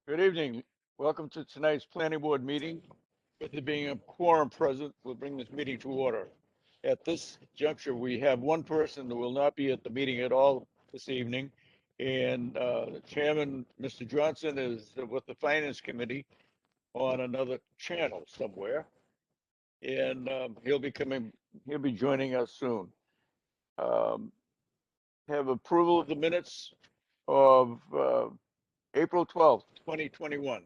Good evening. Welcome to tonight's planning board meeting. With there being a quorum present, we'll bring this meeting to order. At this juncture, we have one person who will not be at the meeting at all this evening. And the chairman, Mr. Johnson, is with the finance committee on another channel somewhere. And he'll be joining us soon. Have approval of the minutes of April 12th, 2021.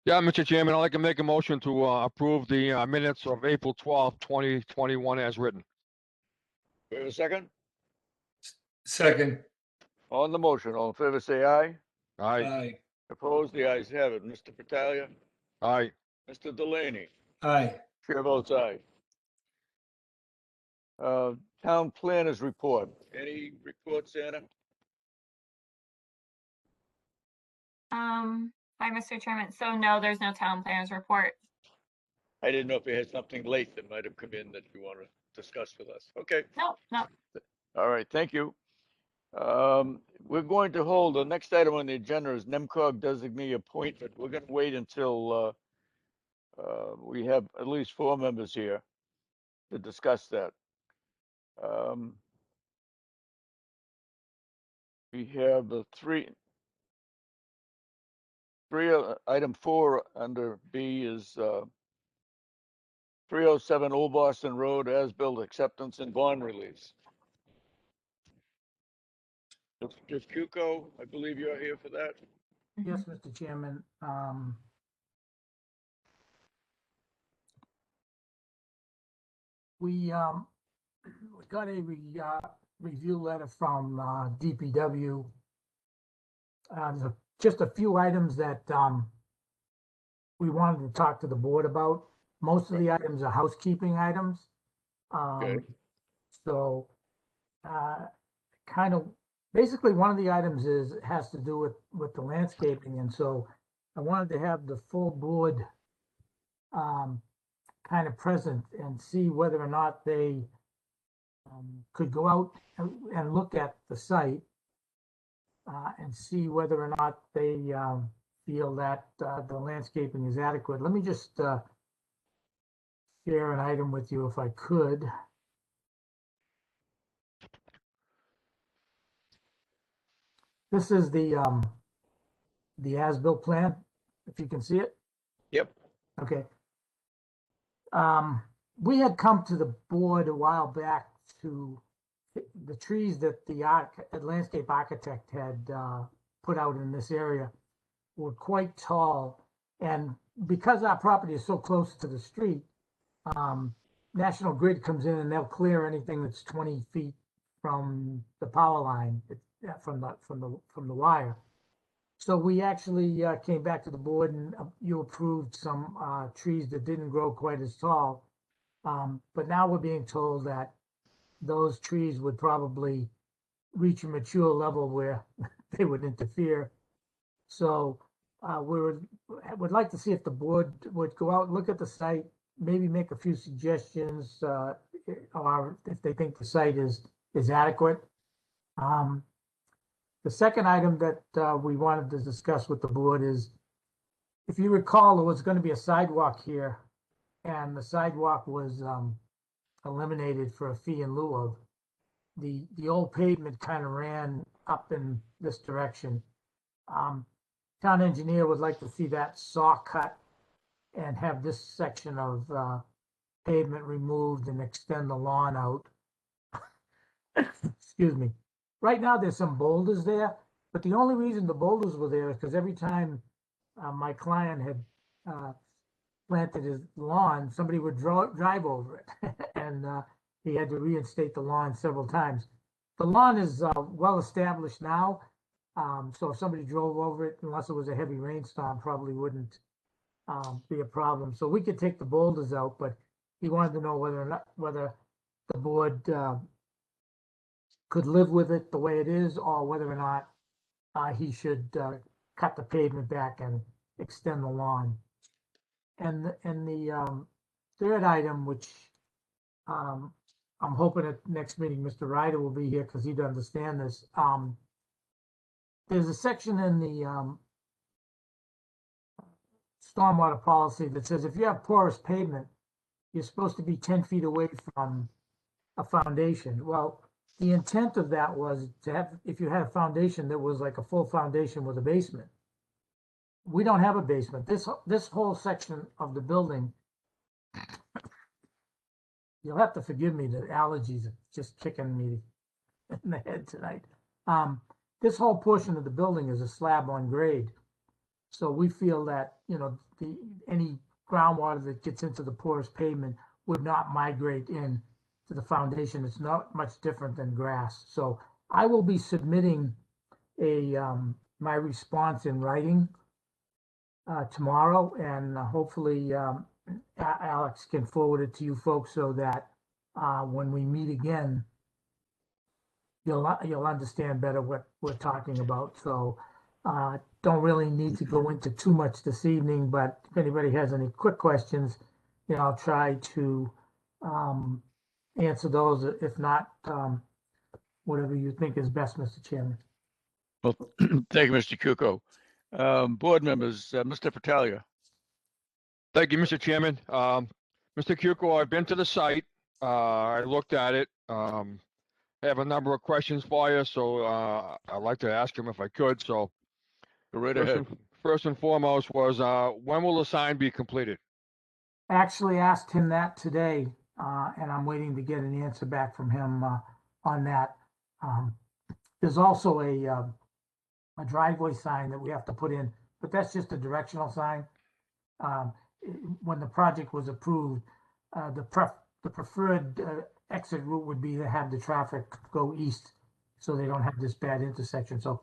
Yeah, Mr. Chairman, I'd like to make a motion to approve the minutes of April 12th, 2021 as written. Do we have a second? Second. On the motion, all in favor, say aye. Aye, Aye. Opposed, the ayes have it. Mr. Battaglia, aye. Mr. Delaney, Aye. chair votes aye. Town planners report. Any reports, Anna? Hi, Mr. Chairman. So no, there's no town planners report. I didn't know if you had something late that might have come in that you want to discuss with us. Okay, No. all right, thank you. We're going to hold, the next item on the agenda is NEMCOG designee appointment. We're going to wait until we have at least 4 members here to discuss that. We have the item 4 under B is 307 Old Boston Road, as-built acceptance and bond release. Mr. Cuco, I believe you're here for that. Yes, Mr. Chairman. We got a review letter from DPW. There's just a few items that we wanted to talk to the board about. Most of the items are housekeeping items. Okay. So kind of, basically one of the items has to do with the landscaping, and so I wanted to have the full board kind of present and see whether or not they could go out and look at the site and see whether or not they feel that the landscaping is adequate. Let me just share an item with you if I could. This is the as-built plan, if you can see it. Yep. Okay. We had come to the board a while back to the trees that the landscape architect had put out in this area were quite tall. And because our property is so close to the street, National Grid comes in and they'll clear anything that's 20 feet from the power line, from the wire. So we actually came back to the board and you approved some trees that didn't grow quite as tall. But now we're being told that those trees would probably reach a mature level where they would interfere. So we would like to see if the board would go out and look at the site, maybe make a few suggestions, or if they think the site is adequate. The second item that we wanted to discuss with the board is, if you recall, there was going to be a sidewalk here, and the sidewalk was eliminated for a fee in lieu of. The old pavement kind of ran up in this direction. Town engineer would like to see that saw cut and have this section of pavement removed and extend the lawn out. Excuse me. Right now, there's some boulders there, but the only reason the boulders were there is because every time my client had planted his lawn, somebody would drive over it, and he had to reinstate the lawn several times. The lawn is well established now, so if somebody drove over it, unless it was a heavy rainstorm, probably wouldn't be a problem. So we could take the boulders out, but he wanted to know whether the board could live with it the way it is, or whether or not he should cut the pavement back and extend the lawn. And the third item, which I'm hoping at next meeting Mr. Ryder will be here because he'd understand this. There's a section in the stormwater policy that says if you have porous pavement, you're supposed to be 10 feet away from a foundation. Well, the intent of that was to have, if you had a foundation that was like a full foundation with a basement. We don't have a basement. This whole section of the building, you'll have to forgive me, the allergies are just kicking me in the head tonight. This whole portion of the building is a slab on grade. So we feel that, you know, any groundwater that gets into the porous pavement would not migrate in to the foundation. It's not much different than grass. So I will be submitting my response in writing tomorrow, and hopefully Alex can forward it to you folks so that when we meet again, you'll understand better what we're talking about. So don't really need to go into too much this evening, but if anybody has any quick questions, you know, I'll try to answer those. If not, whatever you think is best, Mr. Chairman. Well, thank you, Mr. Kuko. Board members, Mr. Fratalia. Thank you, Mr. Chairman. Mr. Cuco, I've been to the site. I looked at it. I have a number of questions for you, so I'd like to ask him if I could. So Go right ahead. first and foremost was, when will the sign be completed? Actually asked him that today, and I'm waiting to get an answer back from him on that. There's also a driveway sign that we have to put in, but that's just a directional sign. When the project was approved, the preferred exit route would be to have the traffic go east so they don't have this bad intersection. So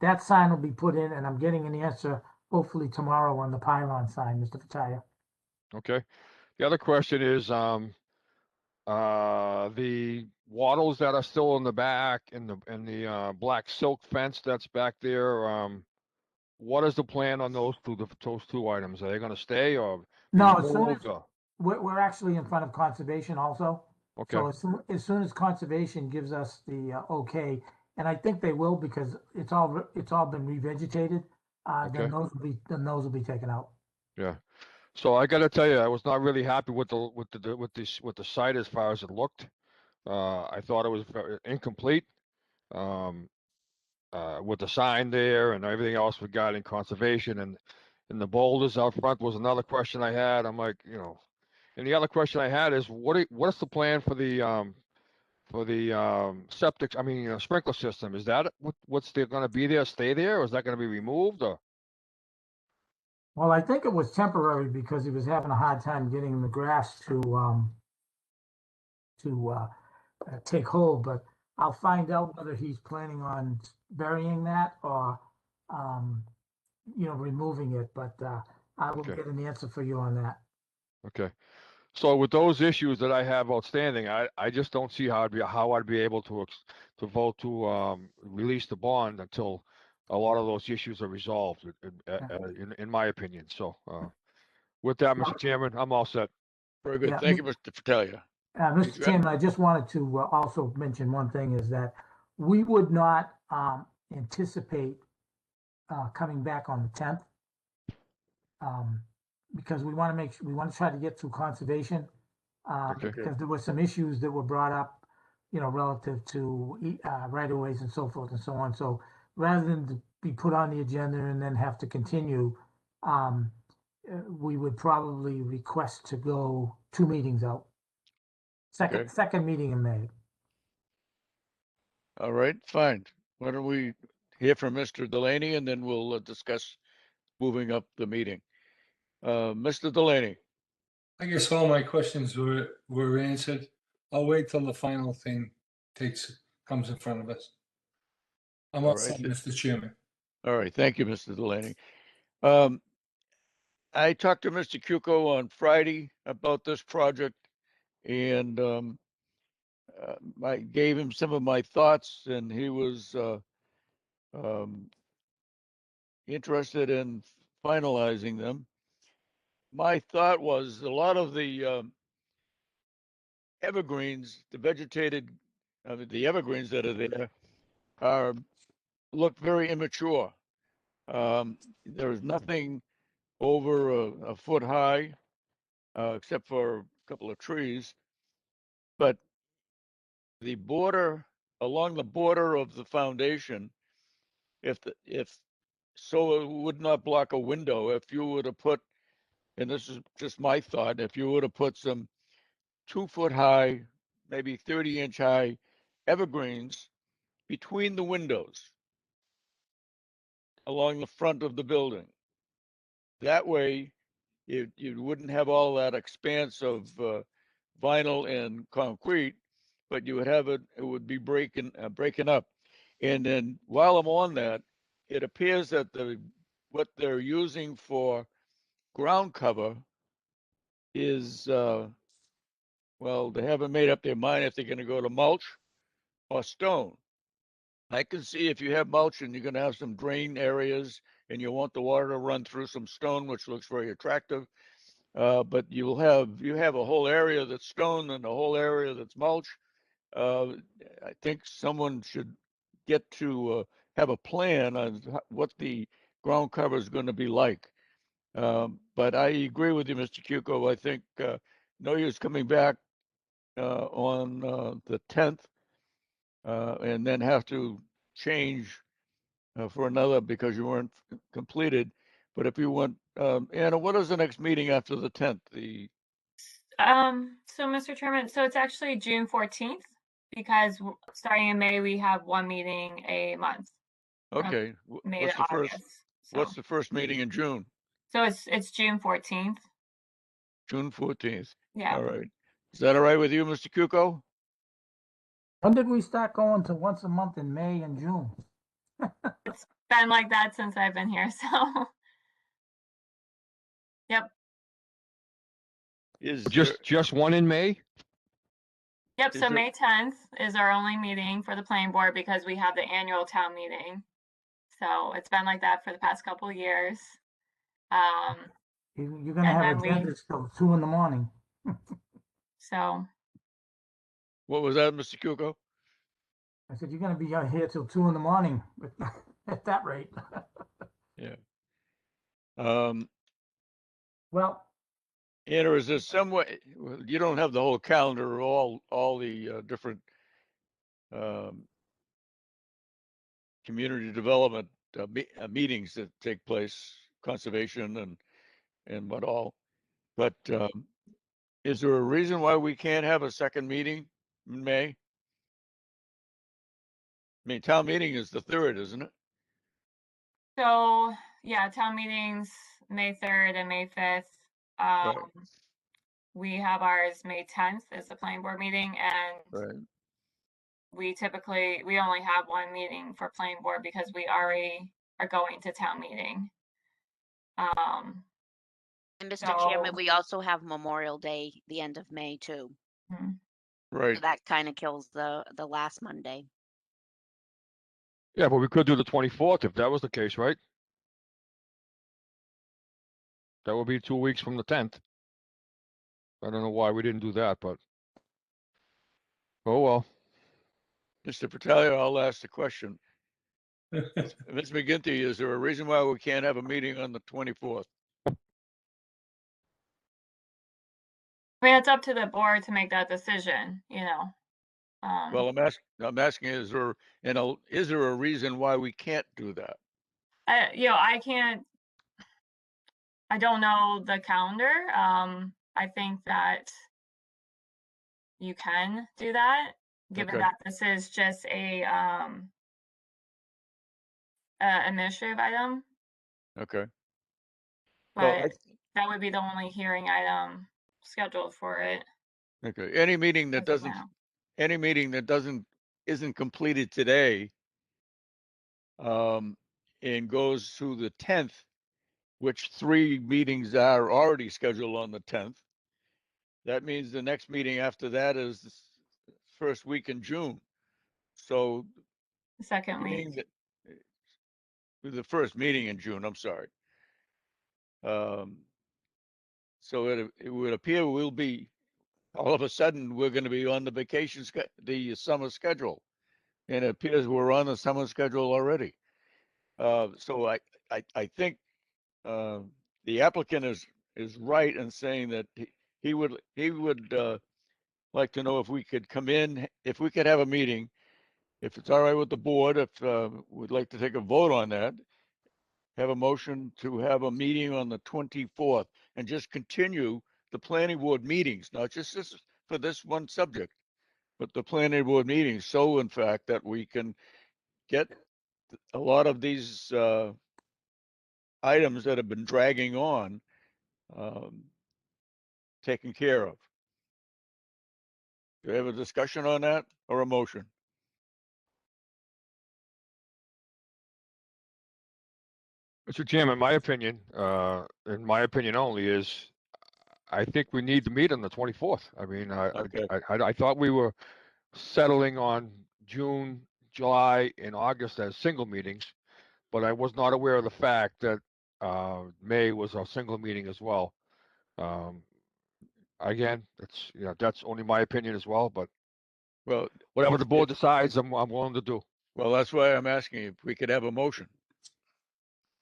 that sign will be put in, and I'm getting an answer hopefully tomorrow on the pylon sign, Mr. Fataya. Okay. The other question is, the wattles that are still in the back and the black silk fence that's back there, what is the plan on those two items? Are they gonna stay or? be No, as soon as, removed, or- we're actually in front of conservation also. Okay, So as soon as conservation gives us the okay, and I think they will because it's all been revegetated, Okay. then those will be taken out. yeah. So I gotta tell you, I was not really happy with the site as far as it looked. I thought it was very incomplete. With the sign there and everything else regarding conservation and the boulders out front was another question I had. I'm like, you know, and the other question I had is what's the plan for the septic, I mean, sprinkler system? Is that what's still gonna be there, stay there, or is that gonna be removed, or? Well, I think it was temporary because he was having a hard time getting the grass to take hold, but I'll find out whether he's planning on burying that or, removing it, but I will Okay. get an answer for you on that. Okay. So with those issues that I have outstanding, I just don't see how I'd be able to vote to release the bond until a lot of those issues are resolved, in my opinion. So with that, Mr. Chairman, I'm all set. Very good. Yeah, Thank you, Mr. Fratalia. Mr. you- Chairman, I just wanted to also mention one thing is that we would not anticipate coming back on the 10th. Because we want to try to get through conservation. Okay. Because there were some issues that were brought up, relative to right-of-ways and so forth and so on. So rather than to be put on the agenda and then have to continue, we would probably request to go 2 meetings out. Okay. Second meeting in May. All right, fine. Why don't we hear from Mr. Delaney and then we'll discuss moving up the meeting. Mr. Delaney. I guess all my questions were answered. I'll wait till the final thing comes in front of us. I'm All all right. set, Mr. Chairman. All right, thank you, Mr. Delaney. I talked to Mr. Cuco on Friday about this project and I gave him some of my thoughts and he was interested in finalizing them. My thought was a lot of the evergreens, the evergreens that are there look very immature. There's nothing over a foot high, except for a couple of trees. But the border, along the border of the foundation, if so, it would not block a window. If you were to put, and this is just my thought, if you were to put some 2 foot high, maybe 30-inch high evergreens between the windows along the front of the building. That way, you wouldn't have all that expanse of vinyl and concrete, but you would have it would be breaking up. And then while I'm on that, it appears that what they're using for ground cover is well, they haven't made up their mind if they're going to go to mulch or stone. I can see if you have mulch and you're going to have some drain areas and you want the water to run through some stone, which looks very attractive. But you have a whole area that's stone and a whole area that's mulch. I think someone should get to have a plan on what the ground cover is going to be like. But I agree with you, Mr. Cuco. I think no use coming back on the 10th and then have to change for another because you weren't completed. But if you want, Anna, what is the next meeting after the 10th? So Mr. Chairman, so it's actually June 14th because starting in May, we have one meeting a month, Okay, May what's to the first? August. What's So, the first meeting in June? so it's June 14th. June 14th. Yeah. All right. Is that all right with you, Mr. Cuco? When did we start going to once a month in May and June? It's been like that since I've been here. So, yep. Is there, Just one in May? Yep. Is So there- May 10th is our only meeting for the planning board because we have the annual town meeting. So it's been like that for the past couple of years. You're gonna And have then agendas till 2 in the morning. So what was that, Mr. Cuco? I said, you're gonna be out here till 2 in the morning at that rate. Yeah. Um, Well, Anna, is there some way, well, you don't have the whole calendar, all the different community development meetings that take place, conservation and what all. But is there a reason why we can't have a second meeting in May? I mean, town meeting is the 3rd, isn't it? So yeah, town meetings, May 3rd and May 5th. Right. We have ours May 10th is the planning board meeting, and Right. we only have one meeting for planning board because we already are going to town meeting. And Mr. Chairman, So- we also have Memorial Day, the end of May too. hmm. Right. So that kind of kills the last Monday. Yeah, but we could do the 24th if that was the case, right? That would be 2 weeks from the 10th. I don't know why we didn't do that, but oh well. Mr. Patalia, I'll ask the question. Ms. McGinty, is there a reason why we can't have a meeting on the 24th? I mean, it's up to the board to make that decision, you know. Well, I'm asking, is there a reason why we can't do that? I don't know the calendar. I think that you can do that, given Okay. that this is just a administrative item, Okay. Well, but that would be the only hearing item scheduled for it. okay. Any meeting that as of now. isn't completed today, and goes through the 10th, which 3 meetings are already scheduled on the 10th. That means the next meeting after that is the first week in June. So The second being week. that the first meeting in June, I'm sorry. So it would appear we'll be, all of a sudden, we're gonna be on the the summer schedule. And it appears we're on the summer schedule already. So I think, the the applicant is right in saying that he would like to know if we could come in, if we could have a meeting, if it's all right with the board, if we'd like to take a vote on that, have a motion to have a meeting on the 24th and just continue the planning board meetings, not just this for this one subject, but the planning board meetings. So in fact, that we can get a lot of these items that have been dragging on taken care of. Do we have a discussion on that or a motion? Mr. Chairman, my opinion, in my opinion only, is I think we need to meet on the 24th. I mean, Okay. I thought we were settling on June, July, and August as single meetings, but I was not aware of the fact that May was a single meeting as well. Again, that's only my opinion as well, but Well, whatever the board decides, I'm willing to do. well, that's why I'm asking if we could have a motion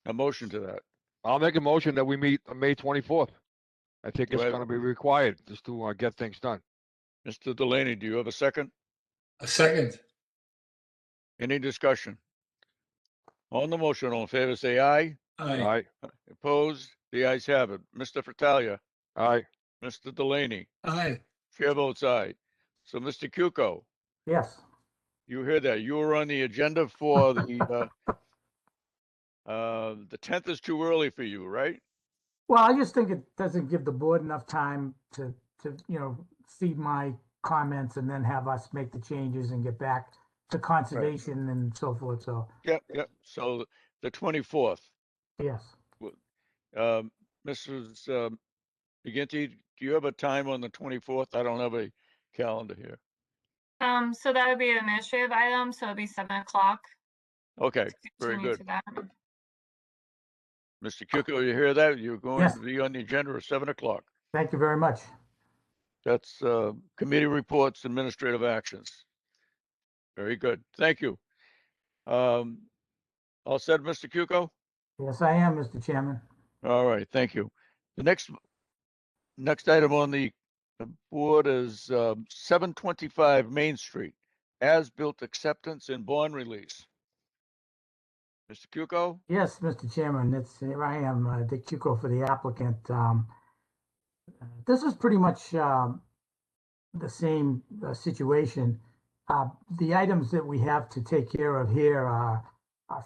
to that. I'll make a motion that we meet on May 24th. I think Do it's I- going to be required just to get things done. Mr. Delaney, do you have a second? A second. Any discussion? On the motion, all in favor, say aye. Aye. Aye, Opposed? The ayes have it. Mr. Fratalia, aye. Mr. Delaney, Aye. chair votes aye. So, Mr. Cuco, Yes. you heard that. You were on the agenda for the 10th is too early for you, right? Well, I just think it doesn't give the board enough time to, feed my comments and then have us make the changes and get back to conservation and so forth. So, Yep. So the 24th. yes. Mrs. McGinty, do you have a time on the 24th? I don't have a calendar here. So that would be an administrative item, so it'd be 7 o'clock. Okay, very Continue good. to that. Mr. Cuco, you hear that? You're going Yes. to be on the agenda at 7 o'clock. Thank you very much. That's committee reports, administrative actions. Very good. Thank you. All said, Mr. Cuco? Yes, I am, Mr. Chairman. All right, thank you. The next item on the board is 725 Main Street, as-built acceptance and bond release. Mr. Cuco? Yes, Mr. Chairman, here I am, Dick Chuko for the applicant. This is pretty much the same situation. The items that we have to take care of here are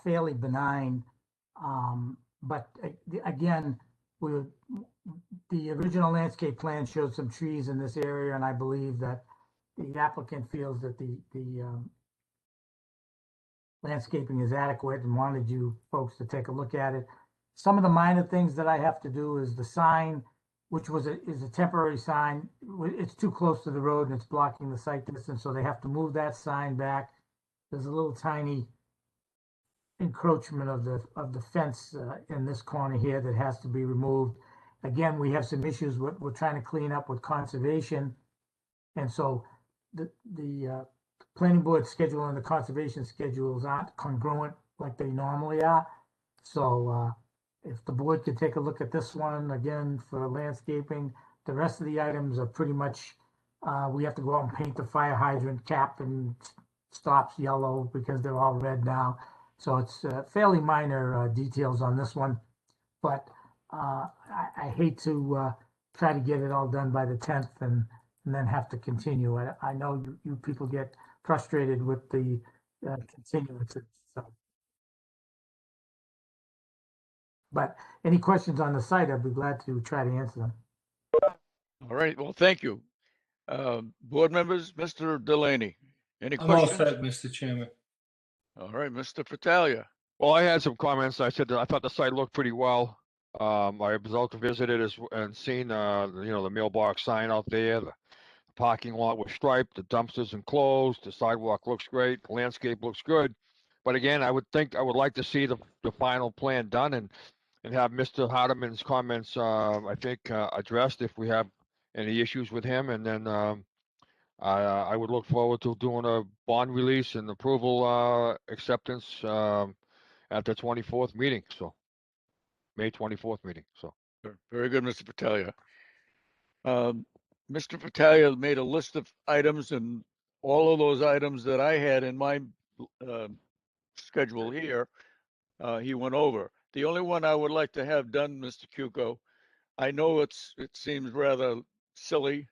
fairly benign. But again, the original landscape plan showed some trees in this area, and I believe that the applicant feels that the landscaping is adequate and wanted you folks to take a look at it. Some of the minor things that I have to do is the sign, which is a temporary sign. It's too close to the road and it's blocking the sight distance, so they have to move that sign back. There's a little tiny encroachment of the fence in this corner here that has to be removed. Again, we have some issues we're trying to clean up with conservation, and so the planning board schedule and the conservation schedules aren't congruent like they normally are. So if the board could take a look at this one again for landscaping, the rest of the items are pretty much, we have to go out and paint the fire hydrant cap and stops yellow because they're all red now. So it's fairly minor details on this one, but I hate to try to get it all done by the 10th and then have to continue. I know you people get frustrated with the continuances. So. But any questions on the site, I'd be glad to try to answer them. All right, well, thank you. Board members, Mr. Delaney, any I'm all questions? set, Mr. Chairman. All right, Mr. Fratalia. Well, I had some comments. I said that I thought the site looked pretty well. I was out to visit it and seen, the mailbox sign out there. The parking lot was striped, the dumpsters enclosed, the sidewalk looks great, the landscape looks good. But again, I would like to see the final plan done and have Mr. Hardeman's comments, I think, addressed if we have any issues with him. And then I would look forward to doing a bond release and approval acceptance at the 24th meeting. So May 24th meeting. So Very good, Mr. Patalia. Mr. Patalia made a list of items, and all of those items that I had in my schedule here, he went over. The only one I would like to have done, Mr. Cuco, I know it seems rather silly,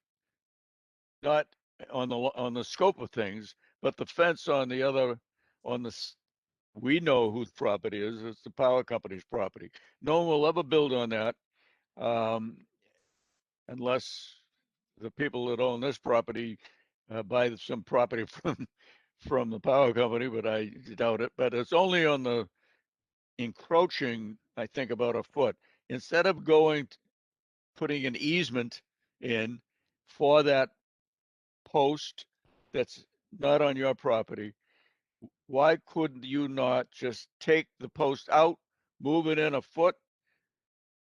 not on the scope of things, but the fence on the other, we know whose property is. It's the power company's property. No one will ever build on that, unless the people that own this property buy some property from the power company, but I doubt it. But it's only on the encroaching, I think, about a foot. Instead of putting an easement in for that post that's not on your property, why could you not just take the post out, move it in a foot?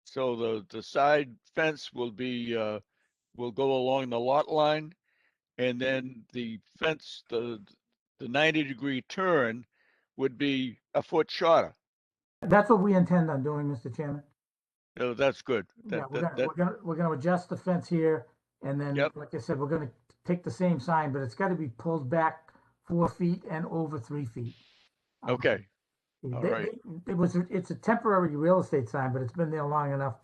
So the side fence will go along the lot line, and then the fence, the 90-degree turn would be a foot shorter. That's what we intend on doing, Mr. Chairman. So that's good. Yeah, That, we're gonna adjust the fence here, and then, Yep. like I said, we're gonna take the same sign, but it's gotta be pulled back 4 feet and over 3 feet. okay, all They- right. It's a temporary real estate sign, but it's been there long enough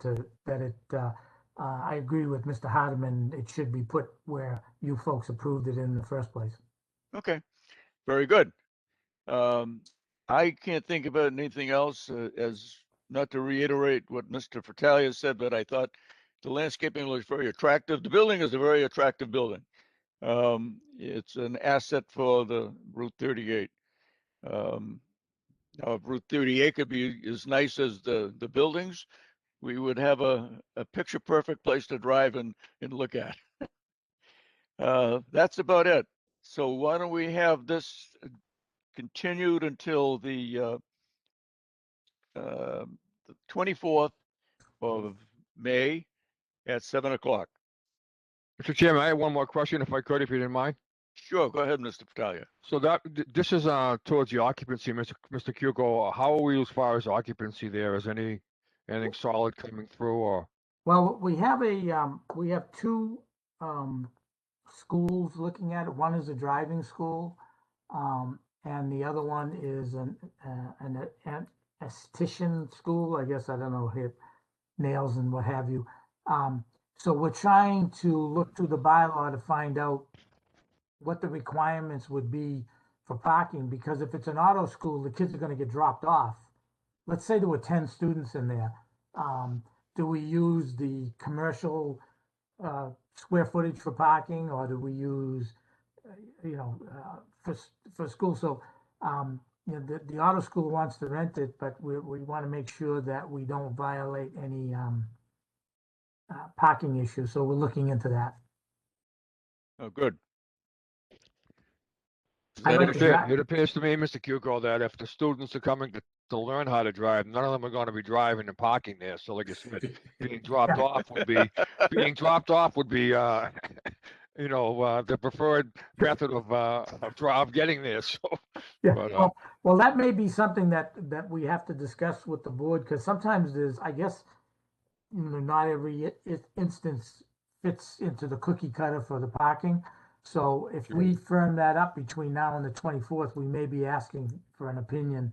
I agree with Mr. Hardeman, it should be put where you folks approved it in the first place. Okay, very good. I can't think about anything else, as not to reiterate what Mr. Fratalia said, but I thought the landscaping looks very attractive. The building is a very attractive building. It's an asset for the Route 38. Now, if Route 38 could be as nice as the buildings, we would have a picture perfect place to drive and look at. That's about it. So why don't we have this continued until the 24th of May at 7 o'clock. Mr. Chairman, I have one more question, if I could, if you didn't mind. Sure, go ahead, Mr. Patalia. So this is towards the occupancy, Mr. Cuco. How are we as far as occupancy there? Is anything solid coming through, or? Well, we have two schools looking at it. One is a driving school, and the other one is an esthetician school. I guess, I don't know, hit nails and what have you. So we're trying to look through the bylaw to find out what the requirements would be for parking, because if it's an auto school, the kids are going to get dropped off. Let's say there were 10 students in there. Do we use the commercial square footage for parking, or do we use, for school? So, the auto school wants to rent it, but we want to make sure that we don't violate any parking issues. So we're looking into that. Oh, good. I like It appears to me, Mr. Cuco, that if the students are coming to learn how to drive, none of them are going to be driving and parking there. So, like you said, being dropped off would be the preferred method of getting there. So, Yeah, but, well, that may be something that we have to discuss with the board, because sometimes there's, I guess, not every instance fits into the cookie cutter for the parking. So if we firm that up between now and the 24th, we may be asking for an opinion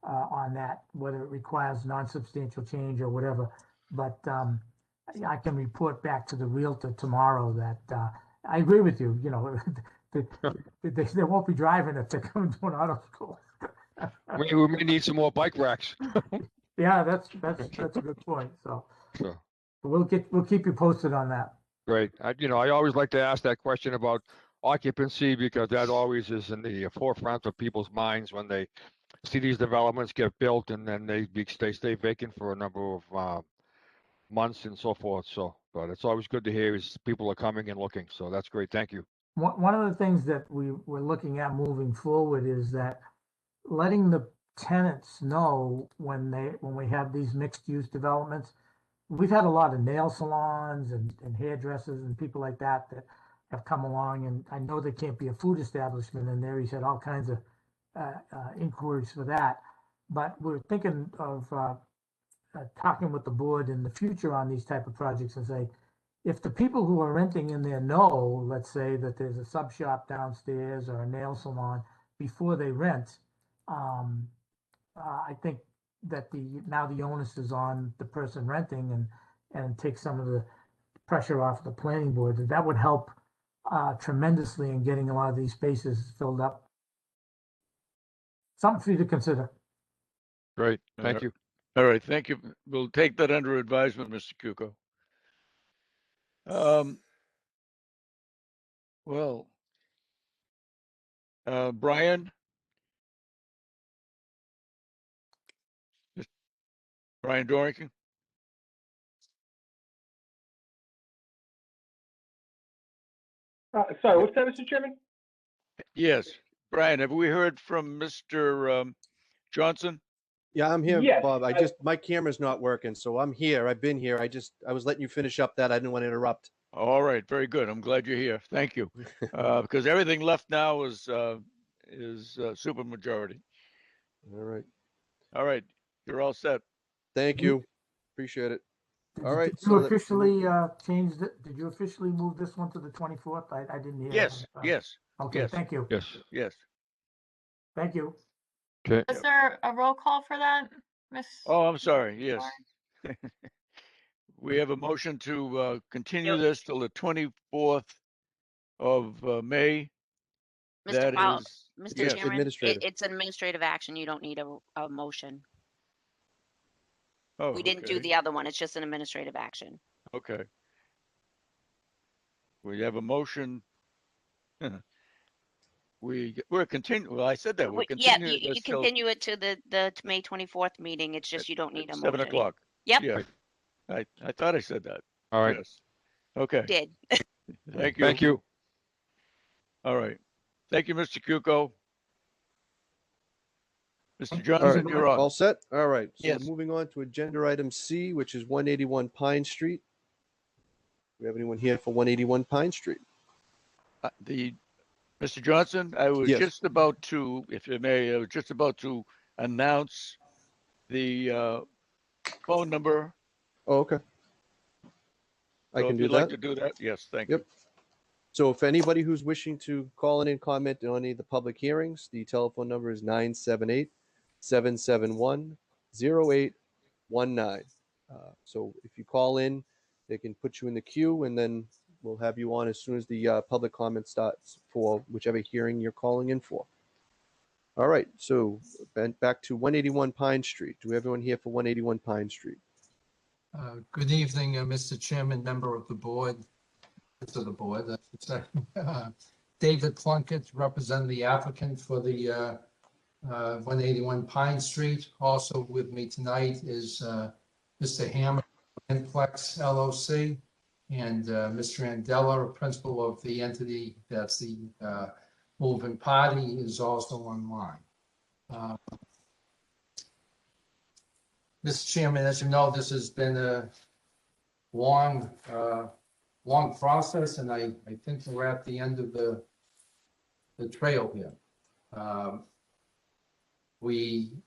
on that, whether it requires non-substantial change or whatever. But I can report back to the Realtor tomorrow that I agree with you. They won't be driving if they're coming to an auto school. we may need some more bike racks. Yeah, that's a good point. So Sure. we'll keep you posted on that. Great. I always like to ask that question about occupancy, because that always is in the forefront of people's minds when they see these developments get built, and then they stay vacant for a number of months and so forth. So, but it's always good to hear is people are coming and looking. So that's great. Thank you. One of the things that we're looking at moving forward is that letting the tenants know when we have these mixed use developments. We've had a lot of nail salons and hairdressers and people like that have come along, and I know there can't be a food establishment in there. He's had all kinds of inquiries for that, but we're thinking of talking with the board in the future on these type of projects and say, if the people who are renting in there know, let's say that there's a sub shop downstairs or a nail salon before they rent, I think that now the onus is on the person renting and take some of the pressure off the planning board. That would help tremendously in getting a lot of these spaces filled up. Something for you to consider. Great, thank you. All right, thank you. We'll take that under advisement, Mr. Cuco. Well, Brian? Brian Dorrington? Sorry, what's that, Mr. Chairman? Yes. Brian, have we heard from Mr. Johnson? Yeah, I'm here, Yes, Bob. My camera's not working, so I'm here. I've been here. I was letting you finish up that. I didn't want to interrupt. All right, very good. I'm glad you're here. Thank you. Because everything left now is super majority. All right. All right, you're all set. Thank you. Appreciate it. All right. Did you officially change it? Did you officially move this one to the 24th? I didn't hear. Yes, yes, Okay, yes. thank you. Yes. yes. Thank you. Okay. Was there a roll call for that, Miss? Oh, I'm sorry. Yes. Lauren? We have a motion to continue Yep. this till the 24th of May. Mr. That Powell, is, Mr. yes. Chairman, Administrative. it's administrative action. You don't need a motion. Oh, We didn't do okay. the other one. It's just an administrative action. Okay. We have a motion. We're continuing. Well, I said that we're Yeah, continuing you this till continue it to the May 24th meeting. It's just you don't need a 7 motion. o'clock. Yep. Yeah. I thought I said that. All right, Yes. Okay. Did. Thank you. thank you. All right. Thank you, Mr. Cuco. Mr. All Johnson, right. you're on. All set? All right. So Yes. moving on to agenda item C, which is 181 Pine Street. Do we have anyone here for 181 Pine Street? Mr. Johnson, I was Yes. just about to, if you may, I was just about to announce the phone number. Oh, okay. I So can if do you'd like that. to do that, yes, thank Yep. you. So if anybody who's wishing to call in and comment on any of the public hearings, the telephone number is 978-771-0819. So if you call in, they can put you in the queue, and then we'll have you on as soon as the public comment starts for whichever hearing you're calling in for. All right, so back to 181 Pine Street. Do we have everyone here for 181 Pine Street? Good evening, Mr. Chairman, member of the board, to the board, I should say. David Plunkett, representing the applicant for the 181 Pine Street. Also with me tonight is Mr. Hammer, Implex LLC, and Mr. Andella, principal of the entity that's the moving party, is also online. Mr. Chairman, as you know, this has been a long process, and I think we're at the end of the trail here. Before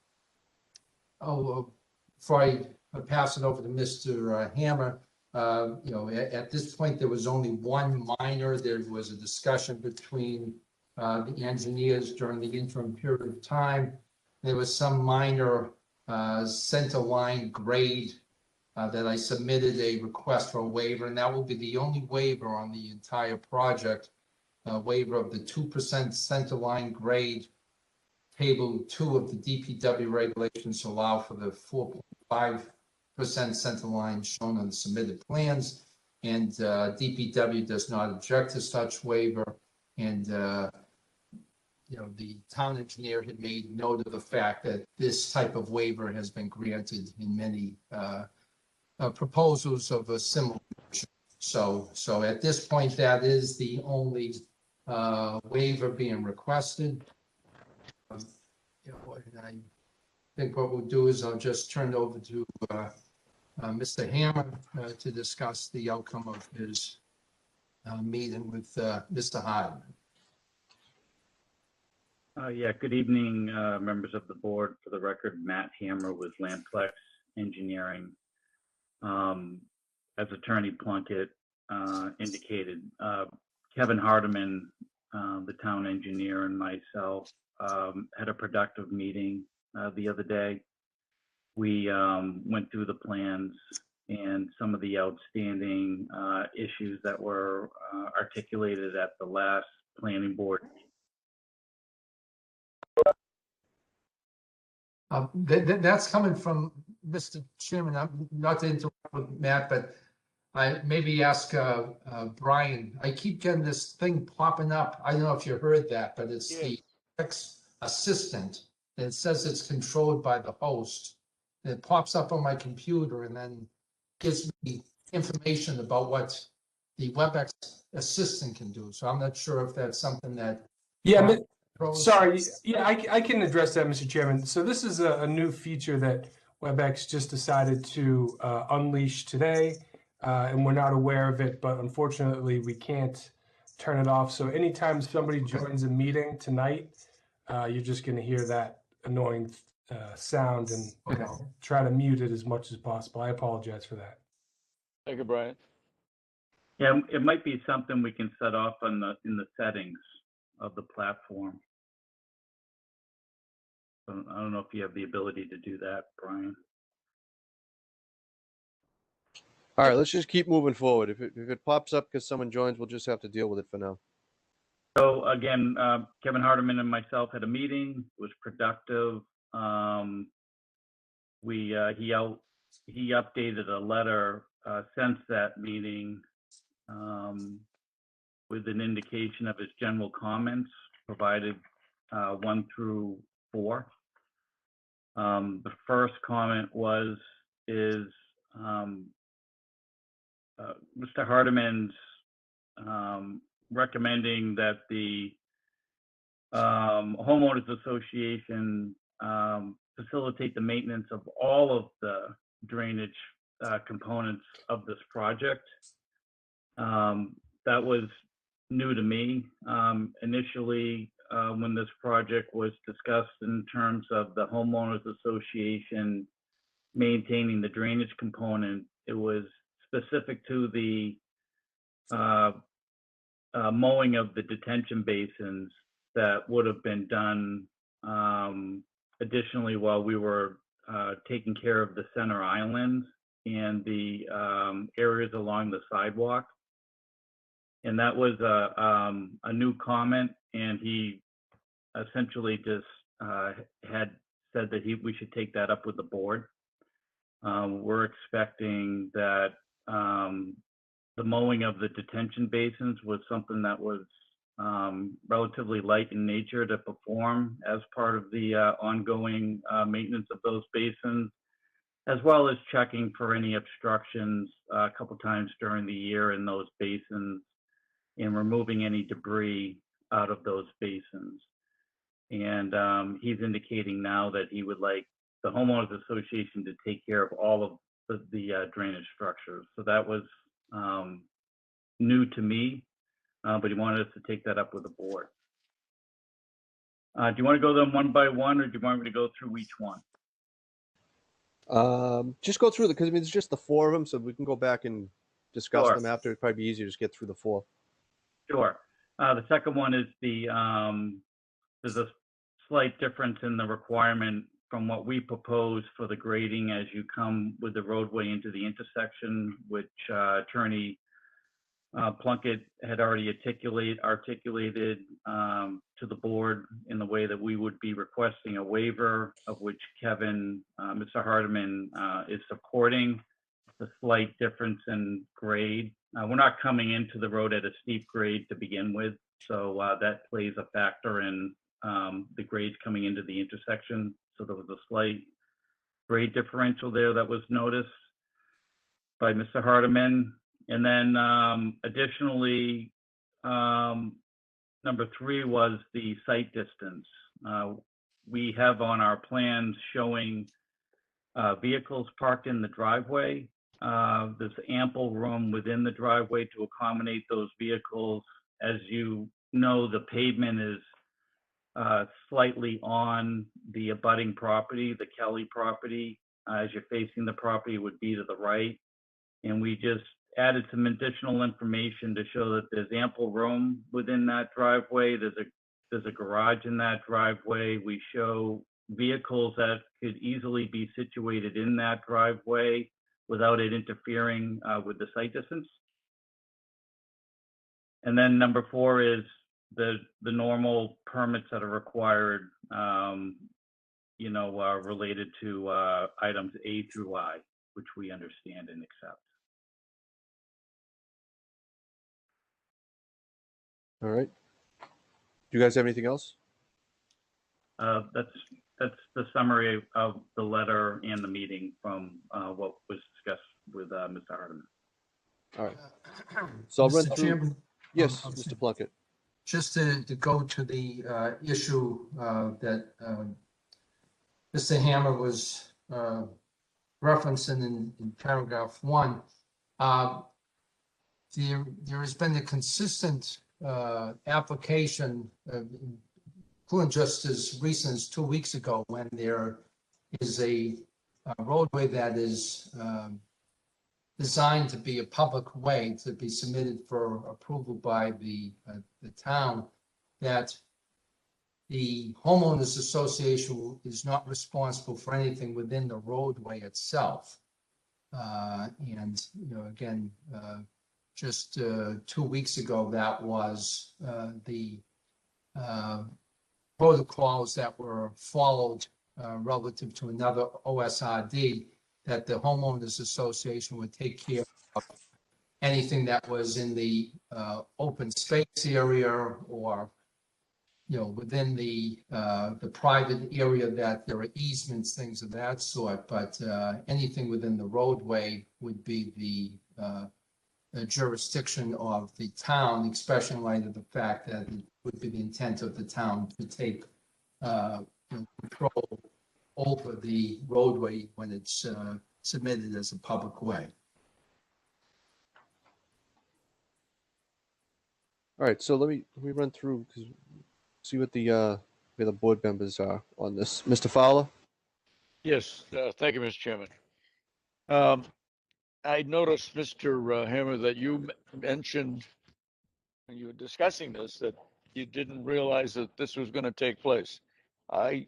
I pass it over to Mr. Hammer, at this point, there was only one minor. There was a discussion between the engineers during the interim period of time. There was some minor center line grade that I submitted a request for a waiver, and that will be the only waiver on the entire project. Waiver of the 2% center line grade. Table 2 of the DPW regulations allow for the 4.5% center line shown on the submitted plans, and DPW does not object to such waiver. And the town engineer had made note of the fact that this type of waiver has been granted in many proposals of a similar nature. So at this point, that is the only waiver being requested. And I think what we'll do is I'll just turn it over to Mr. Hammer to discuss the outcome of his meeting with Mr. Hardeman. Yeah, good evening, members of the board. For the record, Matt Hammer with Landplex Engineering. As Attorney Plunkett indicated, Kevin Hardiman, the town engineer, and myself had a productive meeting the other day. We went through the plans and some of the outstanding issues that were articulated at the last planning board. That's coming from Mr. Chairman. Not to interrupt with Matt, but I maybe ask Brian. I keep getting this thing popping up. I don't know if you heard that, but it's the X assistant. And it says it's controlled by the host. And it pops up on my computer and then gives me information about what the WebEx assistant can do. So I'm not sure if that's something that. Yeah, sorry. Yeah, I can address that, Mr. Chairman. So this is a new feature that WebEx just decided to unleash today, and we're not aware of it, but unfortunately we can't turn it off. So anytime somebody joins a meeting tonight, you're just going to hear that annoying sound, and try to mute it as much as possible. I apologize for that. Thank you, Brian. Yeah, it might be something we can set off in the settings of the platform. So I don't know if you have the ability to do that, Brian. All right, let's just keep moving forward. If it pops up because someone joins, we'll just have to deal with it for now. So again, Kevin Hardiman and myself had a meeting. It was productive. He updated a letter since that meeting with an indication of his general comments, provided 1 through 4. The first comment is Mr. Hardiman's recommending that the homeowners association facilitate the maintenance of all of the drainage components of this project. That was new to me. Initially, when this project was discussed in terms of the homeowners association maintaining the drainage component, it was specific to the mowing of the detention basins that would have been done additionally while we were taking care of the center island and the areas along the sidewalk. And that was a new comment, and he essentially just had said that we should take that up with the board. We're expecting that the mowing of the detention basins was something that was relatively light in nature to perform as part of the ongoing maintenance of those basins, as well as checking for any obstructions a couple times during the year in those basins and removing any debris out of those basins. And he's indicating now that he would like the homeowners association to take care of all of the drainage structures. So that was new to me, but he wanted us to take that up with the board. Do you want to go them one by one, or do you want me to go through each one? Just go through because I mean it's just the 4 of them, so we can go back and discuss Sure. them after. It'd probably be easier to just get through the 4. Sure. The second one is there's a slight difference in the requirement from what we propose for the grading as you come with the roadway into the intersection, which Attorney Plunkett had already articulated to the board in the way that we would be requesting a waiver, of which Kevin, Mr. Hardiman is supporting. The slight difference in grade. We're not coming into the road at a steep grade to begin with, so that plays a factor in the grades coming into the intersection. So there was a slight grade differential there that was noticed by Mr. Hardiman. And then additionally, number 3 was the site distance. We have on our plans showing vehicles parked in the driveway. There's ample room within the driveway to accommodate those vehicles. As you know, the pavement is slightly on the abutting property, the Kelly property. as you're facing the property would be to the right. And we just added some additional information to show that there's ample room within that driveway. There's a garage in that driveway. We show vehicles that could easily be situated in that driveway without it interfering with the site distance. And then number 4 is the normal permits that are required, related to items A through I, which we understand and accept. All right. Do you guys have anything else? That's the summary of the letter and the meeting from what was discussed with Mr. Hardeman. All right. So I'll run Mr. through. Chairman, Yes, I'm Mr. sorry. Plunkett. Just to go to the issue that Mr. Hammer was referencing in paragraph 1, there has been a consistent application, including just as recent as 2 weeks ago, when there is a roadway that is designed to be a public way to be submitted for approval by the town, that the homeowners association is not responsible for anything within the roadway itself. And, again, just 2 weeks ago, that was the protocols that were followed relative to another OSRD, that the homeowners association would take care of anything that was in the open space area or, within the private area, that there are easements, things of that sort. But anything within the roadway would be the jurisdiction of the town, especially in light of the fact that it would be the intent of the town to take control over the roadway when it's submitted as a public way. All right. So let me run through, because see what the board members are on this. Mr. Fowler? Yes, thank you, Mr. Chairman. I noticed, Mr. Hammer, that you mentioned when you were discussing this, that you didn't realize that this was going to take place. I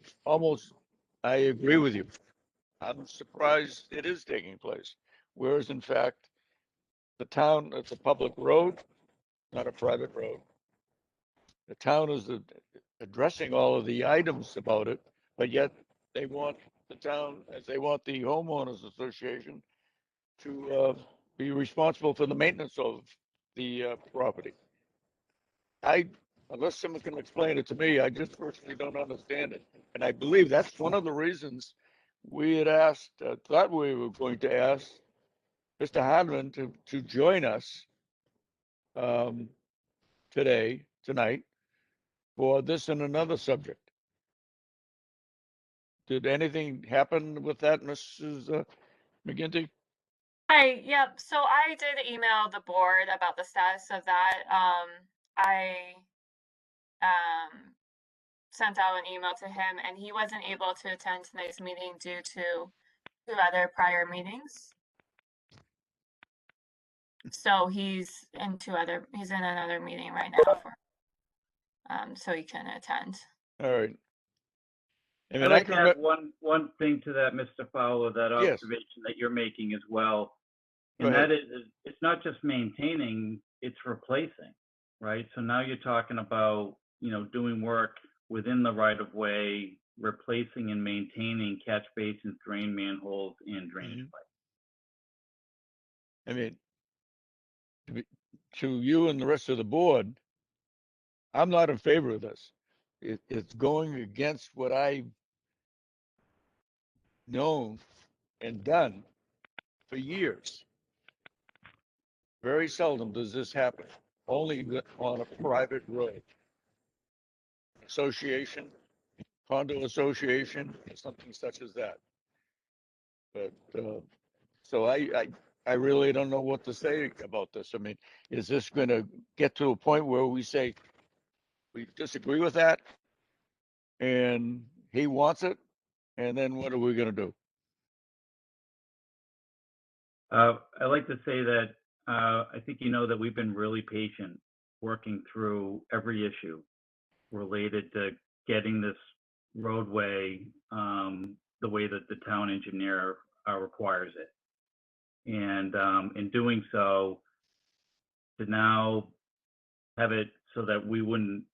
agree with you. I'm surprised it is taking place. Whereas in fact, the town, it's a public road, not a private road. The town is addressing all of the items about it, but yet they want the town, as they want the homeowners association to be responsible for the maintenance of the property. Unless someone can explain it to me, I just personally don't understand it. And I believe that's one of the reasons we had thought we were going to ask Mr. Hadman to join us tonight, for this and another subject. Did anything happen with that, Mrs. McGinty? Hi, yep. So I did email the board about the status of that. I sent out an email to him, and he wasn't able to attend tonight's meeting due to 2 other prior meetings. So he's in another meeting right now so he can attend. All right. I mean, I'd like to add one thing to that, Mr. Fowler, that Yes. observation that you're making as well. Go And ahead. that is, it's not just maintaining, it's replacing, right? So now you're talking about, doing work within the right of way, replacing and maintaining catch basins, drain manholes, and drainage pipes. I mean, to you and the rest of the board, I'm not in favor of this. It's going against what I've known and done for years. Very seldom does this happen, only on a private road. Association, condo association, something such as that. But, so I really don't know what to say about this. I mean, is this going to get to a point where we say, we disagree with that, and he wants it, and then what are we going to do? I'd like to say that I think you know that we've been really patient working through every issue related to getting this roadway the way that the town engineer requires it. And in doing so, to now have it so that we wouldn't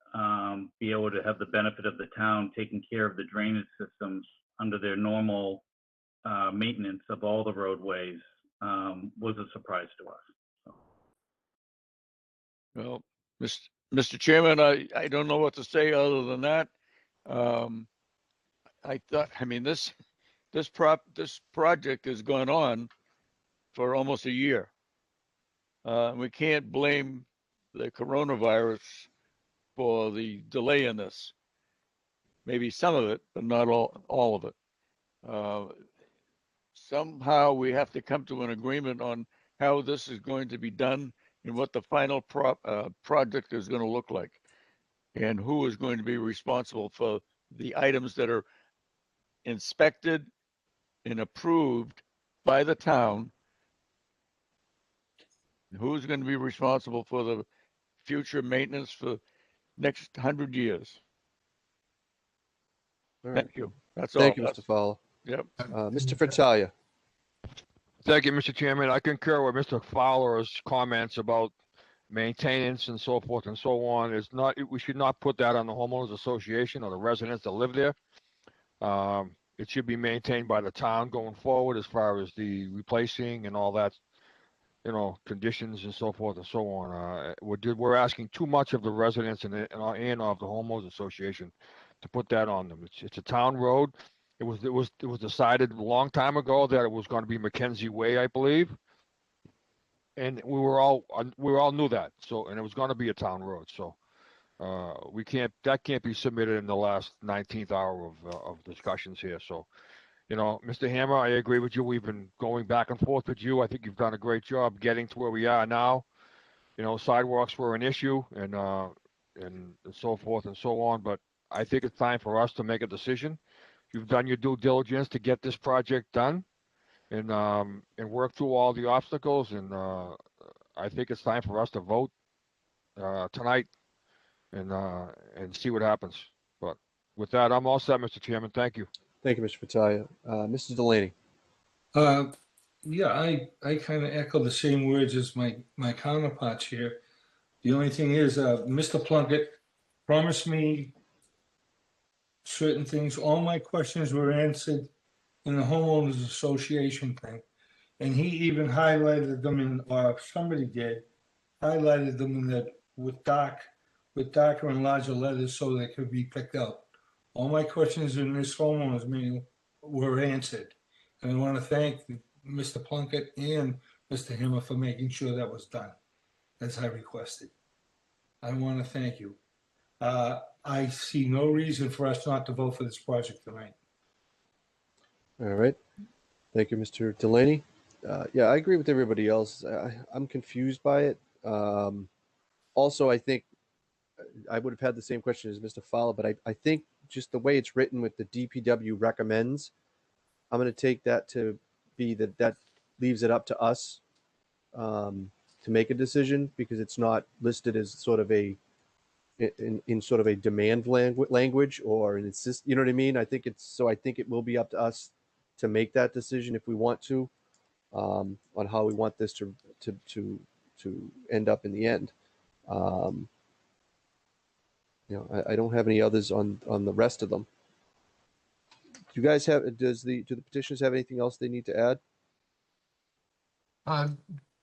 be able to have the benefit of the town taking care of the drainage systems under their normal maintenance of all the roadways was a surprise to us. Well, Mr. Chairman, I don't know what to say other than that. I mean, this project has gone on for almost a year. We can't blame the coronavirus for the delay in this. Maybe some of it, but not all of it. Somehow we have to come to an agreement on how this is going to be done and what the final project is going to look like, and who is going to be responsible for the items that are inspected and approved by the town. Who's going to be responsible for the future maintenance for next 100 years? All right. Thank you. That's all. Thank you, Mr. Fowler. Yep. Mr. Fratalia. Thank you, Mr. Chairman. I concur with Mr. Fowler's comments about maintenance and so forth and so on. It's not, we should not put that on the homeowners association or the residents that live there. It should be maintained by the town going forward as far as the replacing and all that, you know, conditions and so forth and so on. We're asking too much of the residents and of the homeowners association to put that on them. It's a town road. It was decided a long time ago that it was going to be Mackenzie Way, I believe, and we all knew that. So, and it was going to be a town road. So, that can't be submitted in the last 19th hour of discussions here. So, you know, Mr. Hammer, I agree with you. We've been going back and forth with you. I think you've done a great job getting to where we are now. You know, sidewalks were an issue and so forth and so on. But I think it's time for us to make a decision. You've done your due diligence to get this project done and work through all the obstacles. And I think it's time for us to vote tonight and see what happens. But with that, I'm all set, Mr. Chairman. Thank you. Thank you, Mr. Fratalia. Mrs. Delaney. Yeah, I kind of echo the same words as my counterparts here. The only thing is, Mr. Plunkett promised me certain things. All my questions were answered in the homeowners association thing. And he even highlighted them in, or somebody did, highlighted them in that with darker and larger letters so they could be picked out. All my questions in this homeowners manual were answered. And I want to thank Mr. Plunkett and Mr. Hammer for making sure that was done, as I requested. I want to thank you. I see no reason for us not to vote for this project tonight. All right. Thank you, Mr. Delaney. Yeah, I agree with everybody else. I'm confused by it. Also, I think I would have had the same question as Mr. Fowler, but I think just the way it's written with the DPW recommends, I'm going to take that to be that leaves it up to us to make a decision, because it's not listed as sort of in sort of a demand language or an insist, you know what I mean? I think it will be up to us to make that decision if we want to, on how we want this to end up in the end. You know, I don't have any others on the rest of them. Do you guys have, do the petitioners have anything else they need to add?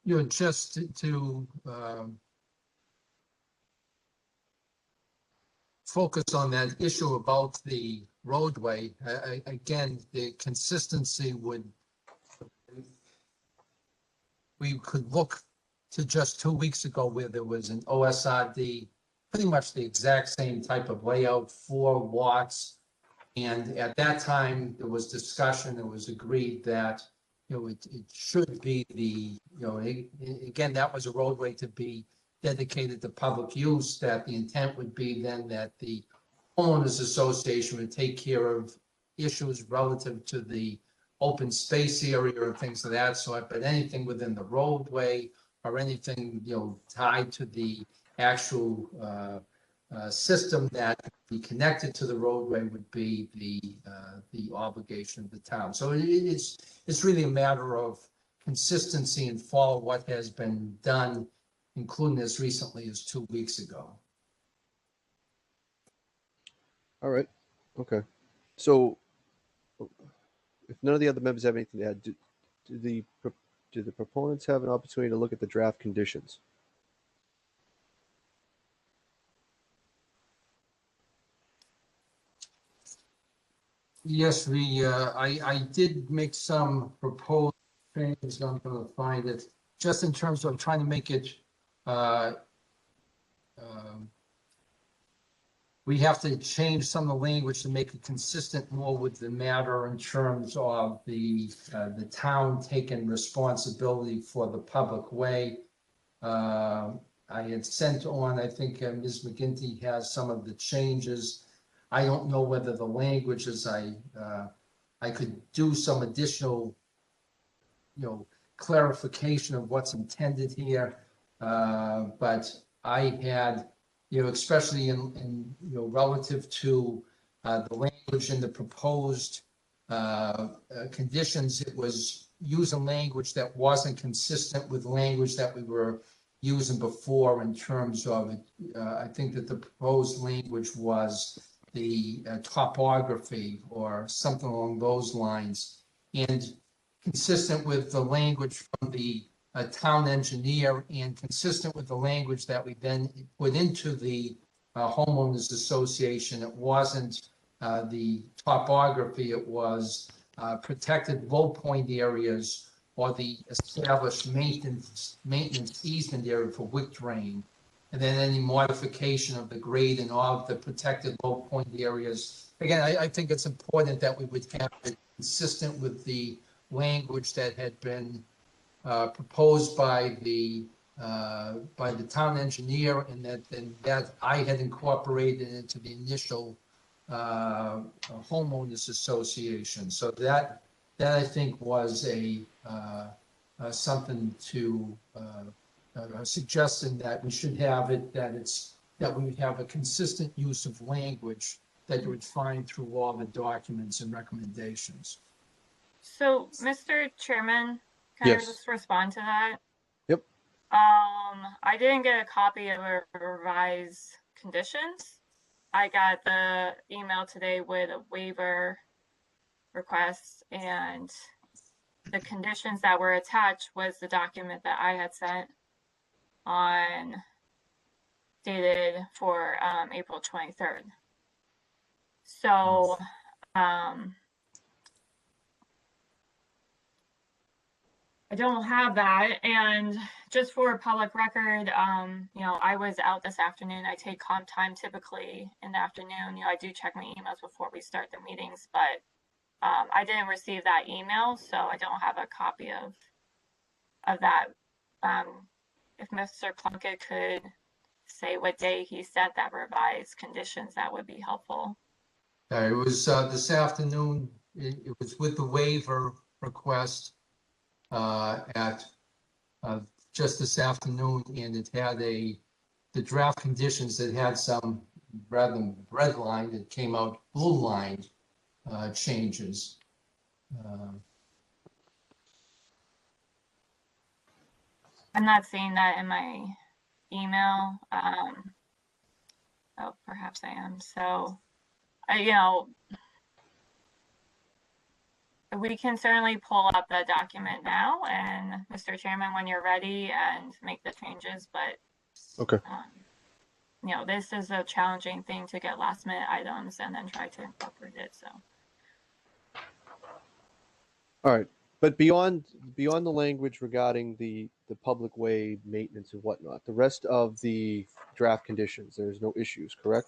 You know, just to focus on that issue about the roadway, again, the consistency we could look to just 2 weeks ago where there was an OSRD, pretty much the exact same type of layout, 4 walks. And at that time, there was discussion, it was agreed that, you know, it should be the, you know, again, that was a roadway to be dedicated to public use, that the intent would be then that the homeowners association would take care of issues relative to the open space area and things of that sort, but anything within the roadway or anything, tied to the actual system that be connected to the roadway would be the obligation of the town. So it's really a matter of consistency and follow what has been done, including as recently as 2 weeks ago. All right. Okay. So if none of the other members have anything to add, do the proponents have an opportunity to look at the draft conditions? Yes, I did make some proposed changes. I'm going to find it just in terms of trying to make it, we have to change some of the language to make it consistent more with the matter in terms of the town taking responsibility for the public way. I had sent on, I think Ms. McGinty has some of the changes. I don't know whether the language is, I could do some additional, clarification of what's intended here. But I had, especially in relative to the language in the proposed conditions, it was using language that wasn't consistent with language that we were using before in terms of, I think that the proposed language was the topography or something along those lines, and consistent with the language from the town engineer and consistent with the language that we then put into the homeowners association. It wasn't the topography, it was protected low point areas or the established maintenance easement area for wick drain. And then any modification of the grade and all of the protected low point areas. Again, I think it's important that we would have it consistent with the language that had been proposed by the town engineer, and that I had incorporated into the initial homeowners association. So that I think was something to suggesting that we should have it, that we would have a consistent use of language that you would find through all the documents and recommendations. So, Mr. Chairman, can Yes. I just respond to that? Yep. I didn't get a copy of a revised conditions. I got the email today with a waiver request, and the conditions that were attached was the document that I had sent on dated for April 23rd. So I don't have that. And just for public record, I was out this afternoon. I take comp time typically in the afternoon. I do check my emails before we start the meetings, but I didn't receive that email, so I don't have a copy of that. If Mr. Plunkett could say what day he sent that revised conditions, that would be helpful. It was this afternoon. It was with the waiver request at just this afternoon, and it had the draft conditions that had some, rather than red line, it came out blue lined changes. I'm not seeing that in my email. Oh, perhaps I am. So, we can certainly pull up the document now, and Mr. Chairman, when you're ready, and make the changes. But Okay. This is a challenging thing to get last minute items and then try to incorporate it. So. All right. But beyond the language regarding the public way maintenance and whatnot, the rest of the draft conditions, there's no issues, correct?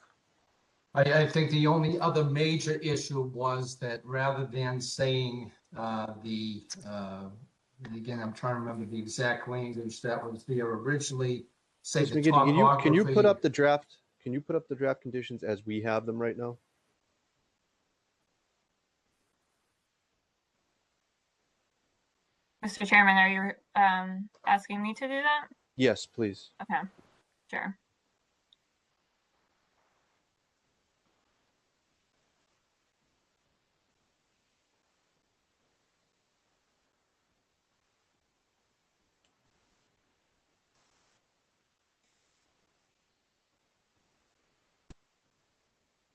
I think the only other major issue was that rather than saying again, I'm trying to remember the exact language that was there originally. Say Ms. the McGinty, can you put topography. up the draft? Can you put up the draft conditions as we have them right now? Mr. Chairman, are you asking me to do that? Yes, please. Okay, sure.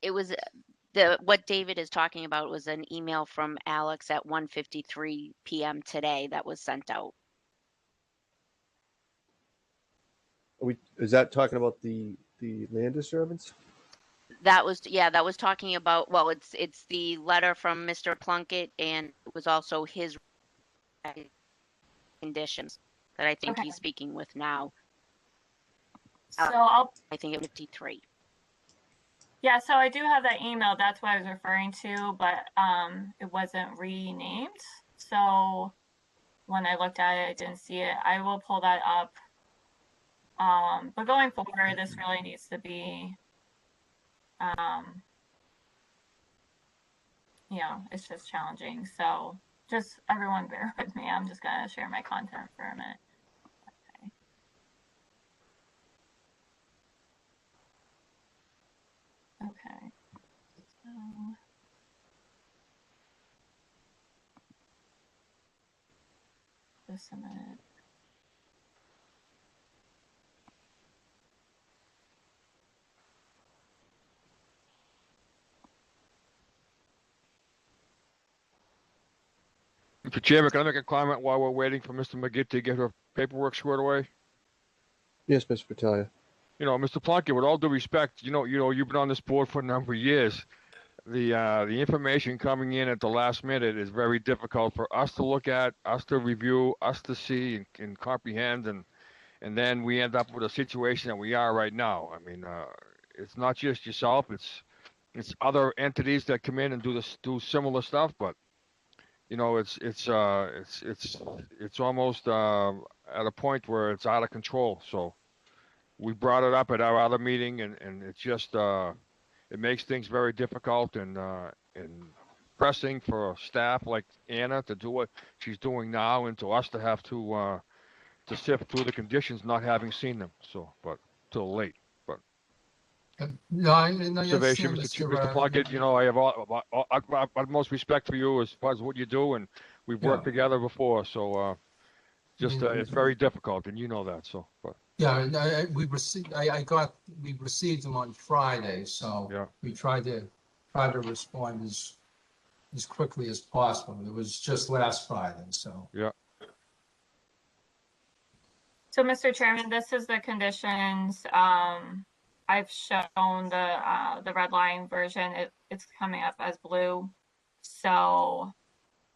It was what David is talking about was an email from Alex at 1:53 p.m. today that was sent out. Is that talking about the land disturbance? That was talking about, well, it's the letter from Mr. Plunkett, and it was also his conditions that I think Okay. he's speaking with now. So I think it was 53. Yeah, so I do have that email. That's what I was referring to, but it wasn't renamed. So when I looked at it, I didn't see it. I will pull that up. But going forward, this really needs to be, it's just challenging. So just everyone bear with me. I'm just gonna share my content for a minute. Okay. So just a minute. Mr. Chairman, can I make a comment while we're waiting for Mr. McGee to get her paperwork squared away? Yes, Mr. Battaglia. You know, Mr. Plunkett, with all due respect, you've been on this board for a number of years. The information coming in at the last minute is very difficult for us to look at, us to review, us to see and comprehend, and then we end up with a situation that we are right now. I mean, it's not just yourself; it's other entities that come in and do similar stuff, but it's almost at a point where it's out of control. So we brought it up at our other meeting, and it's just it makes things very difficult and pressing for staff like Anna to do what she's doing now, and to us to have to sift through the conditions, not having seen them. So, but till late. No, I Observation, understand, Mr. Plunkett. I have utmost respect for you as far as what you do, and we've worked together before. So, it's very difficult, and you know that. So, but Yeah, we received them on Friday, so yeah, we tried to respond as quickly as possible. It was just last Friday, so. yeah. So, Mr. Chairman, this is the conditions. I've shown the red line version. It's coming up as blue. So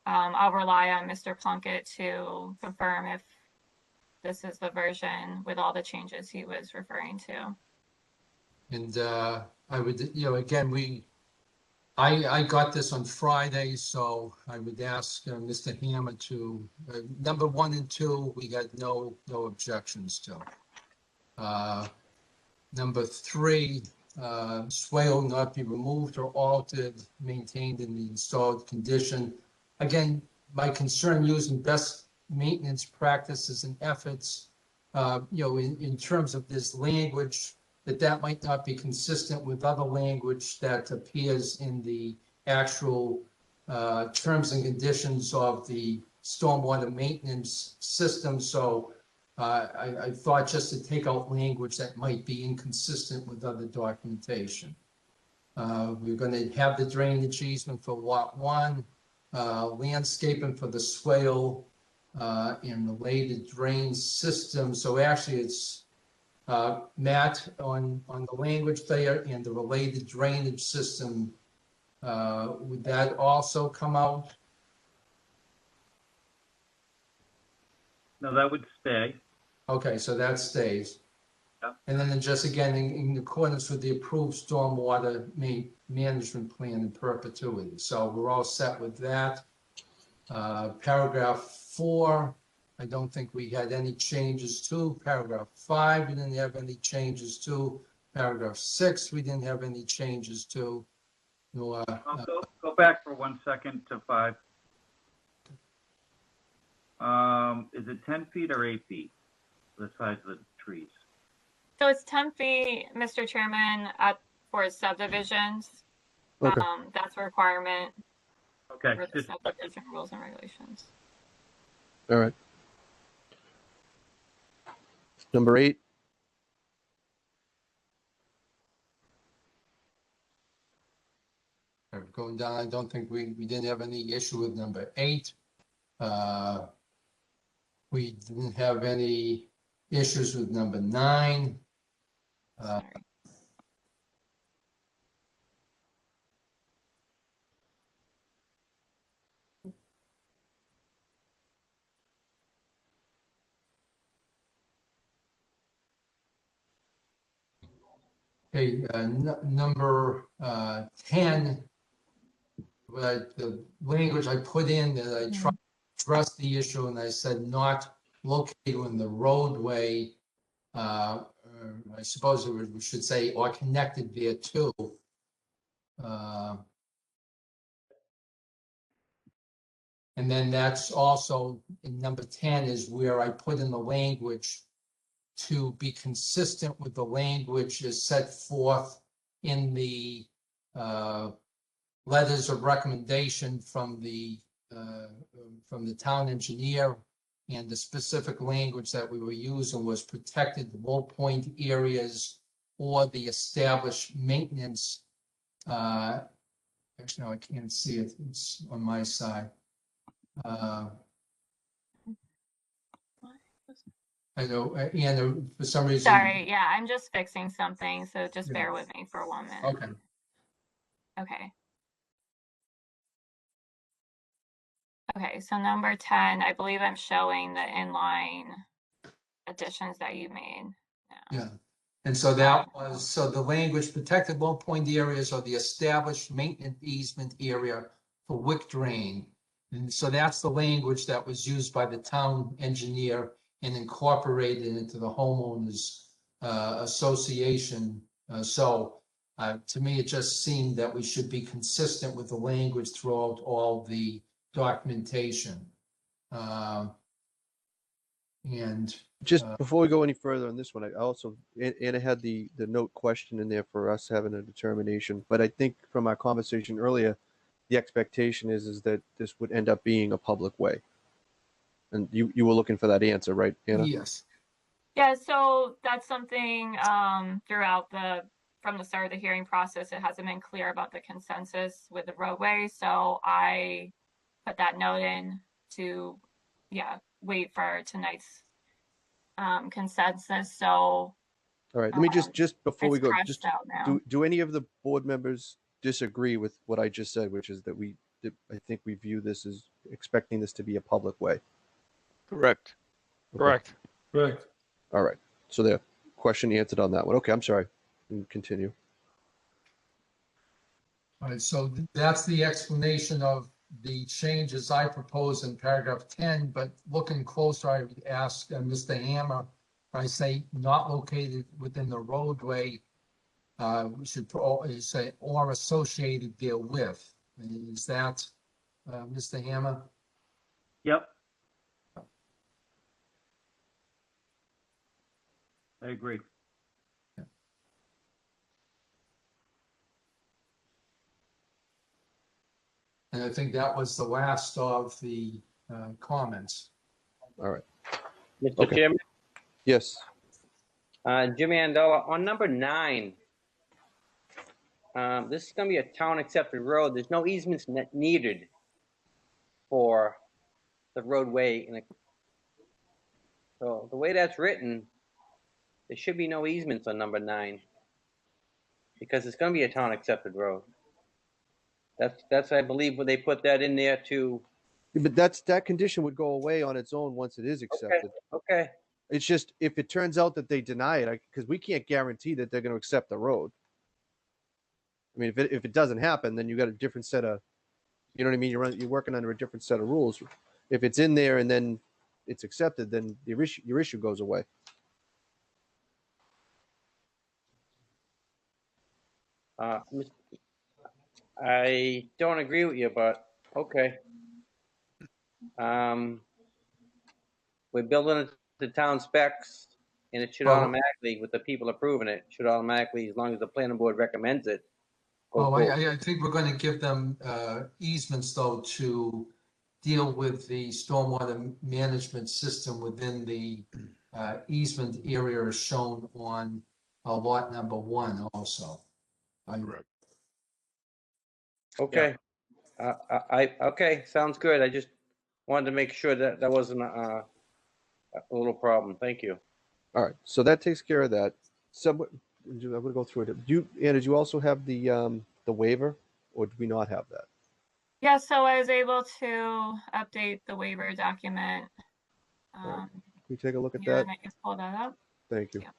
I'll rely on Mr. Plunkett to confirm if this is the version with all the changes he was referring to. And I would, again, I got this on Friday, so I would ask Mr. Hammer to, number 1 and 2, we got no objections to. Number 3, swale not be removed or altered, maintained in the installed condition. Again, my concern using best maintenance practices and efforts, in terms of this language, that might not be consistent with other language that appears in the actual terms and conditions of the stormwater maintenance system. So I thought just to take out language that might be inconsistent with other documentation. We're going to have the drainage easement for Lot 1, landscaping for the swale, and related drain system. So actually it's Matt on the language there, and the related drainage system. Would that also come out? No, that would stay. Okay, so that stays. Yep. And then just again, in accordance with the approved stormwater management plan in perpetuity. So we're all set with that. Paragraph 4, I don't think we had any changes to. Paragraph 5, we didn't have any changes to. Paragraph 6, we didn't have any changes to. I'll go back for 1 second to 5. Is it 10 feet or 8 feet? The size of the trees? So it's 10 feet, Mr. Chairman, for subdivisions. Okay. That's a requirement Okay, for the just, subdivision rules and regulations. All right. Number 8. Going down, I don't think we didn't have any issue with number 8. We didn't have any issues with number 9. Sorry. Okay, number 10, the language I put in that I tried to address the issue, and I said not located in the roadway. I suppose we should say or connected thereto. And then that's also in number 10 is where I put in the language to be consistent with the language as set forth in the letters of recommendation from the town engineer, and the specific language that we were using was protected low point areas or the established maintenance. Actually, no, I can't see it. It's on my side. I know, and for some reason. Sorry, yeah, I'm just fixing something, so just bear with me for 1 minute. Okay. Okay. Okay, so number 10, I believe I'm showing the inline additions that you made now. Yeah. And so that was, so the language protected low point areas or the established maintenance easement area for wick drain. And so that's the language that was used by the town engineer and incorporated into the homeowners association. To me, it just seemed that we should be consistent with the language throughout all the documentation. Just before we go any further on this one, I also, Anna had the note question in there for us having a determination, but I think from our conversation earlier, the expectation is that this would end up being a public way. And you were looking for that answer, right, Anna? Yes. Yeah, so that's something throughout from the start of the hearing process, it hasn't been clear about the consensus with the roadway. So I put that note in to, wait for tonight's consensus. So. All right, let me just before we go, just do any of the board members disagree with what I just said, which is that I think we view this as expecting this to be a public way? Correct. Okay. Correct. Correct. All right. So the question answered on that one. Okay, I'm sorry. Continue. All right, so that's the explanation of the changes I propose in paragraph 10, but looking closer, I would ask Mr. Hammer, I say not located within the roadway, we should say or associated therewith. Is that Mr. Hammer? yep. I agree. And I think that was the last of the comments. All right. Mr. Okay. Chairman, Yes. Jimmy Andola, on number 9, this is going to be a town accepted road. There's no easements needed for the roadway. So the way that's written, there should be no easements on number 9 because it's going to be a town accepted road. That's I believe when they put that in there to. Yeah, but that condition would go away on its own once it is accepted. Okay. It's just if it turns out that they deny it, because we can't guarantee that they're going to accept the road. I mean, if it doesn't happen, then you got a different set of, you know what I mean? You're working under a different set of rules. If it's in there and then it's accepted, then your issue goes away. I don't agree with you, but okay. we're building it to town specs, and it should Well- automatically, with the people approving it, should automatically, as long as the planning board recommends it. go Oh, forward. I think we're going to give them easements though to deal with the stormwater management system within the easement area shown on lot number 1 also. Correct. Okay. Okay, sounds good. I just wanted to make sure that that wasn't a little problem. Thank you. All right, so that takes care of that. I'm gonna go through it. Anna, did you also have the waiver, or did we not have that? Yeah, so I was able to update the waiver document. Can we take a look at Here, that? and I can pull that up. Thank you. Yeah.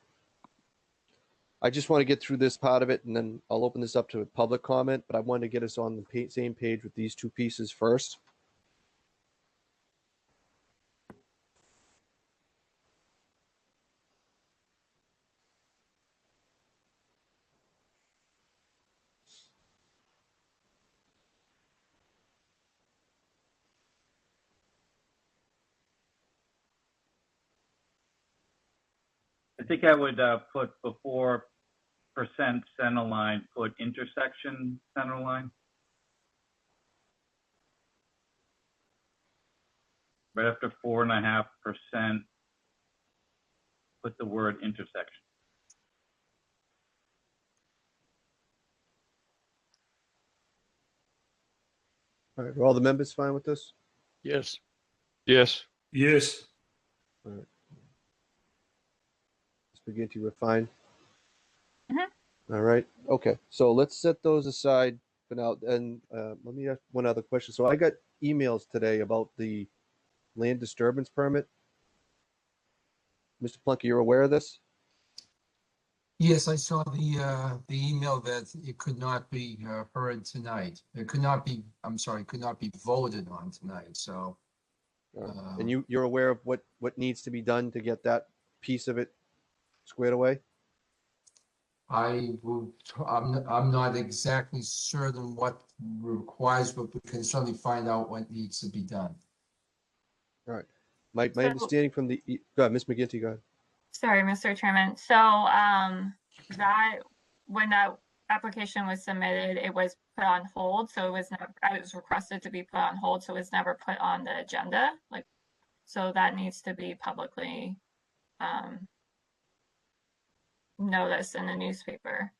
I just want to get through this part of it, and then I'll open this up to a public comment, but I wanted to get us on the same page with these two pieces first. I think I would put before percent center line, put intersection center line. Right after 4.5%, put the word intersection. All right, are all the members fine with this? Yes. Yes. Yes. All right. Spaghetti, we're fine? Mhm. All right, okay, so let's set those aside for now, and let me ask one other question. So I got emails today about the land disturbance permit. Mr. Plunky, you're aware of this? Yes, I saw the email that it could not be heard tonight. It could not be, I'm sorry, could not be voted on tonight, so. And you're aware of what needs to be done to get that piece of it squared away? I'm not exactly certain what requires, but we can certainly find out what needs to be done. All right, my So- understanding from the, go ahead, Ms. McGinty, go ahead. Sorry, Mr. Chairman. So that when that application was submitted, it was put on hold. So it was not, it was requested to be put on hold. So it was never put on the agenda. Like, so that needs to be publicly noticed in the newspaper.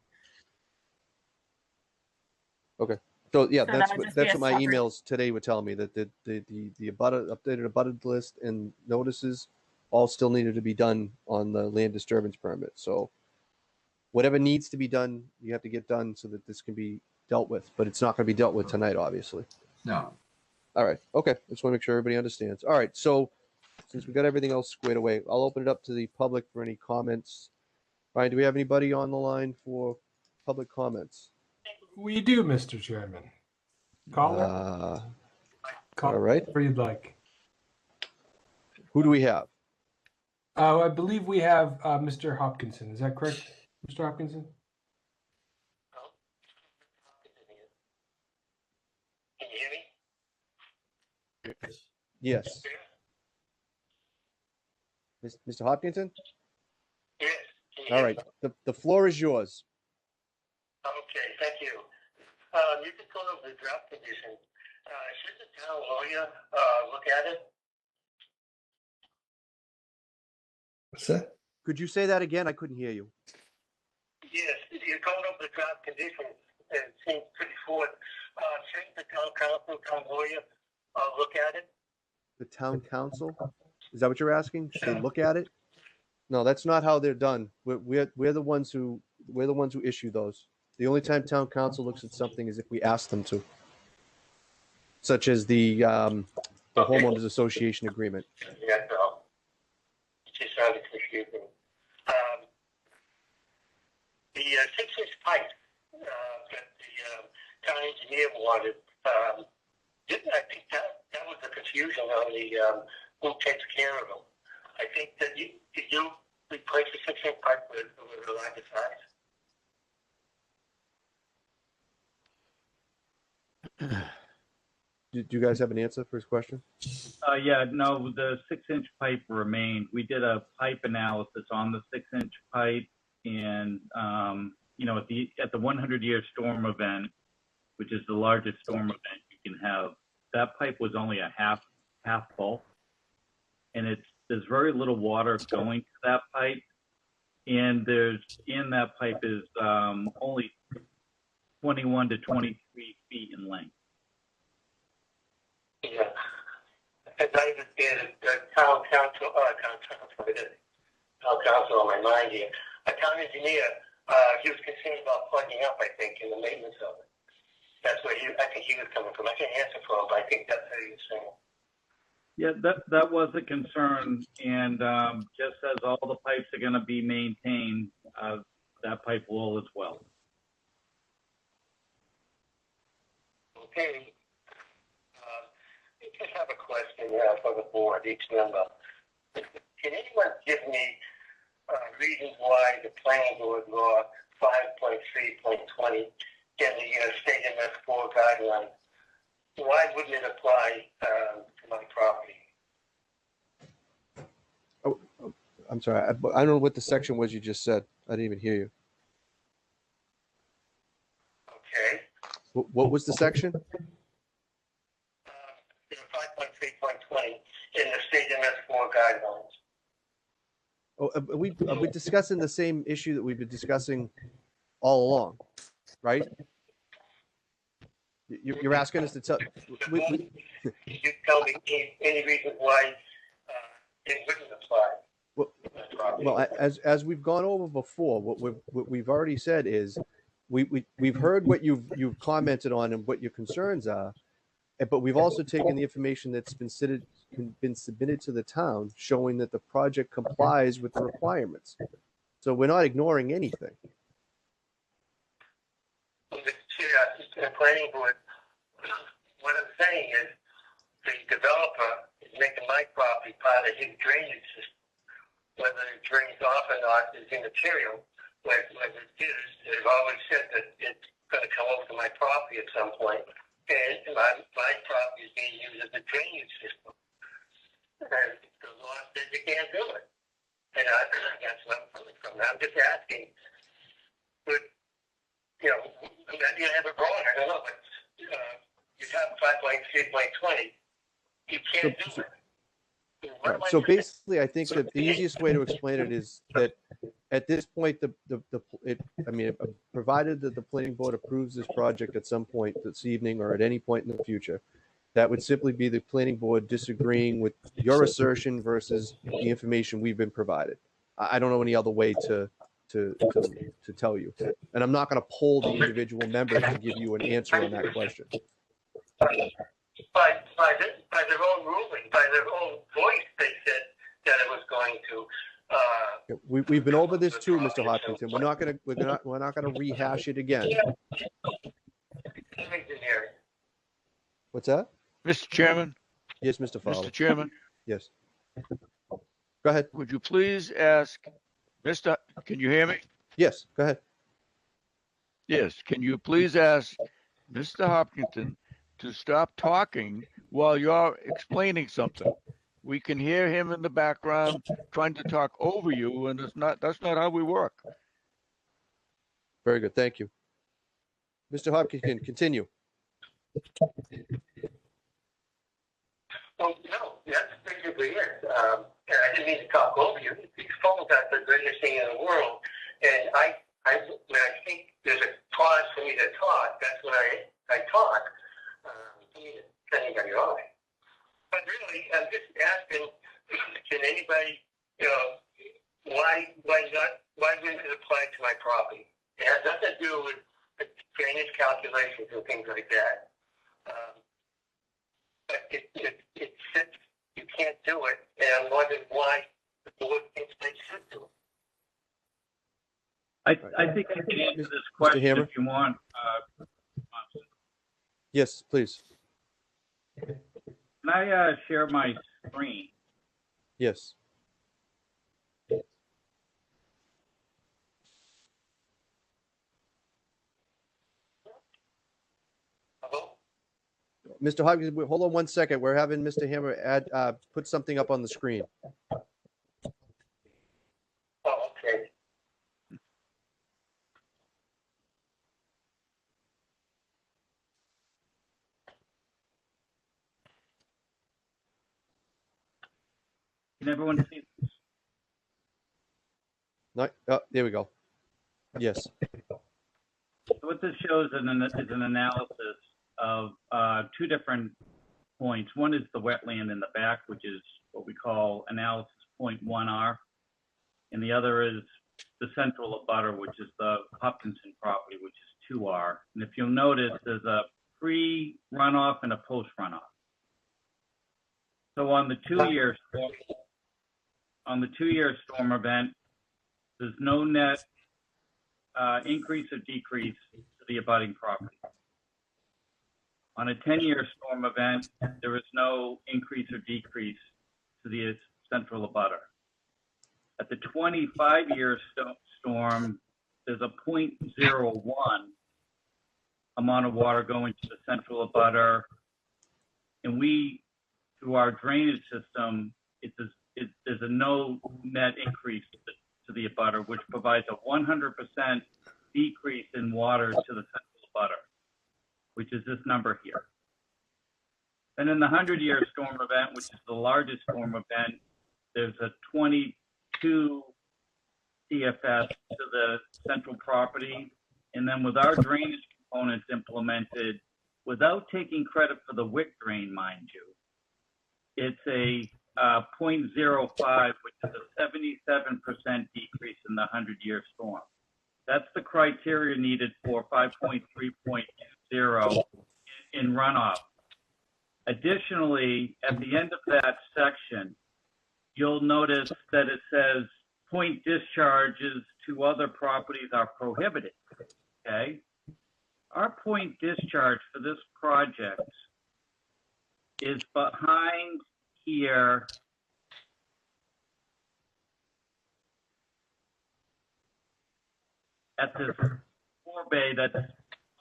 So yeah, So that's that would what just be a my separate- emails today would tell me, that the updated abutted list and notices all still needed to be done on the land disturbance permit. So whatever needs to be done, you have to get done so that this can be dealt with, but it's not going to be dealt with tonight, obviously. No. All right, okay, just want to make sure everybody understands. All right, so since we got everything else squared away, I'll open it up to the public for any comments. Ryan, do we have anybody on the line for public comments? We do, Mr. Chairman. Caller, call all right. whatever you'd like. Who do we have? I believe we have Mr. Hopkinson. Is that correct, Mr. Hopkinson? Can you hear me? Yes. Mr. Hopkinson? Yes. Can you All hear right, me? the floor is yours. Okay, thank you. You just go over the draft condition. Should the town lawyer look at it? What's that? Could you say that again? I couldn't hear you. Yes, you're going over the draft condition, and it seems pretty forward. Shouldn't the town council, town lawyer look at it? The town council? Is that what you're asking? Should they look at it? No, that's not how they're done. We're the ones who issue those. The only time town council looks at something is if we ask them to, such as the homeowners association agreement. Yeah, no. It just sounded confusing. The 6-inch pipe that the town engineer wanted, I think that was the confusion on the who takes care of them. I think that did you replace the 6-inch pipe with a larger size? do you guys have an answer for his question? Yeah, no, the 6-inch pipe remained. We did a pipe analysis on the 6-inch pipe, and you know, at the 100-year storm event, which is the largest storm event you can have, that pipe was only a half full, and there's very little water going to that pipe, and in that pipe is only 21 to 23 feet in length. Yeah. As I understand it, the town council on my mind here, a town engineer, he was concerned about plugging up, I think, in the maintenance of it. That's where I think he was coming from. I can't answer for him, but I think that's what he was saying. Yeah, that was a concern, and just as all the pipes are going to be maintained, that pipe will as well. Okay. I just have a question for the board, each member. Can anyone give me reasons why the planning board law 5.3.20 in the state MS4 guidelines, why wouldn't it apply to my property? Oh, I'm sorry. I don't know what the section was you just said. I didn't even hear you. Okay. What was the section? 5.3.20 in the state MS4 guidelines. Oh, are we discussing the same issue that we've been discussing all along, right? You're asking us to tell. You tell me any reason why it wouldn't apply. Well, as we've gone over before, what we've already said is we've heard what you've commented on and what your concerns are, but we've also taken the information that's been submitted to the town showing that the project complies with the requirements. So we're not ignoring anything. The planning board, what I'm saying is the developer is making my property part of his drainage system. Whether it drains off or not is immaterial. Whether it is, they've always said that it's going to come over to my property at some point. And my property is being used as a drainage system. And the law says you can't do it. And that's what I'm coming from. I'm just asking. But, you know, maybe I have it wrong. I don't know. But you have 5.3.20. You can't do it. Right. So basically, I think that the easiest way to explain it is that at this point, provided that the planning board approves this project at some point this evening or at any point in the future, that would simply be the planning board disagreeing with your assertion versus the information we've been provided. I don't know any other way to tell you, and I'm not going to poll the individual members to give you an answer on that question. By their own ruling, by their own voice, they said that it was going to. We've been over this too, Mr. Hopkinton. We're not gonna rehash it again. What's that? Mr. Chairman? Yes, Mr. Fowler. Mr. Chairman? Yes. Go ahead. Would you please ask can you hear me? Yes, go ahead. Yes, can you please ask Mr. Hopkinton to stop talking while you're explaining something? We can hear him in the background trying to talk over you, and that's not how we work. Very good, thank you. Mr. Hopkinton, continue. Well, no, that's basically it. And I didn't mean to talk over you. These phones are the greatest thing in the world. And when I think there's a pause for me to talk, that's when I talk. Can anybody on it? But really, I'm just asking, can anybody, why wouldn't it apply to my property? It has nothing to do with the drainage calculations and things like that. But it says you can't do it, and I'm wondering why the board thinks they should do it. I think I can answer this question if you want. Yes, please. Can I share my screen? Yes. Mr. Hopkins, hold on one second. We're having Mr. Hammer put something up on the screen. Oh, okay. Can everyone see? No, oh, there we go. Yes. So what this shows is an analysis of two different points. One is the wetland in the back, which is what we call analysis point 1R, and the other is the central abutter, which is the Hopkinson property, which is 2R. And if you'll notice, there's a pre-runoff and a post-runoff. So on the two-year storm event, there's no net increase or decrease to the abutting property. On a 10-year storm event, there is no increase or decrease to the central abutter. At the 25-year storm, there's a 0.01 amount of water going to the central abutter, and we, through our drainage system, there's a no net increase to the abutter, which provides a 100% decrease in water to the central abutter, which is this number here. And in the 100-year storm event, which is the largest storm event, there's a 22 CFS to the central property. And then with our drainage components implemented, without taking credit for the WIC drain, mind you, it's a 0.05, which is a 77% decrease in the 100-year storm. That's the criteria needed for 5.3.20 in runoff. Additionally, at the end of that section, you'll notice that it says point discharges to other properties are prohibited, okay? Our point discharge for this project is behind here at this forebay that's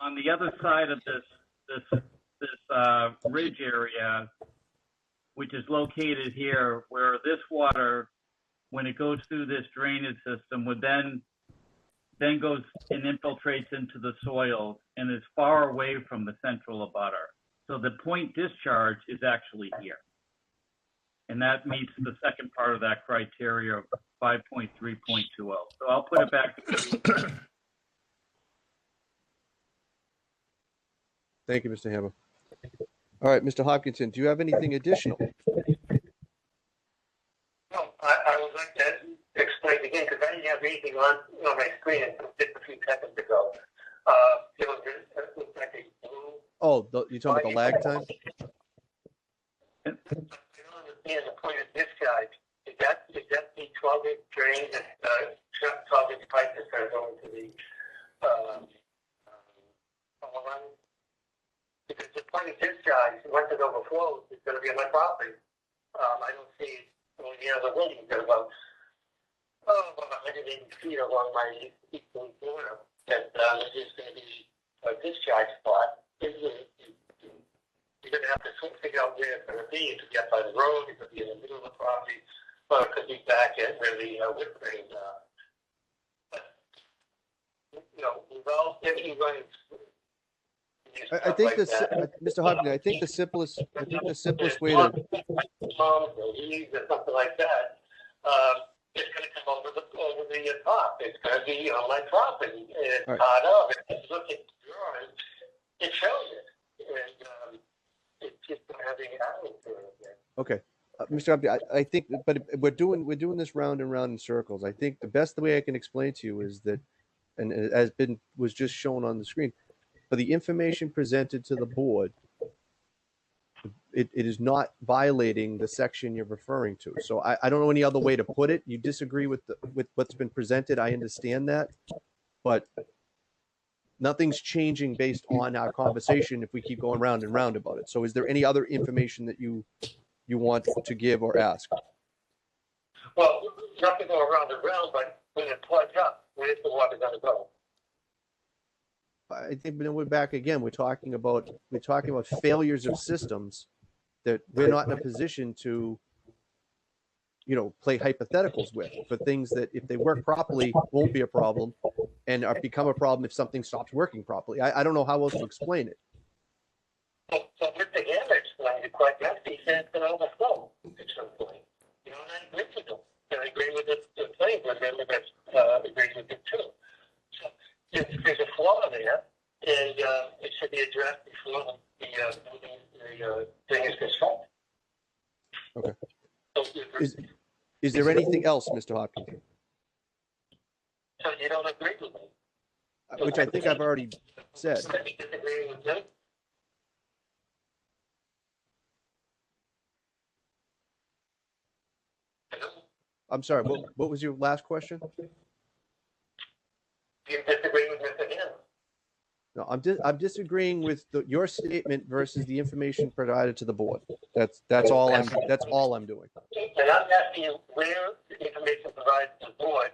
on the other side of this ridge area, which is located here, where this water, when it goes through this drainage system, would then goes and infiltrates into the soil and is far away from the central abutter. So the point discharge is actually here. And that meets the second part of that criteria of 5.3.20. So I'll put it back to you. Thank you, Mr. Hammer. All right, Mr. Hopkinson, do you have anything additional? No, I would like to explain again, because I didn't have anything on my screen until just a few seconds ago. It looks like a blue. Oh, you're talking about the lag time? I don't understand the point of discharge. Is that the 12-inch drain that 12-inch pipe that's going to go into the power line? Because the point of discharge, once it overflows, is going to be on my property. I don't see any other buildings that are about 180 feet along my eastern border. That there's going to be a discharge spot. You're going to have to figure out where it's going to be. It could be up by the road, it could be in the middle of the property, or it could be back at where the WIC drains are. But, without any running. I think like Mr. Hopkins, I think the simplest way to. Or something like that. It's going to come over the top. It's going to be on my property, and it's part of it. If you look at the drawing, it shows it, and it's just having arrows to it. Okay, Mr. Hopkins, I think, but we're doing this round and round in circles. I think the best way I can explain to you is that, and as was just shown on the screen, for the information presented to the board, it is not violating the section you're referring to. So I don't know any other way to put it. You disagree with what's been presented. I understand that, but nothing's changing based on our conversation if we keep going round and round about it. So is there any other information that you want to give or ask? Well, not to go around and round, but when it plugs up, where is the water going to go? I think when we're back again, we're talking about failures of systems that we're not in a position to, play hypotheticals with, for things that if they work properly won't be a problem and become a problem if something stops working properly. I don't know how else to explain it. So with the hammer explained it quite nicely. He said it's going to overflow at some point. And I agree with him. And I agree with the planning board member that agrees with it too. So there's a flaw there, and it should be addressed before the thing is constructed. Okay. So, Is there anything else, Mr. Hopkins? so you don't agree with me? Which I think I've already said. You disagree with me? I'm sorry, what was your last question? You disagree with Mr. Hanna? No, I'm disagreeing with your statement versus the information provided to the board. That's all I'm doing. And I'm asking you where the information provided to the board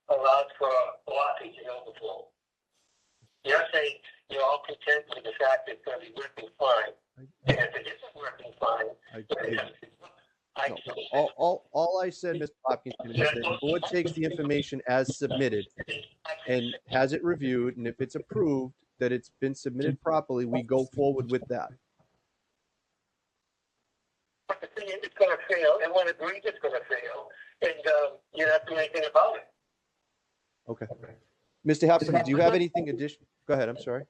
allows for blockage and overflow. You're saying you're all content with the fact that it's going to be working fine. And if it isn't working fine, All I said, Mr. Hopkins, is that the board takes the information as submitted and has it reviewed, and if it's approved that it's been submitted properly, we go forward with that. But the thing is, it's going to fail. Everyone agrees it's going to fail, and you don't have to do anything about it. Okay. Mr. Hopkins, do you have anything additional? Go ahead, I'm sorry.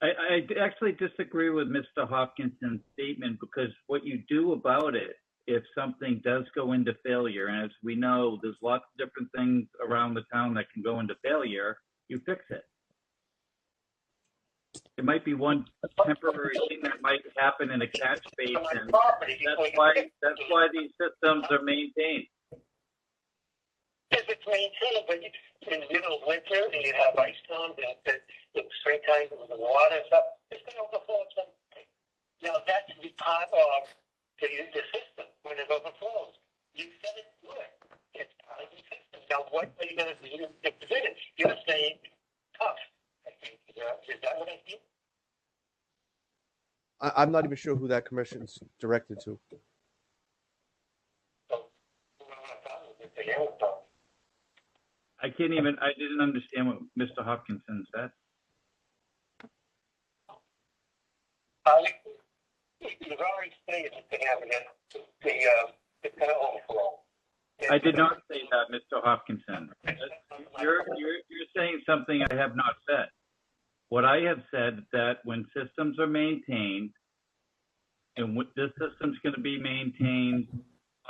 I actually disagree with Mr. Hopkinson's statement, because what you do about it, if something does go into failure, and as we know, there's lots of different things around the town that can go into failure, you fix it. It might be one temporary thing that might happen in a catch basin. That's why these systems are maintained. If it's maintained, but in the middle of winter and you have ice storms and the springtime with the water and stuff, it's going to overflow at some point. Now that's the part of the system when it overflows. You said it would. It's part of the system. Now what are you going to do to prevent it? You're saying tough. I think is that what I think? I'm not even sure who that commission's directed to. I didn't understand what Mr. Hopkinson said. You've already stated that they have it's going to overflow. I did not say that, Mr. Hopkinson. You're saying something I have not said. What I have said that when systems are maintained, and this system's going to be maintained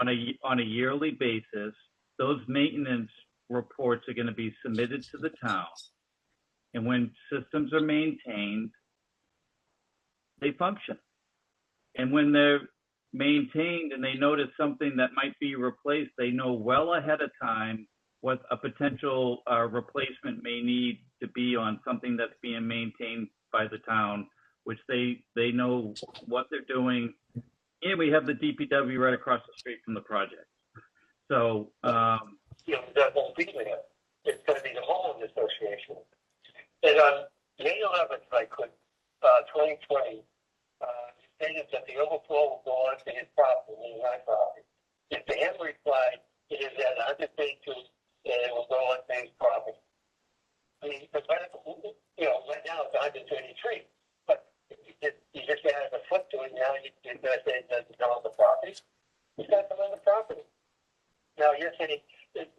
on a yearly basis, those maintenance reports are going to be submitted to the town. And when systems are maintained, they function. And when they're maintained and they notice something that might be replaced, they know well ahead of time what a potential replacement may need to be on something that's being maintained by the town, which they know what they're doing. And we have the DPW right across the street from the project. So, that won't be there. It's going to be the homeowners association. And on May 11th, I could, 2020, stated that the overflow will go on to his property, meaning my property. If the hand replied, it is at 132, and it will go on to his property. I mean, because right now it's 133, but you just added a foot to it. Now you're going to say it doesn't go on the property. It's got to go on the property. Now you're saying it's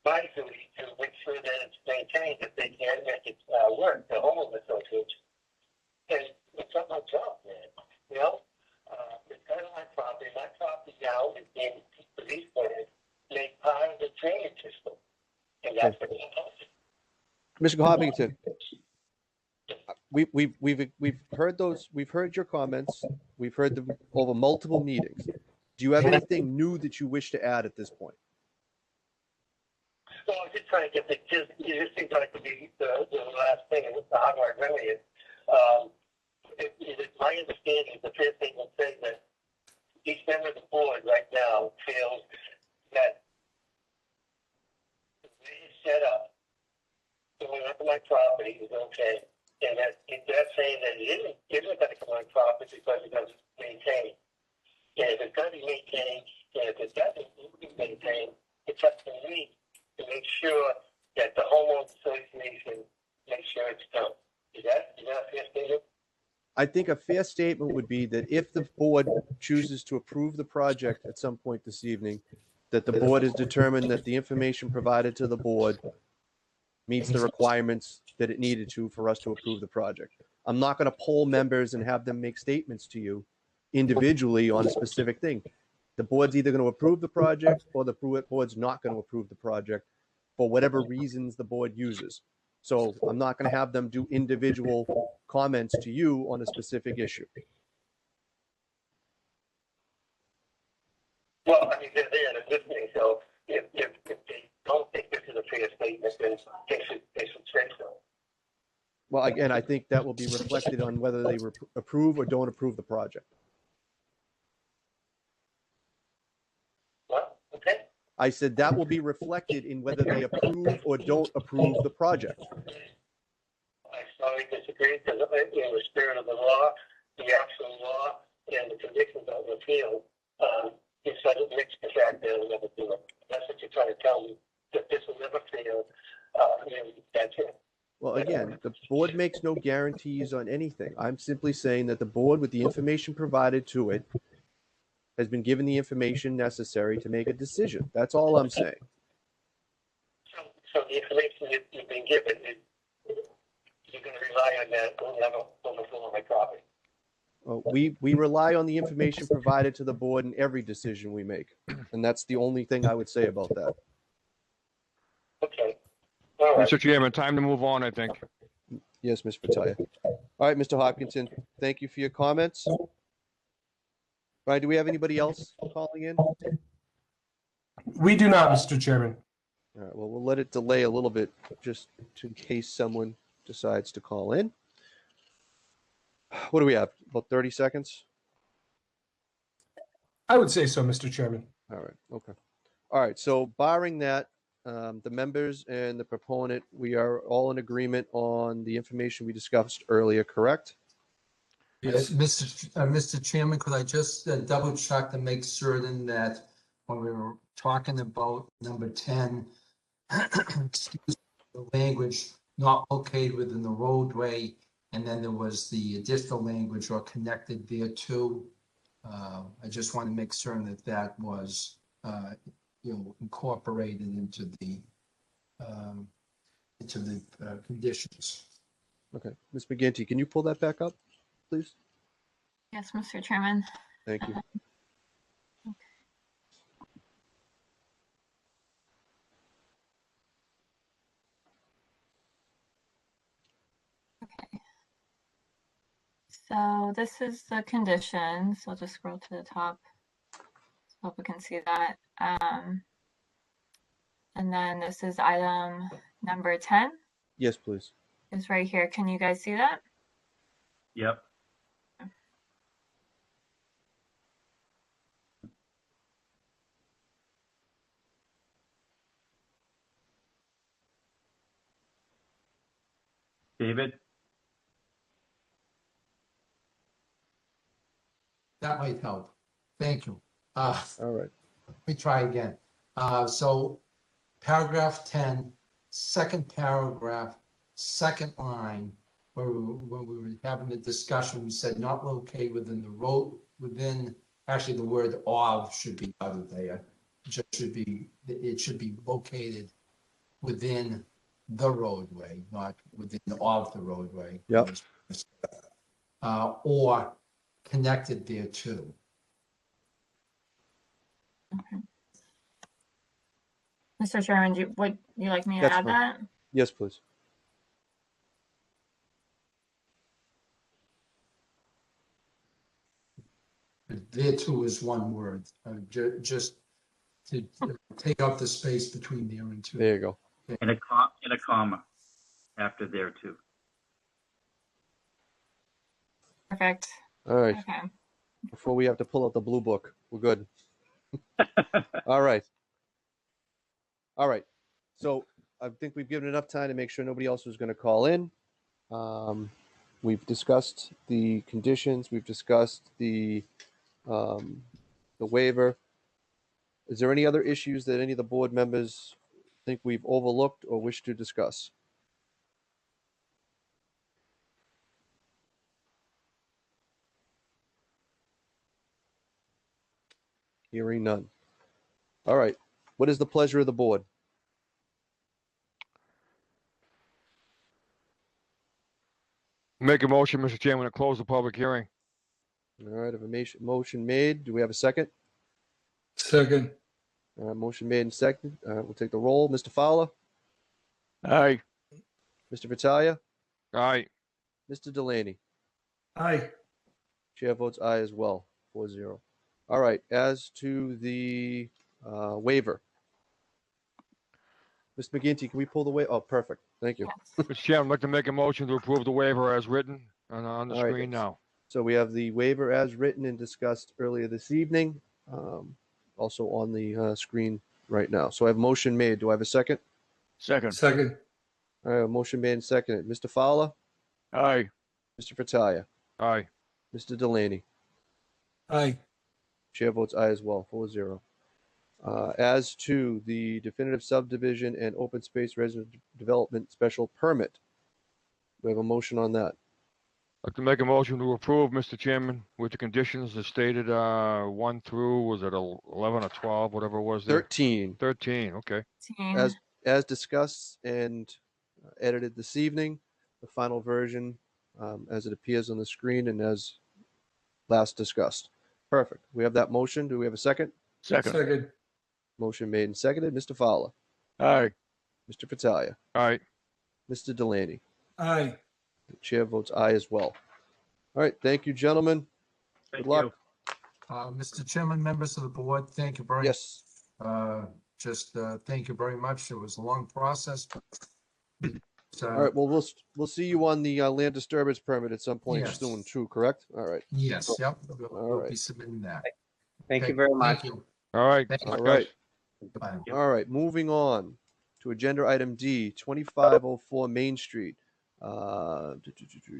my duty to make sure that it's maintained if they can't make it work, the homeowners association. And it's not my job, man. It's kind of my property. My property now is being for these plans made part of the drainage system, and that's what it's Mr. Hopkinson, we've heard those. We've heard your comments. We've heard them over multiple meetings. Do you have anything new that you wish to add at this point? So I'm just trying to get it just seems like to be the last thing, and the hard work really is. It's my understanding, the fair statement says that each member of the board right now feels that the way it's set up, so when I my property is okay. And that's saying that it isn't gonna come on property because it doesn't maintain. And if it's gonna be maintained, and if it doesn't be maintained, it's up to me to make sure that the homeowners association makes sure it's done. Is that a fair statement? I think a fair statement would be that if the board chooses to approve the project at some point this evening, that the board has determined that the information provided to the board meets the requirements that it needed to for us to approve the project. I'm not going to poll members and have them make statements to you individually on a specific thing. The board's either going to approve the project or the board's not going to approve the project for whatever reasons the board uses. So I'm not going to have them do individual comments to you on a specific issue. Well, I mean, they're there and listening, so if they don't think this is a fair statement, then they should say so. Well, again, I think that will be reflected on whether they approve or don't approve the project. Well, okay. I said that will be reflected in whether they approve or don't approve the project. I strongly disagree because in the spirit of the law, the actual law, and the conditions of the appeal, it doesn't mix the fact that it'll never do it. That's what you're trying to tell me, that this will never fail. And that's it. Well, again, the board makes no guarantees on anything. I'm simply saying that the board, with the information provided to it, has been given the information necessary to make a decision. That's all I'm saying. So the information you've been given, you're going to rely on that, will never overflow on my property. Well, we rely on the information provided to the board in every decision we make. And that's the only thing I would say about that. Okay. All right. Mr. Chairman, time to move on, I think. Yes, Ms. Fratelli. All right, Mr. Hopkinson, thank you for your comments. Right, do we have anybody else calling in? All We do not, Mr. Chairman. right, well, we'll let it delay a little bit just in case someone decides to call in. What do we have? About 30 seconds? I would say so, Mr. Chairman. All right, okay. All right, so barring that, the members and the proponent, we are all in agreement on the information we discussed earlier, correct? Yes, Mr. Chairman, could I just double check to make certain that when we were talking about number 10, excuse me, the language not located within the roadway, and then there was the additional language or connected thereto. I just want to make certain that that was, incorporated into the conditions. Okay, Ms. McGinty, can you pull that back up, please? Yes, Mr. Chairman. Thank you. Okay. So this is the conditions. I'll just scroll to the top. So hope we can see that. And then this is item number 10. Yes, please. It's right here. Can you guys see that? Yep. David? That might help. Thank you. All right. Let me try again. So paragraph 10, second paragraph, second line, where when we were having the discussion, we said not located within the road, actually the word of should be out of there. It should be located within the roadway, not within of the roadway. Yep. Or connected thereto. Okay. Mr. Chairman, would you like me to That's add fine. that? Yes, please. Thereto is one word, just to take up the space between there and two. There you go. And a comma after there too. Perfect. All right. Okay. Before we have to pull out the blue book, we're good. All right. All right. So I think we've given enough time to make sure nobody else was going to call in. We've discussed the conditions. We've discussed the waiver. Is there any other issues that any of the board members think we've overlooked or wish to discuss? Hearing none. All right. What is the pleasure of the board? Make a motion, Mr. Chairman, to close the public hearing. All right, I have a motion made. Do we have a second? Second. Motion made and seconded. We'll take the roll. Mr. Fowler, Aye. Mr. Vitalia, Aye. Mr. Delaney. Aye. Chair votes aye as well, 4-0. All right, as to the waiver. Mr. McGinty, can we pull the waiver? Oh, perfect. Thank you. Yes. Mr. Chairman, I'd like to make a motion to approve the waiver as written and on the All right, screen now. So we have the waiver as written and discussed earlier this evening, also on the screen right now. So I have motion made. Do I have a second? Second. Second. All right, motion made and seconded. Mr. Fowler, Aye. Mr. Fratalia, Aye. Mr. Delaney. Aye. Chair votes aye as well, 4-0. As to the definitive subdivision and open space resident development special permit, we have a motion on that. I'd like to make a motion to approve, Mr. Chairman, with the conditions as stated, 1 through, was it 11 or 12, whatever it was there? 13, 13, okay. Team. as discussed and edited this evening, the final version as it appears on the screen and as last discussed. Perfect. We have that motion. Do we have a second? Second. Second. Motion made and seconded. Mr. Fowler, Aye. Mr. Fratalia, Aye. Mr. Delaney. Aye. The chair votes aye as well. All right. Thank you, gentlemen. Thank Good luck. you. Mr. Chairman, members of the board, thank you very Yes. Thank you very much. It was a long process. All right. Well, we'll see you on the land disturbance permit at some point Yes. soon, too, correct? All right. Yes, yep. All We'll right. be submitting that. Thank Okay, you very much. Thank you. All right. Thank you. All right. Bye. All right. Moving on to agenda item D, 2504 Main Street.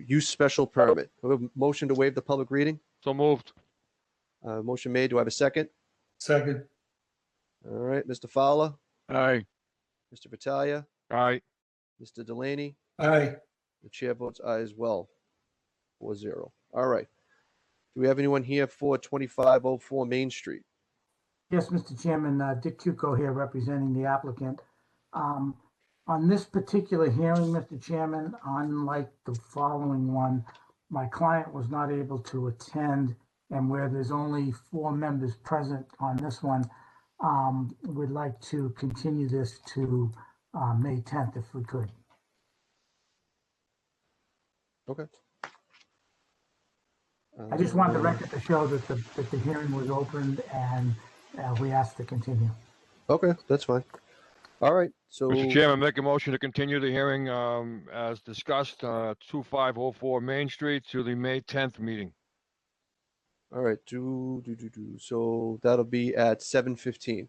Use special permit. Do we have a motion to waive the public reading? So moved. Motion made. Do I have a second? Second. All right. Mr. Fowler, Aye. Mr. Vitalia, Aye. Mr. Delaney. Aye. The chair votes aye as well, 4-0. All right. Do we have anyone here for 2504 Main Street? Yes, Mr. Chairman, Dick Cuco here representing the applicant. On this particular hearing, Mr. Chairman, unlike the following one, my client was not able to attend, and where there's only 4 members present on this one, we'd like to continue this to May 10th if we could. Okay. I just want the record to show that the hearing was opened and we asked to continue. Okay, that's fine. All right. So, Mr. Chairman, make a motion to continue the hearing as discussed, 2504 Main Street to the May 10th meeting. all right. So that'll be at 7:15.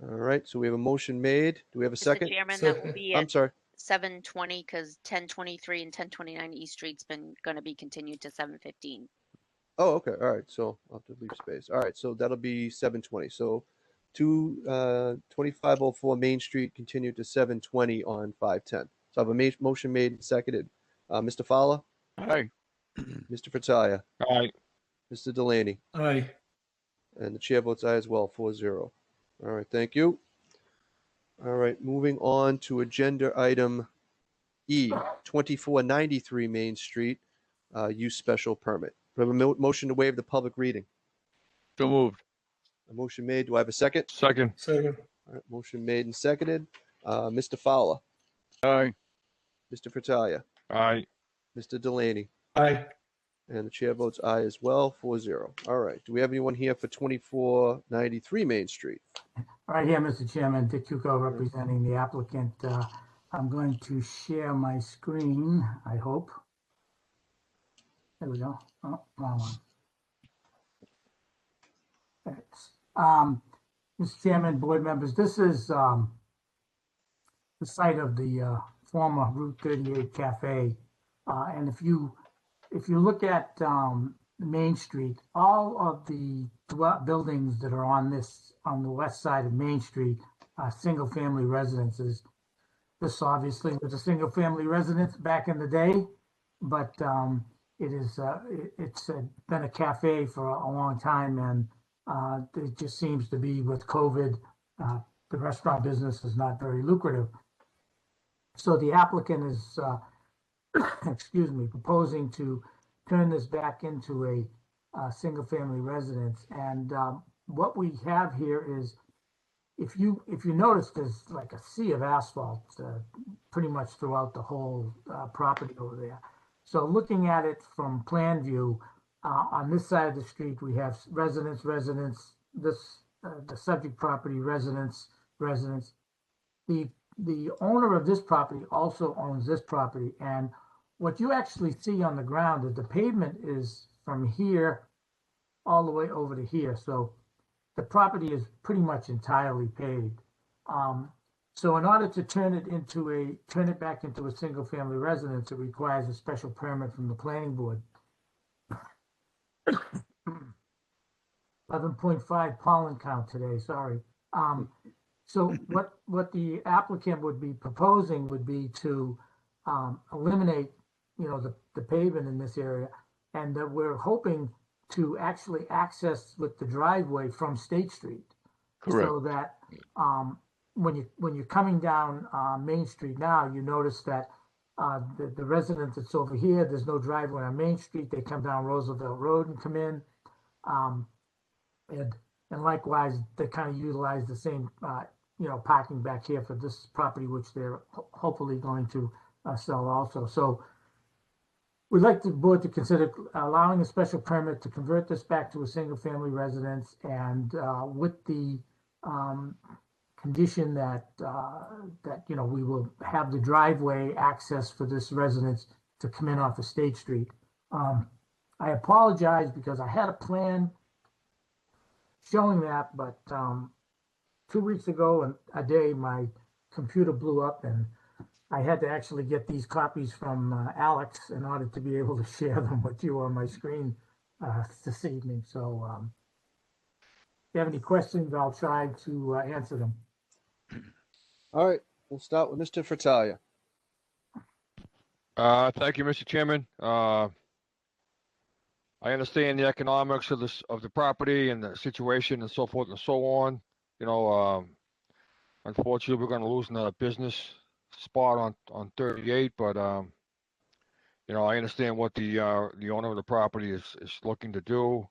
All right. So we have a motion made. Do we have a Mr. second? Chairman, that Second. will be I'm at sorry. 7:20 because 10:23 and 10:29 East Street's been going to be continued to 7:15. Oh, okay. All right. So I'll have to leave space. All right. So that'll be 7:20. So 2504 Main Street continued to 7:20 on 5/10. So I have a motion made and seconded. Mr. Fowler, Aye. Mr. Fratalia, Aye. Mr. Delaney, Aye. and the chair votes aye as well, 4-0. All right. Thank you. All right. Moving on to agenda item E, 2493 Main Street, use special permit. We have a motion to waive the public reading. So moved. A motion made. Do I have a second? Second. Second. All right, motion made and seconded. Mr. Fowler, Aye. Mr. Fratalia, Aye. Mr. Delaney, Aye. and the chair votes aye as well, 4-0. All right. Do we have anyone here for 2493 Main Street? Right here, Mr. Chairman, Dick Cuco representing the applicant. I'm going to share my screen, I hope. There we go. Oh, wrong one. Thanks. Mr. Chairman, board members, this is the site of the former Route 38 Cafe. And if you look at Main Street, all of the buildings that are on the west side of Main Street are single-family residences. This obviously was a single-family residence back in the day, but it's been a cafe for a long time, and it just seems to be with COVID, the restaurant business is not very lucrative. So the applicant is, excuse me, proposing to turn this back into a single-family residence. And what we have here is, if you notice, there's like a sea of asphalt pretty much throughout the whole property over there. So looking at it from plan view, on this side of the street, we have residence, the subject property, residence. The owner of this property also owns this property, and what you actually see on the ground is the pavement is from here all the way over to here. So the property is pretty much entirely paved. So in order to turn it back into a single family residence, it requires a special permit from the planning board. 11.5 pollen count today, sorry. So what the applicant would be proposing would be to eliminate, the pavement in this area, and that we're hoping to actually access with the driveway from State Street. Correct. So that when you're coming down Main Street now, you notice that the residence that's over here, there's no driveway on Main Street. They come down Roosevelt Road and come in. And likewise, they kind of utilize the same, parking back here for this property, which they're hopefully going to sell also. So we'd like the board to consider allowing a special permit to convert this back to a single family residence, and with the condition that we will have the driveway access for this residence to come in off of State Street. I apologize because I had a plan showing that, but 2 weeks ago and a day, my computer blew up, and I had to actually get these copies from Alex in order to be able to share them with you on my screen this evening. So if you have any questions, I'll try to answer them. All right, we'll start with Mr. Fratalia. Thank you, Mr. Chairman. I understand the economics of the property and the situation and so forth and so on. Unfortunately, we're going to lose another business spot on 38, but I understand what the owner of the property is looking to do,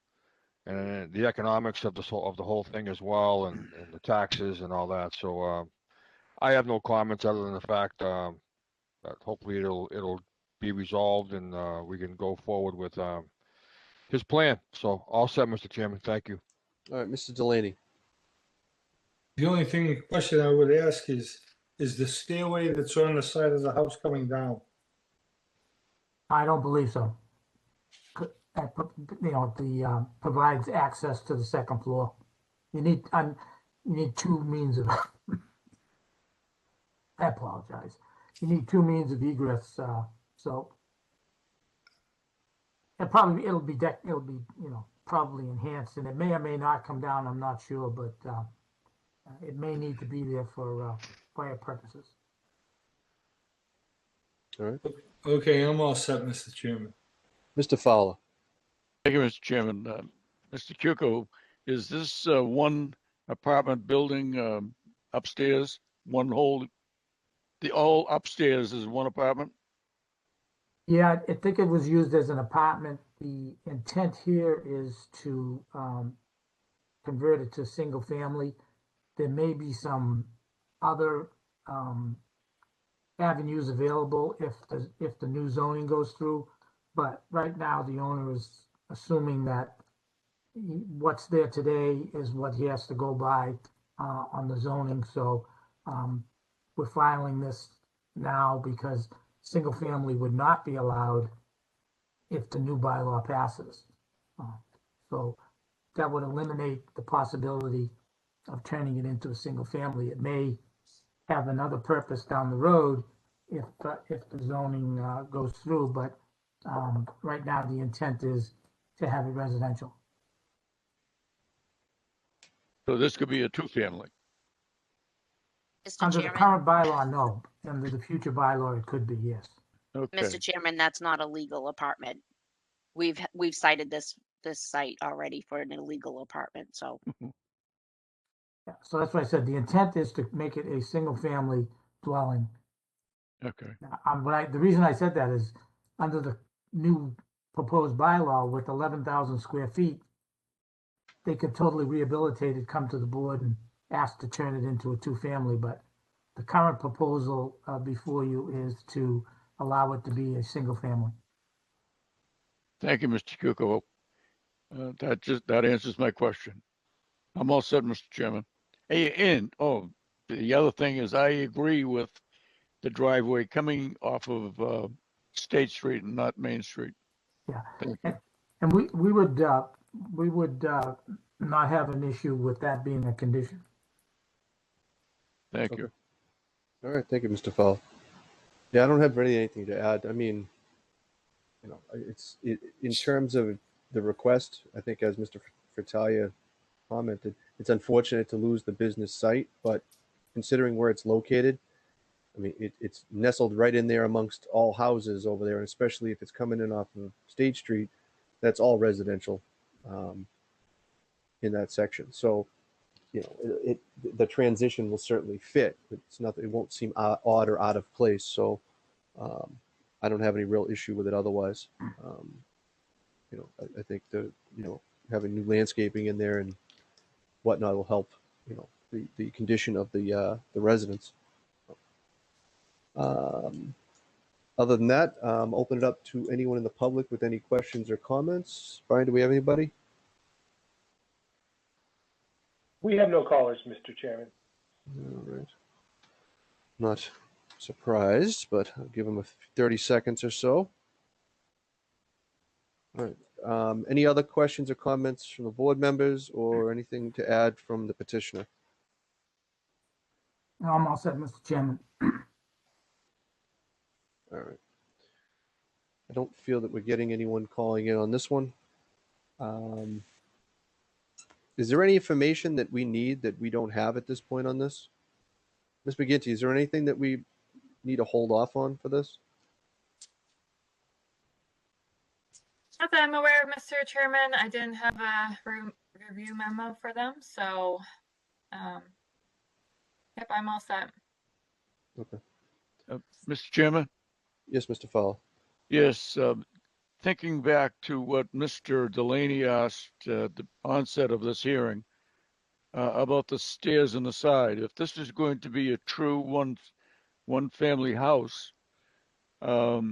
and the economics of the whole thing as well, and the taxes and all that. So I have no comments other than the fact that hopefully it'll be resolved and we can go forward with his plan. So all set, Mr. Chairman. Thank you. All right, Mr. Delaney. The only question I would ask is the stairway that's on the side of the house coming down? I don't believe so. Provides access to the second floor. You need two means of. I apologize. You need two means of egress. So it'll be probably enhanced, and it may or may not come down. I'm not sure, but it may need to be there for fire purposes. All right. Okay, I'm all set, Mr. Chairman. Mr. Fowler. Thank you, Mr. Chairman. Mr. Cuco, is this one apartment building upstairs, all upstairs is one apartment? Yeah, I think it was used as an apartment. The intent here is to convert it to single family. There may be some other avenues available if the new zoning goes through, but right now the owner is assuming that what's there today is what he has to go by on the zoning. So we're filing this now because single family would not be allowed if the new bylaw passes. So that would eliminate the possibility of turning it into a single family. It may have another purpose down the road if the zoning goes through, but right now the intent is to have it residential. So this could be a two-family. Mr. Under the Chairman, current bylaw, no. Under the future bylaw, it could be, yes. Okay, Mr. Chairman, that's not a legal apartment. We've cited this site already for an illegal apartment, so. Yeah, so that's why I said the intent is to make it a single-family dwelling. okay. Now, the reason I said that is under the new proposed bylaw with 11,000 square feet, they could totally rehabilitate it, come to the board and ask to turn it into a two-family, but the current proposal before you is to allow it to be a single family. Thank you, Mr. Kukoc. That answers my question. I'm all set, Mr. Chairman. Hey, and, the other thing is I agree with the driveway coming off of State Street and not Main Street. Yeah. Thank you. And we would not have an issue with that being a condition. Thank Okay. you. All right, thank you, Mr. Fall. Yeah, I don't have really anything to add. I mean, you know, in terms of the request, I think as Mr. Fratalia commented, it's unfortunate to lose the business site, but considering where it's located, I mean, it's nestled right in there amongst all houses over there, and especially if it's coming in off of State Street, that's all residential in that section. So, you know, the transition will certainly fit. It's nothing. It won't seem odd or out of place. So, I don't have any real issue with it otherwise. You know, I think having new landscaping in there and whatnot will help. You know, the condition of the residents. Other than that, open it up to anyone in the public with any questions or comments. Brian, do we have anybody? We have no callers, Mr. Chairman. All right. Not surprised, but I'll give them 30 seconds or so. All right. Any other questions or comments from the board members or anything to add from the petitioner? No, I'm all set, Mr. Chairman. All right. I don't feel that we're getting anyone calling in on this one. Is there any information that we need that we don't have at this point on this? Ms. McGinty, is there anything that we need to hold off on for this? Not that I'm aware of, Mr. Chairman. I didn't have a review memo for them, so yep, I'm all set. Okay. Mr. Chairman? Yes, Mr. Fowler. Yes, thinking back to what Mr. Delaney asked at the onset of this hearing about the stairs on the side. If this is going to be a true one family house, the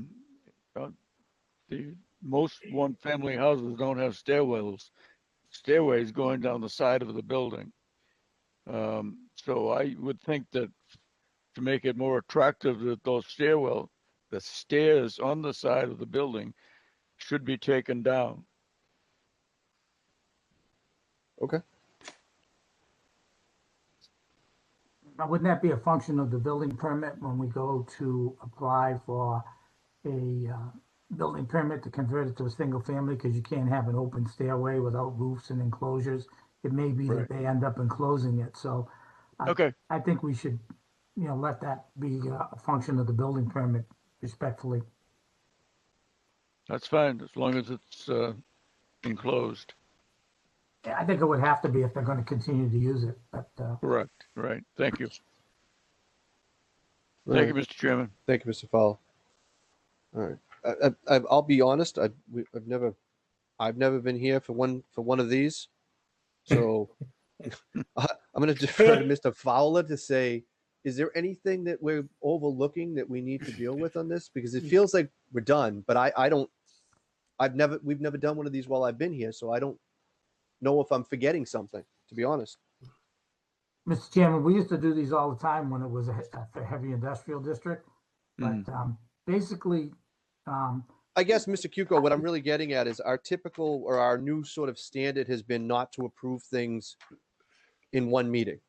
most one family houses don't have stairways going down the side of the building. So I would think that to make it more attractive, that the stairs on the side of the building should be taken down. Okay. Now, wouldn't that be a function of the building permit when we go to apply for a building permit to convert it to a single family? Because you can't have an open stairway without roofs and enclosures. It may be that they end up enclosing it. So Okay. I think we should, let that be a function of the building permit respectfully. That's fine, as long as it's enclosed. I think it would have to be if they're going to continue to use it. But Correct. Right. Thank you. All Thank you, right. Mr. Chairman. Thank you, Mr. Fowler. All right. I'll be honest. I've never been here for one of these, so I'm going to defer to Mr. Fowler to say, is there anything that we're overlooking that we need to deal with on this? Because it feels like we're done, but we've never done one of these while I've been here, so I don't know if I'm forgetting something, to be honest. Mr. Chairman, we used to do these all the time when it was a heavy industrial district. But basically, I guess, Mr. Cuco, what I'm really getting at is our typical or our new sort of standard has been not to approve things in one meeting.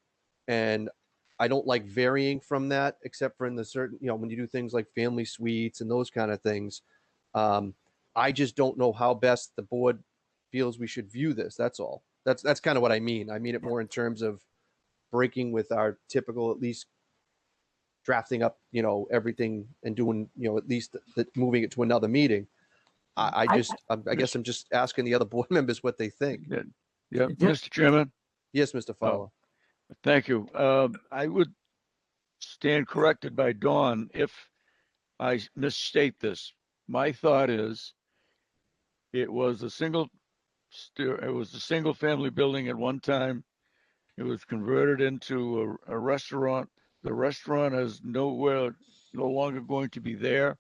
And I don't like varying from that, except for in the certain, when you do things like family suites and those kind of things. I just don't know how best the board feels we should view this. That's all. That's kind of what I mean. I mean it more in terms of breaking with our typical, at least drafting up, everything and doing, at least moving it to another meeting. I guess I'm just asking the other board members what they think. Yeah, Mr. Chairman. Yes, Mr. Fowler. Thank you. I would stand corrected by Dawn if I misstate this. My thought is it was a single family building at one time. It was converted into a restaurant. The restaurant is no longer going to be there.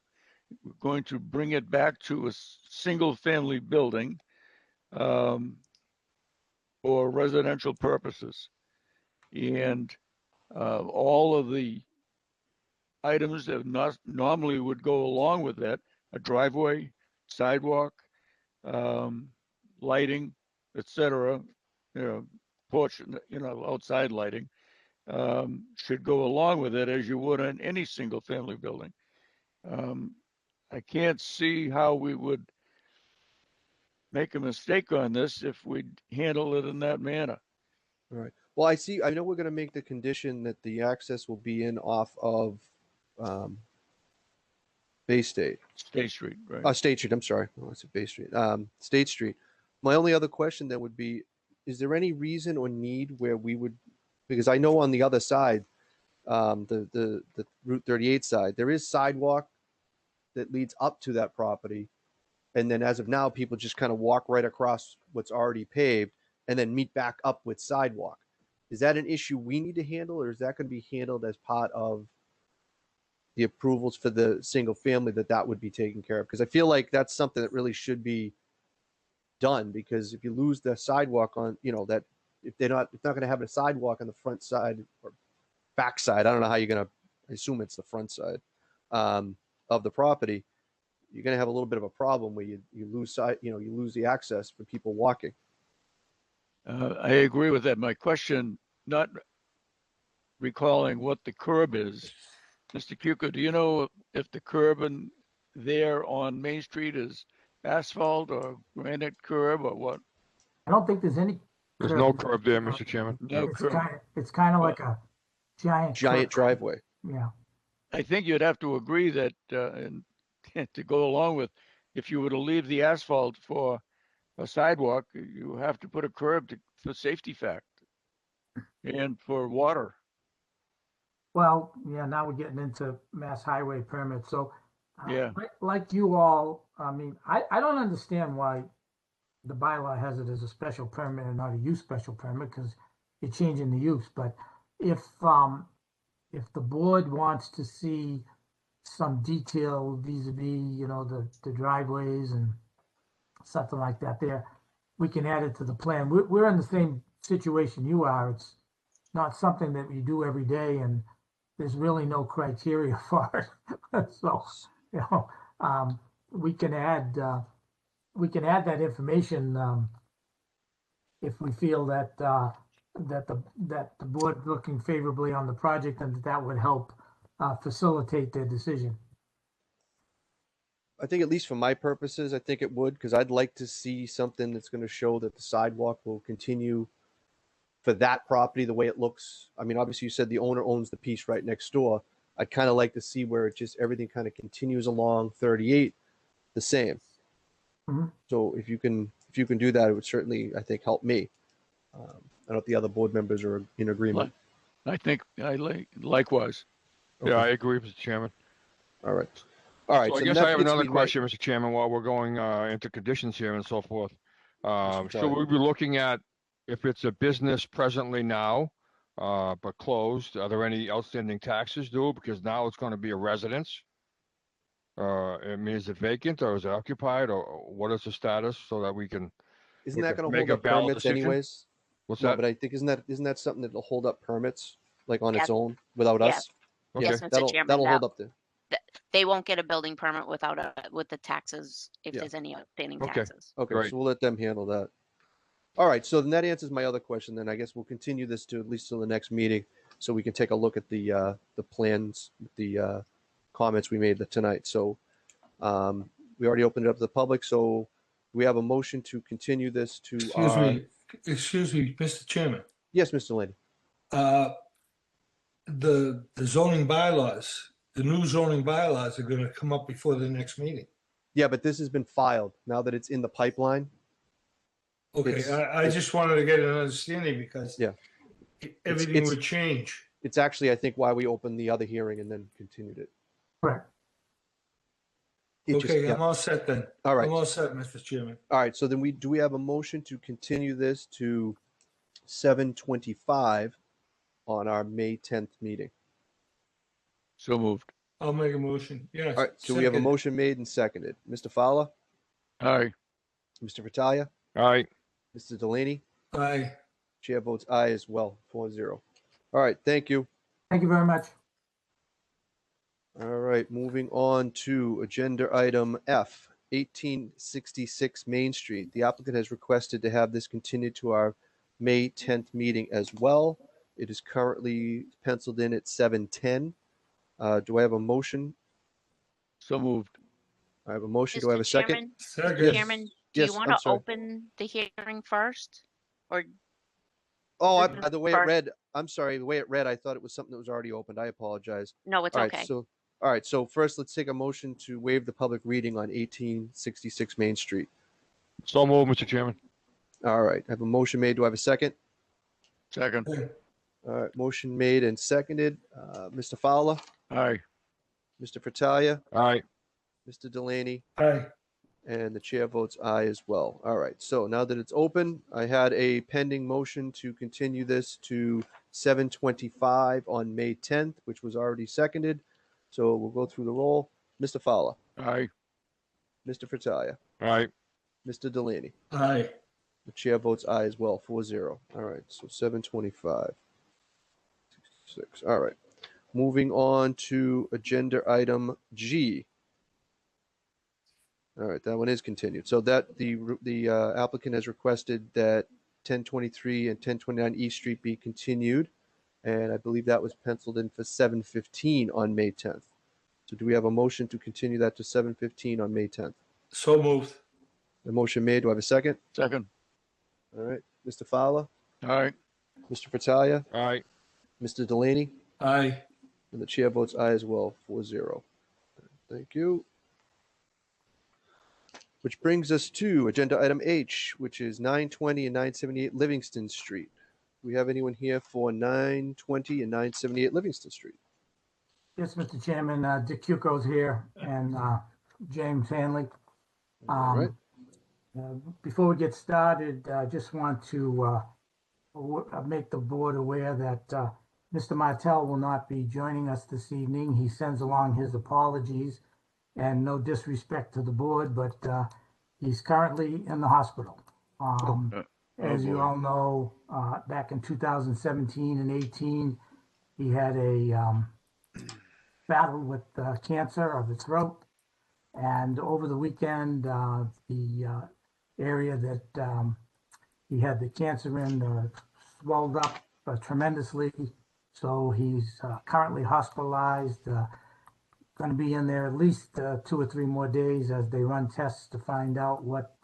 We're going to bring it back to a single family building for residential purposes. And all of the items that normally would go along with that, a driveway, sidewalk, lighting, etc., porch, outside lighting, should go along with it as you would in any single family building. I can't see how we would make a mistake on this if we handle it in that manner. All right. Well, I know we're going to make the condition that the access will be in off of Bay State. State Street, right? State Street, I'm sorry. Oh, it's Bay Street. State Street. My only other question then would be, is there any reason or need where we would, because I know on the other side, the Route 38 side, there is sidewalk that leads up to that property. And then as of now, people just kind of walk right across what's already paved and then meet back up with sidewalk. Is that an issue we need to handle, or is that going to be handled as part of the approvals for the single family that would be taken care of? Because I feel like that's something that really should be done, because if you lose the sidewalk on, that if it's not going to have a sidewalk on the front side or back side, I don't know how you're going to, I assume it's the front side of the property, you're going to have a little bit of a problem where you lose you lose the access for people walking. I agree with that. My question, not recalling what the curb is, Mr. Cuco, do you know if the curb there on Main Street is asphalt or granite curb or what? I don't think there's any. There's no curb there, Mr. Chairman. No curb. It's kind of like a giant driveway. Yeah. I think you'd have to agree that, and to go along with, if you were to leave the asphalt for a sidewalk, you have to put a curb for safety factor and for water. Well, yeah, now we're getting into mass highway permits. So, Yeah. like you all, I mean, I don't understand why the bylaw has it as a special permit and not a use special permit, because you're changing the use. But if the board wants to see some detail vis-a-vis, the driveways and something like that there, we can add it to the plan. We're in the same situation you are. It's not something that we do every day, and there's really no criteria for it. So, we can add that information if we feel that the board looking favorably on the project, and that would help facilitate their decision. I think, at least for my purposes, I think it would, because I'd like to see something that's going to show that the sidewalk will continue for that property the way it looks. I mean, obviously you said the owner owns the piece right next door. I'd kind of like to see where everything kind of continues along 38 the same. Mm-hmm. So if you can do that, it would certainly, I think, help me. I don't know if the other board members are in agreement. I think likewise. Okay. Yeah, I agree, Mr. Chairman. All right. All right. So I guess I have another question, Mr. Chairman, while we're going into conditions here and so forth. Should we be looking at, if it's a business presently now, but closed, are there any outstanding taxes due? Because now it's going to be a residence. I mean, is it vacant or is it occupied, or what is the status, so that we can? Isn't that going to hold up permits anyways? What's that? But I think isn't that something that'll hold up permits like on its own without us? Okay. Yes, Mr. Chairman. That'll hold up there. They won't get a building permit without with the taxes, if there's any outstanding taxes. Okay, so we'll let them handle that. All right, so then that answers my other question. Then I guess we'll continue this to at least till the next meeting. so we can take a look at the plans, the comments we made tonight. So we already opened it up to the public, so we have a motion to continue this to Excuse me, Mr. Chairman. Yes, Mr. Lane. The zoning bylaws, the new zoning bylaws are gonna come up before the next meeting. Yeah, but this has been filed now that it's in the pipeline. Okay, I just wanted to get an understanding because Yeah. everything would change. It's actually, I think, why we opened the other hearing and then continued it. Correct. Okay, I'm all set then. All right. I'm all set, Mr. Chairman. All right, so then do we have a motion to continue this to 7:25 on our May 10th meeting? So moved. I'll make a motion. Yes. All right, so we have a second. motion made and seconded. Mr. Fowler, Aye. Mr. Fratalia, Aye. Mr. Delaney, Aye. chair votes aye as well, 4-0. All right, thank you. Thank you very much. All right, moving on to agenda item F, 1866 Main Street. The applicant has requested to have this continued to our May 10th meeting as well. It is currently penciled in at 7:10. Do I have a motion? So moved. I have a motion. Do I have a second? Second. Chairman, do Yes, you want I'm to sorry. open the hearing first? Or Oh, This is by the way it first. read, I'm sorry, the way it read, I thought it was something that was already opened. I apologize. no, it's All right, okay. all right, so first let's take a motion to waive the public reading on 1866 Main Street. So moved, Mr. Chairman. All right, I have a motion made. Do I have a second? Second. All right, motion made and seconded. Mr. Fowler, Aye. Mr. Fratalia, Aye. Mr. Delaney, Aye. and the chair votes aye as well. All right, so now that it's open, I had a pending motion to continue this to 7:25 on May 10th, which was already seconded. So we'll go through the roll. Mr. Fowler, Aye. Mr. Fratalia, Aye. Mr. Delaney. Aye. The chair votes aye as well, 4-0. All right, so 7:25. 66. All right. Moving on to agenda item G. All right, that one is continued. So that the applicant has requested that 1023 and 1029 East Street be continued, and I believe that was penciled in for 7:15 on May 10th. So do we have a motion to continue that to 7:15 on May 10th? So moved. The motion made. Do I have a second? Second. All right, Mr. Fowler, Aye. Mr. Fratalia, Aye. Mr. Delaney, Aye. and the chair votes aye as well, 4-0. Thank you. Which brings us to agenda item H, which is 920 and 978 Livingston Street. Do we have anyone here for 920 and 978 Livingston Street? Yes, Mr. Chairman, Dick Cuco's here and James Hanley. All right. Before we get started, I just want to make the board aware that Mr. Martell will not be joining us this evening. He sends along his apologies and no disrespect to the board, but he's currently in the hospital. As you boy. all know, back in 2017 and 18, he had a battle with cancer of the throat. And over the weekend, the area that he had the cancer in swelled up tremendously. So he's currently hospitalized, going to be in there at least 2 or 3 more days as they run tests to find out what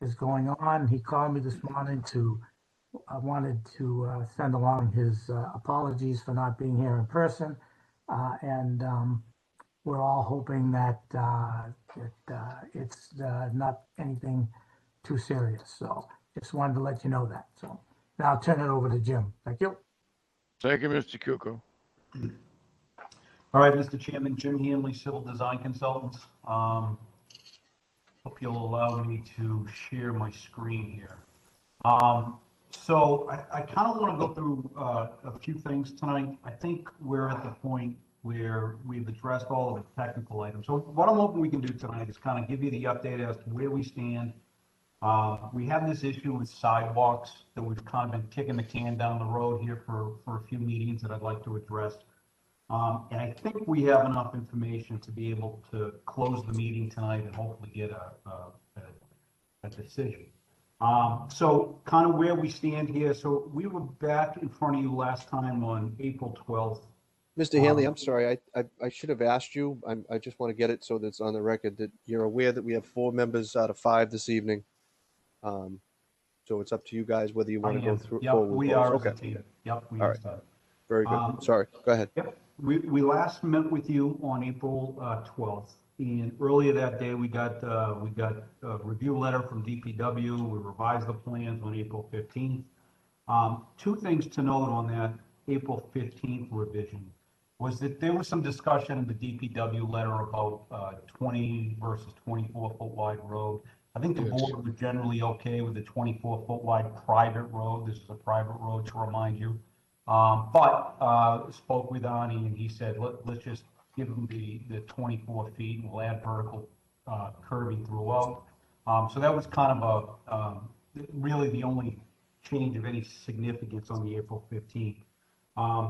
is going on. He called me this morning wanted to send along his apologies for not being here in person. And we're all hoping that it's not anything too serious. So just wanted to let you know that. So now I'll turn it over to Jim. Thank you. Thank you, Mr. Cuco. All right, Mr. Chairman, Jim Hanley, Civil Design Consultants. Hope you'll allow me to share my screen here. So I kind of want to go through a few things tonight. I think we're at the point where we've addressed all of the technical items. So what I'm hoping we can do tonight is kind of give you the update as to where we stand. We have this issue with sidewalks that we've kind of been kicking the can down the road here for a few meetings that I'd like to address. And I think we have enough information to be able to close the meeting tonight and hopefully get a decision. So kind of where we stand here, so we were back in front of you last time on April 12th. Mr. Hanley, I'm sorry, I should have asked you, I just want to get it so that it's on the record that you're aware that we have 4 members out of 5 this evening. So it's up to you guys whether you want to go through. Yep, forward with we those. are as Okay, a team. Yep, we all are. right, very good. Um, Sorry, go ahead. Yep, we last met with you on April 12th, and earlier that day, we got a review letter from DPW. We revised the plans on April 15th. Two things to note on that April 15th revision was that there was some discussion in the DPW letter about 20 versus 24-foot wide road. I think the board was generally okay with the 24-foot wide private road. This is a private road, to remind you. But spoke with Ani, and he said, let's just give them the 24 feet, and we'll add vertical curving throughout. So that was kind of really the only change of any significance on the April 15th.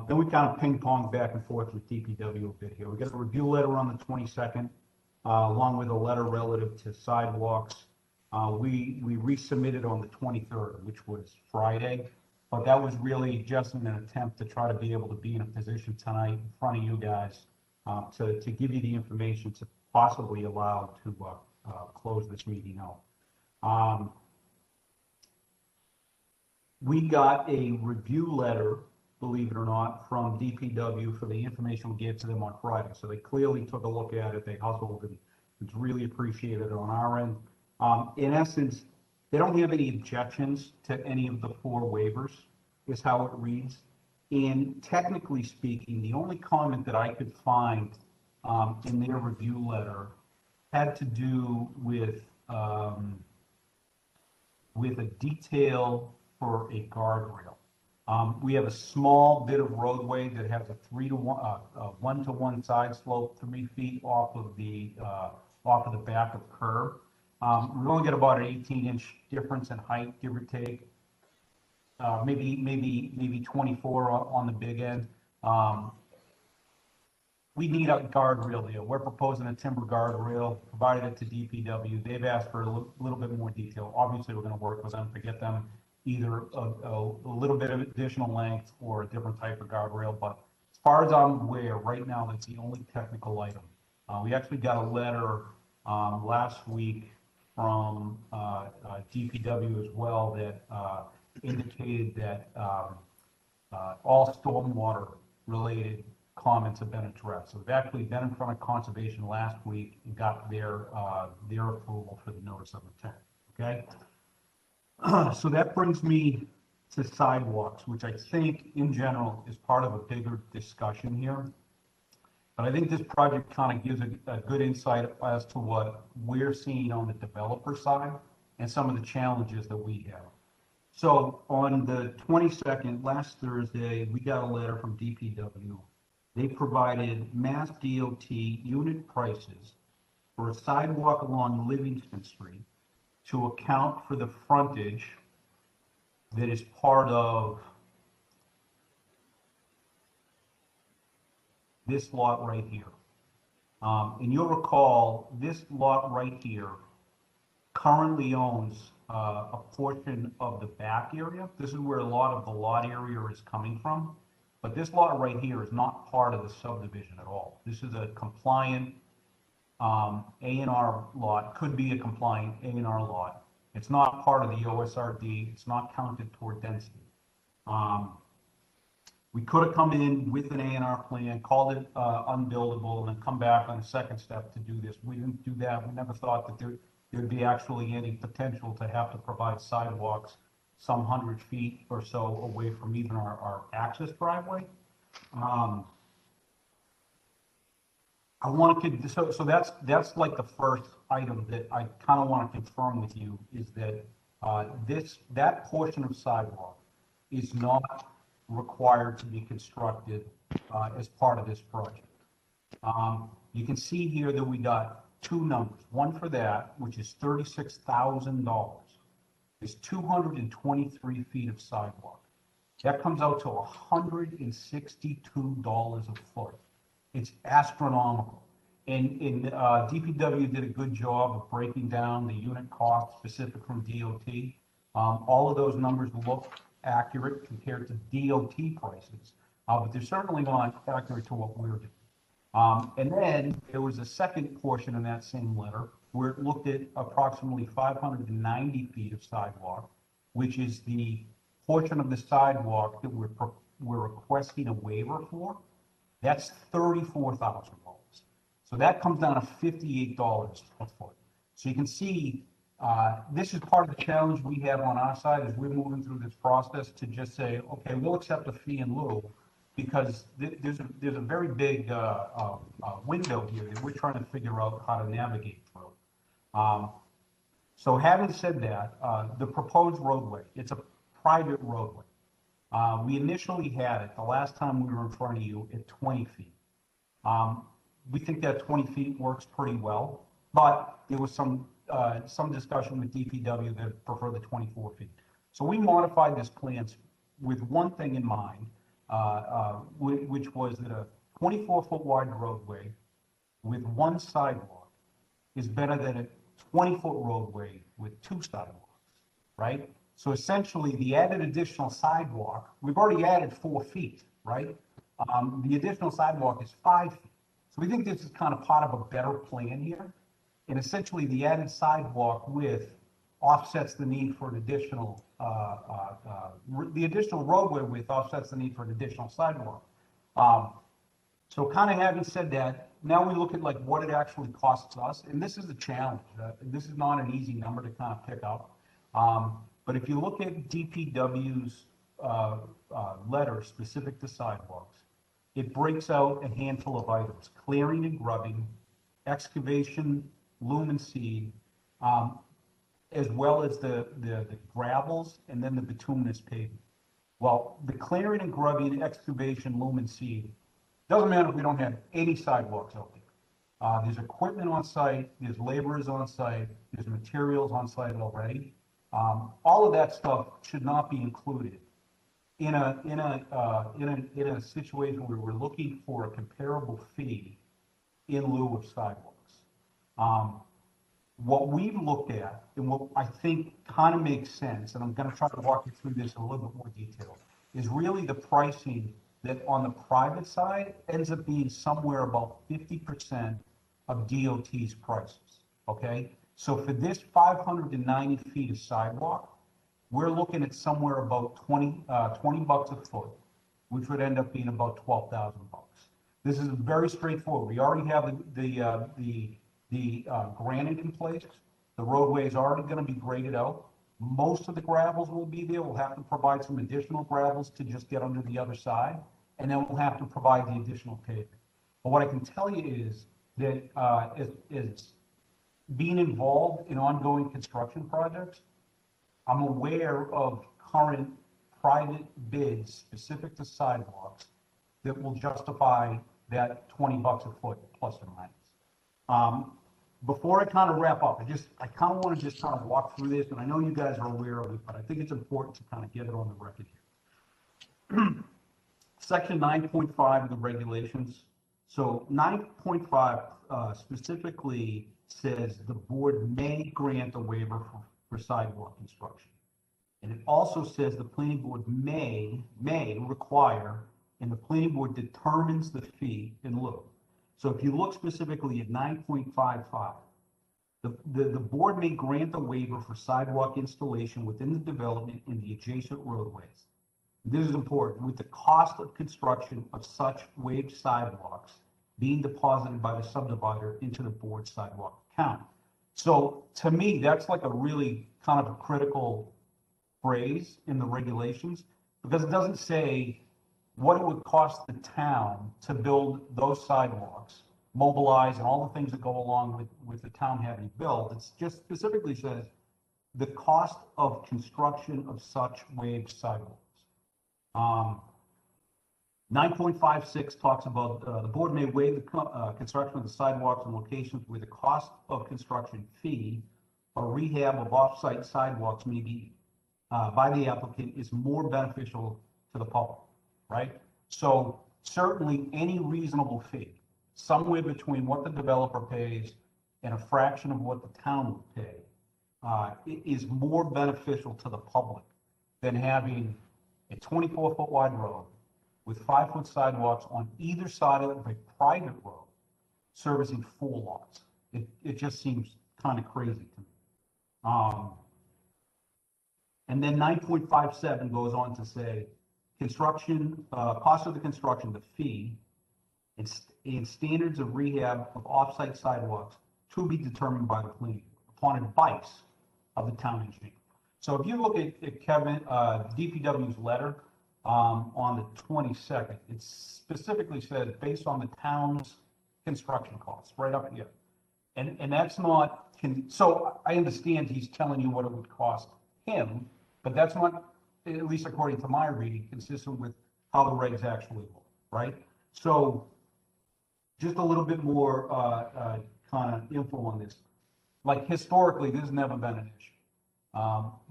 Then we kind of ping-ponged back and forth with DPW a bit here. We got a review letter on the 22nd, along with a letter relative to sidewalks. We resubmitted on the 23rd, which was Friday, but that was really just in an attempt to try to be able to be in a position tonight in front of you guys to give you the information to possibly allow to close this meeting out. We got a review letter, believe it or not, from DPW for the information we gave to them on Friday. So they clearly took a look at it, they hustled, and it's really appreciated on our end. In essence, they don't have any objections to any of the 4 waivers, is how it reads. And technically speaking, the only comment that I could find in their review letter had to do with a detail for a guardrail. We have a small bit of roadway that has a 1-to-1 side slope, 3 feet off of the back of curb. We've only got about an 18-inch difference in height, give or take. Maybe 24 on the big end. We need a guardrail here. We're proposing a timber guardrail, provided it to DPW. They've asked for a little bit more detail. Obviously, we're going to work with them to get them either a little bit of additional length or a different type of guardrail. But as far as I'm aware, right now, that's the only technical item. We actually got a letter last week from DPW as well that indicated that all stormwater related comments have been addressed. So we've actually been in front of conservation last week and got their approval for the notice of intent. Okay. So that brings me to sidewalks, which I think in general is part of a bigger discussion here. But I think this project kind of gives a good insight as to what we're seeing on the developer side and some of the challenges that we have. So on the 22nd, last Thursday, we got a letter from DPW. They provided Mass DOT unit prices for a sidewalk along Livingston Street to account for the frontage that is part of this lot right here. And you'll recall this lot right here currently owns a portion of the back area. This is where a lot of the lot area is coming from. But this lot right here is not part of the subdivision at all. This is a compliant A&R lot, could be a compliant A&R lot. It's not part of the OSRD. It's not counted toward density. We could have come in with an A&R plan, called it unbuildable, and then come back on the second step to do this. We didn't do that. We never thought that there'd be actually any potential to have to provide sidewalks some 100 feet or so away from even our access driveway. I want to, so that's like the first item that I kind of want to confirm with you is that that portion of sidewalk is not required to be constructed as part of this project. You can see here that we got 2 numbers. One for that, which is $36,000. Is 223 feet of sidewalk. That comes out to $162 a foot. It's astronomical. And DPW did a good job of breaking down the unit cost specific from DOT. All of those numbers look accurate compared to DOT prices, but they're certainly not accurate to what we're doing. And then there was a second portion in that same letter where it looked at approximately 590 feet of sidewalk, which is the portion of the sidewalk that we're requesting a waiver for. That's $34,000. So that comes down to $58 a foot. So you can see, this is part of the challenge we have on our side as we're moving through this process to just say, okay, we'll accept a fee in lieu, because there's a very big window here that we're trying to figure out how to navigate through. So having said that, the proposed roadway, it's a private roadway. We initially had it, the last time we were in front of you, at 20 feet. We think that 20 feet works pretty well, but there was some discussion with DPW that prefer the 24 feet. So we modified this plan with one thing in mind, which was that a 24-foot wide roadway with one sidewalk is better than a 20-foot roadway with two sidewalks, right? So essentially, the added additional sidewalk, we've already added 4 feet, right? The additional sidewalk is 5 feet. So we think this is kind of part of a better plan here. And essentially, the added sidewalk width offsets the need for an additional, the additional roadway width offsets the need for an additional sidewalk. So kind of having said that, now we look at like what it actually costs us, and this is a challenge. This is not an easy number to kind of pick up. But if you look at DPW's letter specific to sidewalks, it breaks out a handful of items: clearing and grubbing, excavation, loom and seed, as well as the gravels, and then the bituminous pavement. Well, the clearing and grubbing, excavation, loom and seed, doesn't matter if we don't have any sidewalks out there. There's equipment on site, there's laborers on site, there's materials on site already. All of that stuff should not be included in a situation where we're looking for a comparable fee in lieu of sidewalks. What we've looked at, and what I think kind of makes sense, and I'm going to try to walk you through this in a little bit more detail, is really the pricing that on the private side ends up being somewhere about 50% of DOT's prices, okay? So for this 590 feet of sidewalk, we're looking at somewhere about 20 bucks a foot, which would end up being about 12,000 bucks. This is very straightforward. We already have the granite in place. The roadway is already going to be graded out. Most of the gravels will be there. We'll have to provide some additional gravels to just get under the other side, and then we'll have to provide the additional pavement. But what I can tell you is that is being involved in ongoing construction projects, I'm aware of current private bids specific to sidewalks that will justify that 20 bucks a foot plus or minus. Before I kind of wrap up, I kind of want to just kind of walk through this, and I know you guys are aware of it, but I think it's important to kind of get it on the record here. Section 9.5 of the regulations. So 9.5 specifically says the board may grant a waiver for sidewalk construction. And it also says the planning board may require, and the planning board determines the fee in lieu. So if you look specifically at 9.55, the board may grant a waiver for sidewalk installation within the development in the adjacent roadways. This is important, with the cost of construction of such waived sidewalks being deposited by the subdivider into the board sidewalk account. So to me, that's like a really kind of a critical phrase in the regulations, because it doesn't say what it would cost the town to build those sidewalks, mobilize, and all the things that go along with the town having built. It just specifically says the cost of construction of such waived sidewalks. 9.56 talks about the board may waive the construction of the sidewalks in locations where the cost of construction fee or rehab of off-site sidewalks may be by the applicant is more beneficial to the public, right? So certainly any reasonable fee, somewhere between what the developer pays and a fraction of what the town would pay, is more beneficial to the public than having a 24-foot wide road with 5-foot sidewalks on either side of a private road servicing 4 lots. It just seems kind of crazy to me. And then 9.57 goes on to say, construction, cost of the construction, the fee, and standards of rehab of off-site sidewalks to be determined by the planning board upon advice of the town engineer. So if you look at Kevin, DPW's letter on the 22nd, it specifically says based on the town's construction costs, right up here. And that's not, so I understand he's telling you what it would cost him, but that's not, at least according to my reading, consistent with how the regs actually look, right? So just a little bit more kind of info on this. Like historically, this has never been an issue.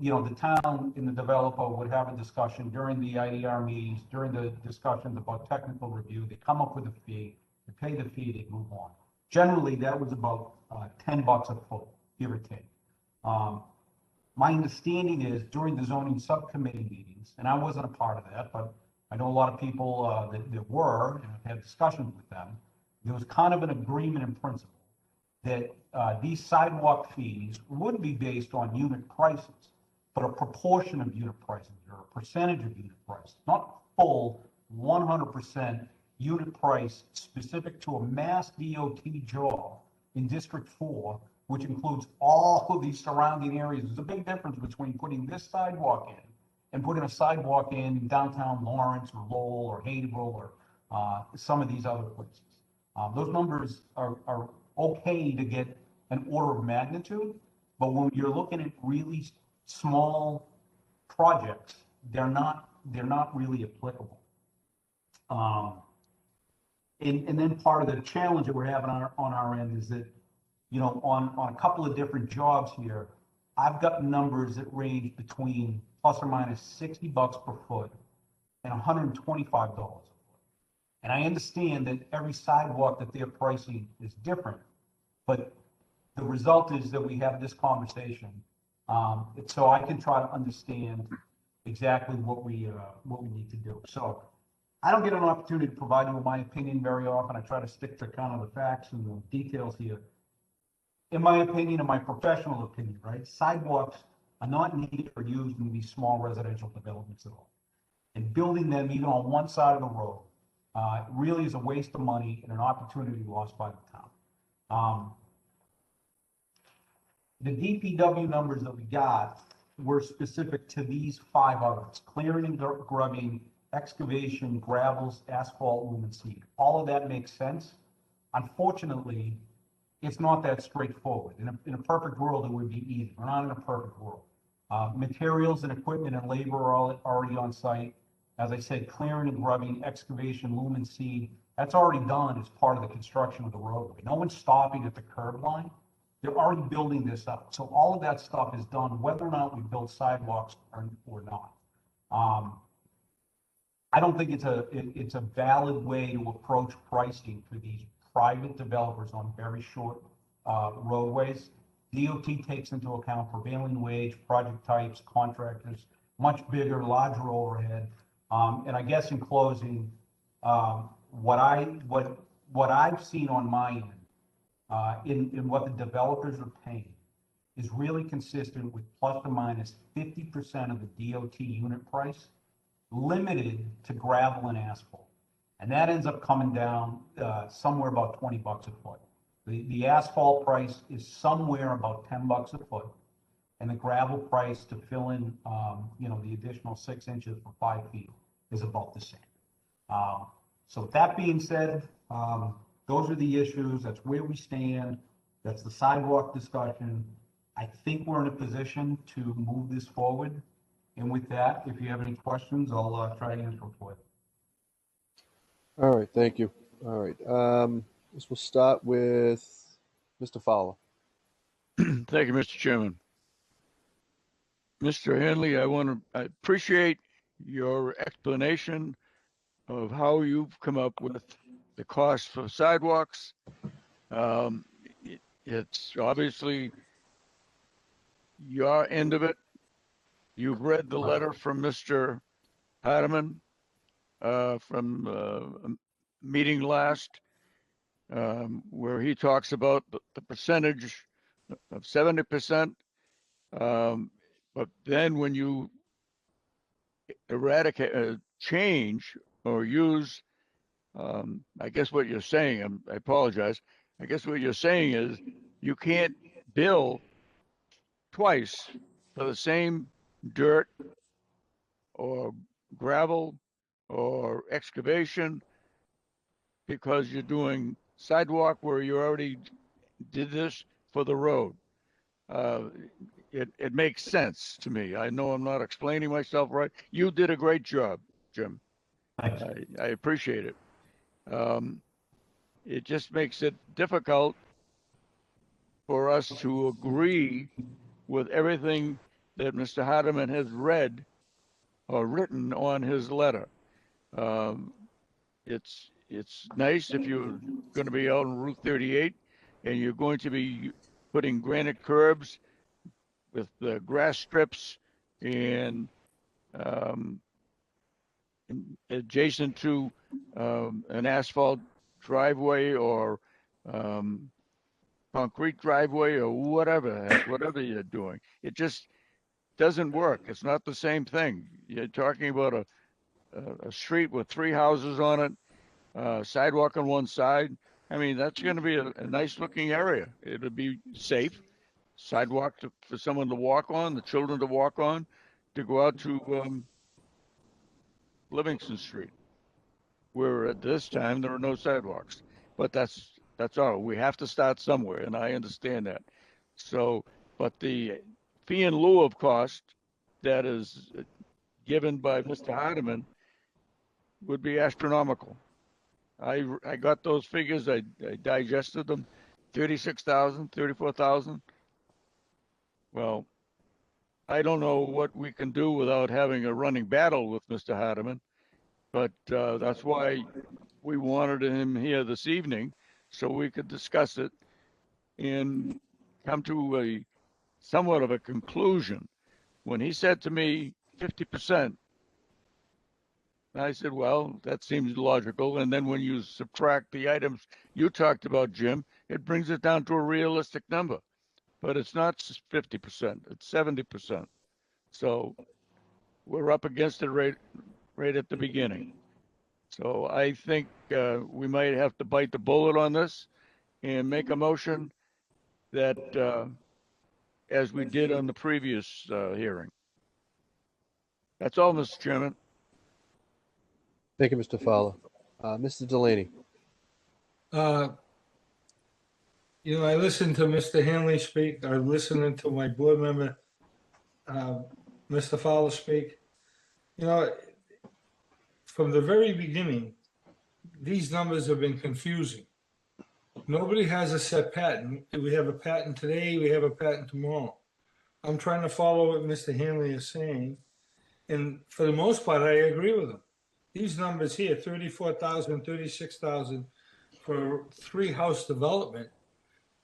You know, the town and the developer would have a discussion during the IDR meetings, during the discussions about technical review. They come up with a fee, they pay the fee, they move on. Generally, that was about $10 a foot, give or take. My understanding is during the zoning subcommittee meetings, and I wasn't a part of that, but I know a lot of people that were, and I've had discussions with them. There was kind of an agreement in principle that these sidewalk fees would be based on unit prices, but a proportion of unit prices or a percentage of unit price, not full 100% unit price specific to a Mass DOT job in District 4, which includes all of these surrounding areas. There's a big difference between putting this sidewalk in and putting a sidewalk in downtown Lawrence or Lowell or Haverhill or some of these other places. Those numbers are okay to get an order of magnitude, but when you're looking at really small projects, they're not really applicable. And then part of the challenge that we're having on our end is that, you know, on a couple of different jobs here, I've got numbers that range between plus or minus $60 per foot and $125 a foot. And I understand that every sidewalk that they're pricing is different, but the result is that we have this conversation, so I can try to understand exactly what we need to do. So I don't get an opportunity to provide you with my opinion very often. I try to stick to kind of the facts and the details here. In my opinion, in my professional opinion, right, sidewalks are not needed or used in these small residential developments at all. And building them even on one side of the road really is a waste of money and an opportunity lost by the town. The DPW numbers that we got were specific to these 5 items: clearing and grubbing, excavation, gravels, asphalt, loom, and seed. All of that makes sense. Unfortunately, it's not that straightforward. In a perfect world, it would be easy. We're not in a perfect world. Materials and equipment and labor are all already on site. As I said, clearing and grubbing, excavation, loom, and seed, that's already done as part of the construction of the roadway. No one's stopping at the curb line. They're already building this up. So all of that stuff is done, whether or not we build sidewalks or not. I don't think it's a valid way to approach pricing for these private developers on very short roadways. DOT takes into account prevailing wage, project types, contractors, much bigger, larger overhead. And I guess in closing, what I've seen on my end, in what the developers are paying, is really consistent with plus or minus 50% of the DOT unit price, limited to gravel and asphalt. And that ends up coming down somewhere about $20 a foot. The asphalt price is somewhere about $10 a foot, and the gravel price to fill in, you know, the additional 6 inches for 5 feet is about the same. So that being said, those are the issues. That's where we stand. That's the sidewalk discussion. I think we're in a position to move this forward. And with that, if you have any questions, I'll try to answer them for you. All right, thank you. All right, this will start with Mr. Fowler. Thank you, Mr. Chairman. Mr. Hanley, I appreciate your explanation of how you've come up with the cost for sidewalks. It's obviously your end of it. You've read the letter from Mr. Hardeman from meeting last, where he talks about the percentage of 70%. But then when you eradicate, change or use, I guess what you're saying, I apologize. I guess what you're saying is you can't bill twice for the same dirt or gravel or excavation because you're doing sidewalk where you already did this for the road. It makes sense to me. I know I'm not explaining myself right. You did a great job, Jim. Thanks. I appreciate it. It just makes it difficult for us to agree with everything that Mr. Hardeman has read or written on his letter. It's nice if you're going to be out on Route 38 and you're going to be putting granite curbs with the grass strips and adjacent to an asphalt driveway or concrete driveway or whatever you're doing. It just doesn't work. It's not the same thing. You're talking about a street with 3 houses on it, sidewalk on one side. I mean, that's going to be a nice looking area. It'll be safe. Sidewalk for someone to walk on, the children to walk on, to go out to Livingston Street, where at this time there are no sidewalks. But that's all. We have to start somewhere, and I understand that. So, but the fee in lieu of cost that is given by Mr. Hardeman would be astronomical. I got those figures. I digested them. 36,000, 34,000. Well, I don't know what we can do without having a running battle with Mr. Hardeman, but that's why we wanted him here this evening so we could discuss it and come to a somewhat of a conclusion. When he said to me 50%, I said, well, that seems logical. And then when you subtract the items you talked about, Jim, it brings it down to a realistic number. But it's not 50%, it's 70%. So we're up against it right at the beginning. So I think we might have to bite the bullet on this and make a motion that, as we did on the previous hearing. That's all, Mr. Chairman. Thank you, Mr. Fowler. Mr. Delaney. I listened to Mr. Hanley speak. I listened to my board member, Mr. Fowler speak. From the very beginning, these numbers have been confusing. Nobody has a set pattern. We have a pattern today, we have a pattern tomorrow. I'm trying to follow what Mr. Hanley is saying. And for the most part, I agree with him. These numbers here, 34,000, 36,000 for 3-house development,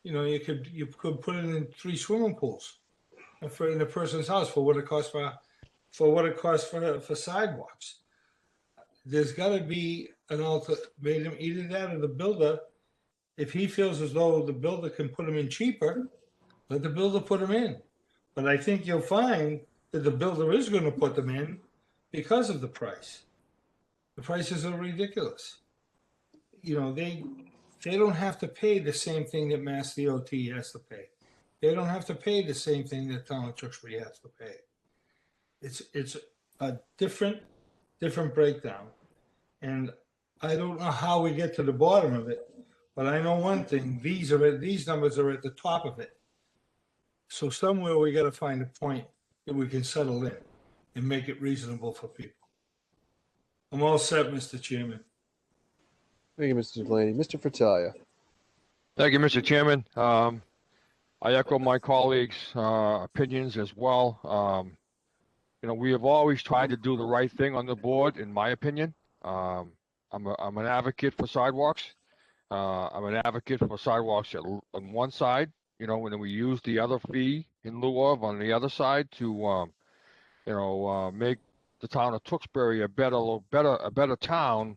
you could put it in 3 swimming pools in a person's house for what it costs for sidewalks. There's got to be an ultimatum, either that or the builder. If he feels as though the builder can put them in cheaper, let the builder put them in. But I think you'll find that the builder is going to put them in because of the price. The prices are ridiculous. They don't have to pay the same thing that Mass DOT has to pay. They don't have to pay the same thing that Town of Tewksbury has to pay. It's a different breakdown. And I don't know how we get to the bottom of it, but I know one thing, these numbers are at the top of it. So somewhere we got to find a point that we can settle in and make it reasonable for people. I'm all set, Mr. Chairman. Thank you, Mr. Delaney. Mr. Fratellia. Thank you, Mr. Chairman. I echo my colleagues' opinions as well. We have always tried to do the right thing on the board, in my opinion. I'm an advocate for sidewalks. I'm an advocate for sidewalks on one side you know, when we use the other fee in lieu of on the other side to, make the town of Tewksbury a better town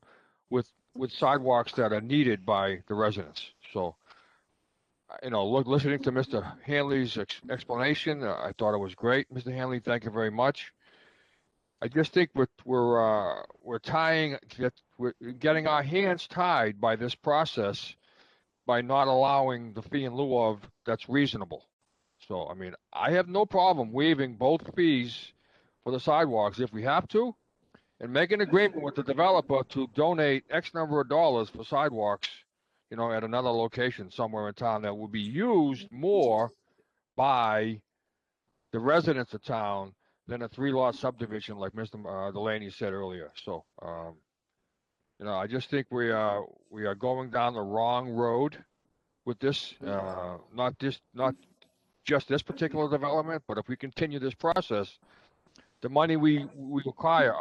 with sidewalks that are needed by the residents. So, listening to Mr. Hanley's explanation, I thought it was great. Mr. Hanley, thank you very much. I just think we're getting our hands tied by this process by not allowing the fee in lieu of that's reasonable. So, I mean, I have no problem waiving both fees for the sidewalks if we have to, and make an agreement with the developer to donate X number of dollars for sidewalks, at another location somewhere in town that will be used more by the residents of town than a 3-lot subdivision like Mr. Delaney said earlier. So, I just think we are going down the wrong road with this, not just this particular development, but if we continue this process, the money we acquire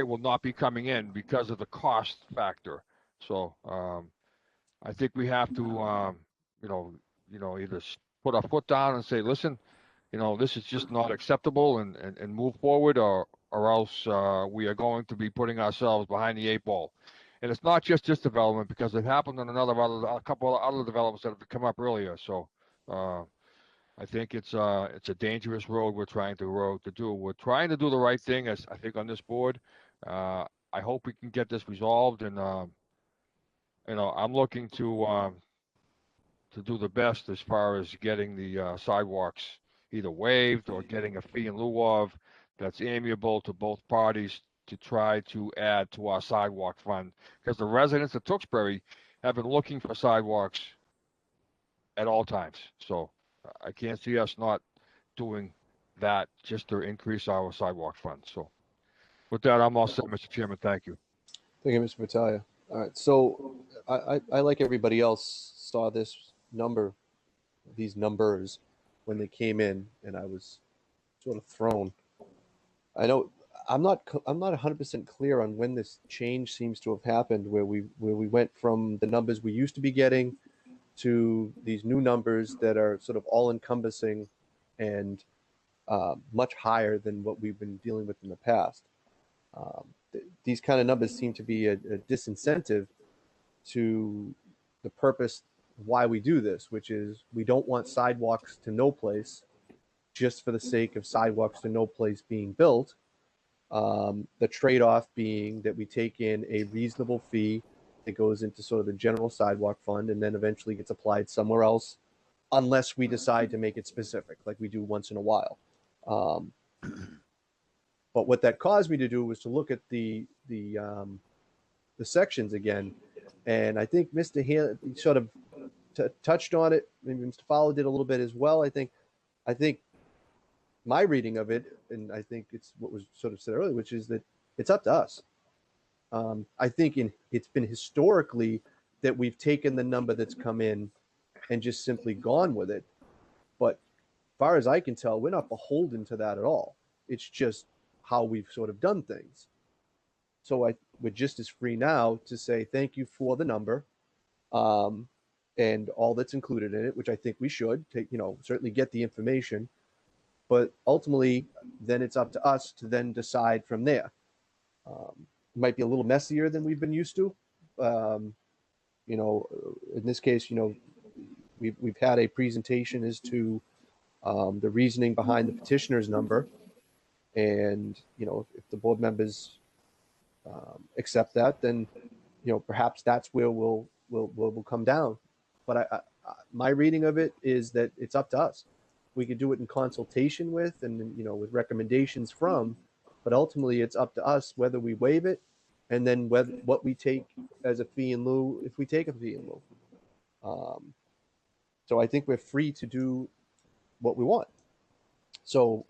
will not be coming in because of the cost factor. So I think we have to, either put our foot down and say, listen, this is just not acceptable, and move forward, or else we are going to be putting ourselves behind the 8 ball. And it's not just this development, because it happened on a couple of other developments that have come up earlier. So I think it's a dangerous road we're trying to do. We're trying to do the right thing, as I think on this board. I hope we can get this resolved, and I'm looking to do the best as far as getting the sidewalks either waived or getting a fee in lieu of that's amiable to both parties, to try to add to our sidewalk fund, because the residents of Tewksbury have been looking for sidewalks at all times. So I can't see us not doing that just to increase our sidewalk fund. So with that, I'm all set, Mr. Chairman. Thank you. Thank you, Mr. Battaglia. All right, so I like everybody else, saw these numbers when they came in, and I was sort of thrown. I know I'm not 100% clear on when this change seems to have happened, where we went from the numbers we used to be getting to these new numbers that are sort of all encompassing and much higher than what we've been dealing with in the past. These kind of numbers seem to be a disincentive to the purpose why we do this, which is we don't want sidewalks to no place just for the sake of sidewalks to no place being built. The trade-off being that we take in a reasonable fee that goes into sort of the general sidewalk fund and then eventually gets applied somewhere else, unless we decide to make it specific, like we do once in a while. But what that caused me to do was to look at the sections again, and I think Mr. Hanley sort of touched on it. Maybe Mr. Fowler did a little bit as well. I think my reading of it, and I think it's what was sort of said earlier, which is that it's up to us. I think it's been historically that we've taken the number that's come in and just simply gone with it. But as far as I can tell, we're not beholden to that at all. It's just how we've sort of done things. So we're just as free now to say thank you for the number, and all that's included in it, which I think we should take, certainly get the information. But ultimately, then it's up to us to then decide from there. It might be a little messier than we've been used to. In this case, we've had a presentation as to the reasoning behind the petitioner's number, and if the board members accept that, then perhaps that's where we'll come down. But my reading of it is that it's up to us. We could do it in consultation with, and with recommendations from, but ultimately it's up to us whether we waive it, and then what we take as a fee in lieu, if we take a fee in lieu. So I think we're free to do what we want. So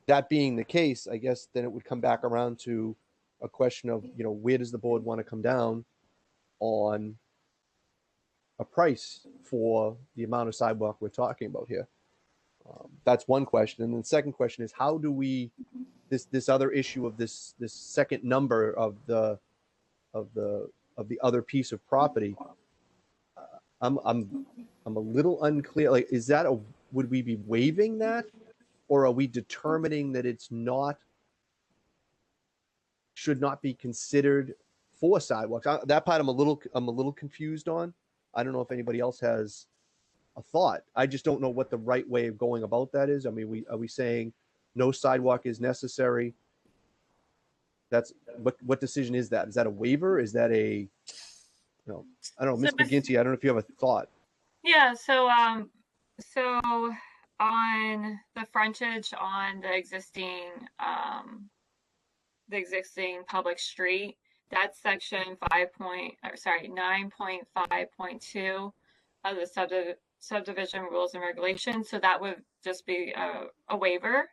that being the case, I guess then it would come back around to a question of, where does the board want to come down on a price for the amount of sidewalk we're talking about here? That's one question. And then the second question is, how do we, this other issue of this second number of the other piece of property, I'm a little unclear. Like, is that would we be waiving that, or are we determining that it's not, should not be considered for sidewalks? That part I'm a little confused on. I don't know if anybody else has a thought. I just don't know what the right way of going about that is. I mean, are we saying no sidewalk is necessary? That's what decision is that? Is that a waiver? Is that a, I don't know, Ms. McGinty, I don't know if you have a thought. Yeah, so on the frontage on the existing public street, that's section 9.5.2 of the subdivision rules and regulations. So that would just be a waiver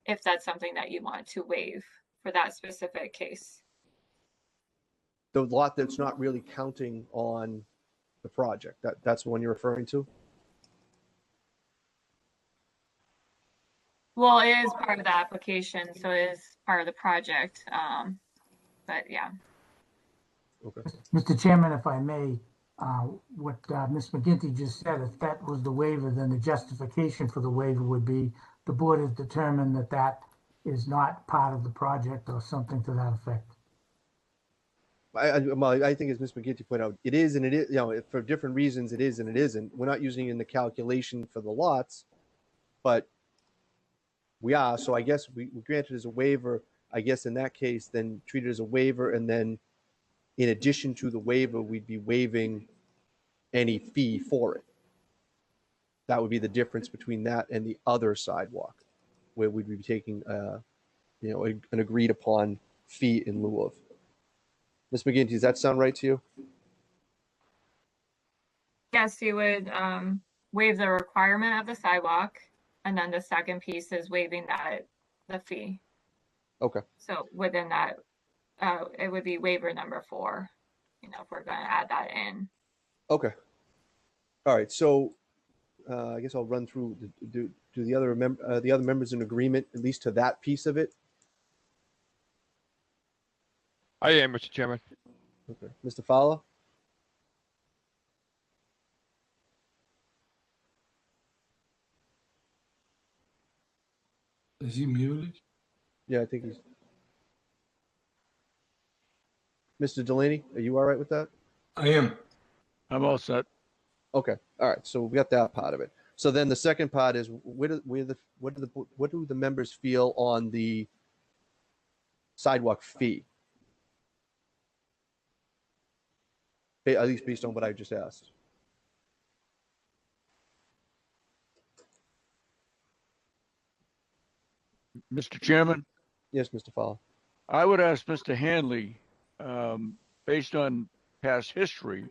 if that's something that you want to waive for that specific case. The lot that's not really counting on the project, that's the one you're referring to? Well, it is part of the application, so it is part of the project. But yeah. Okay. Mr. Chairman, if I may, what Ms. McGinty just said, if that was the waiver, then the justification for the waiver would be the board has determined that that is not part of the project or something to that effect. I think as Ms. McGinty pointed out, it is and it is, for different reasons it is and it isn't. We're not using it in the calculation for the lots, but we are. So I guess we grant it as a waiver. I guess in that case, then treat it as a waiver, and then in addition to the waiver, we'd be waiving any fee for it. That would be the difference between that and the other sidewalk, where we'd be taking, an agreed upon fee in lieu of. Ms. McGinty, does that sound right to you? Yes, you would waive the requirement of the sidewalk, and then the second piece is waiving the fee. Okay. So within that, it would be waiver number 4, if we're going to add that in. Okay. All right. So I guess I'll run through. Do the other members in agreement, at least to that piece of it? I am, Mr. Chairman. Okay. Mr. Fowler? Is he muted? Yeah, I think he's. Mr. Delaney, are you all right with that? I am. I'm all set. Okay. All right. So we got that part of it. So then the second part is what do the members feel on the sidewalk fee? At least based on what I just asked. Mr. Chairman, Yes, Mr. Fowler. I would ask Mr. Hanley, based on past history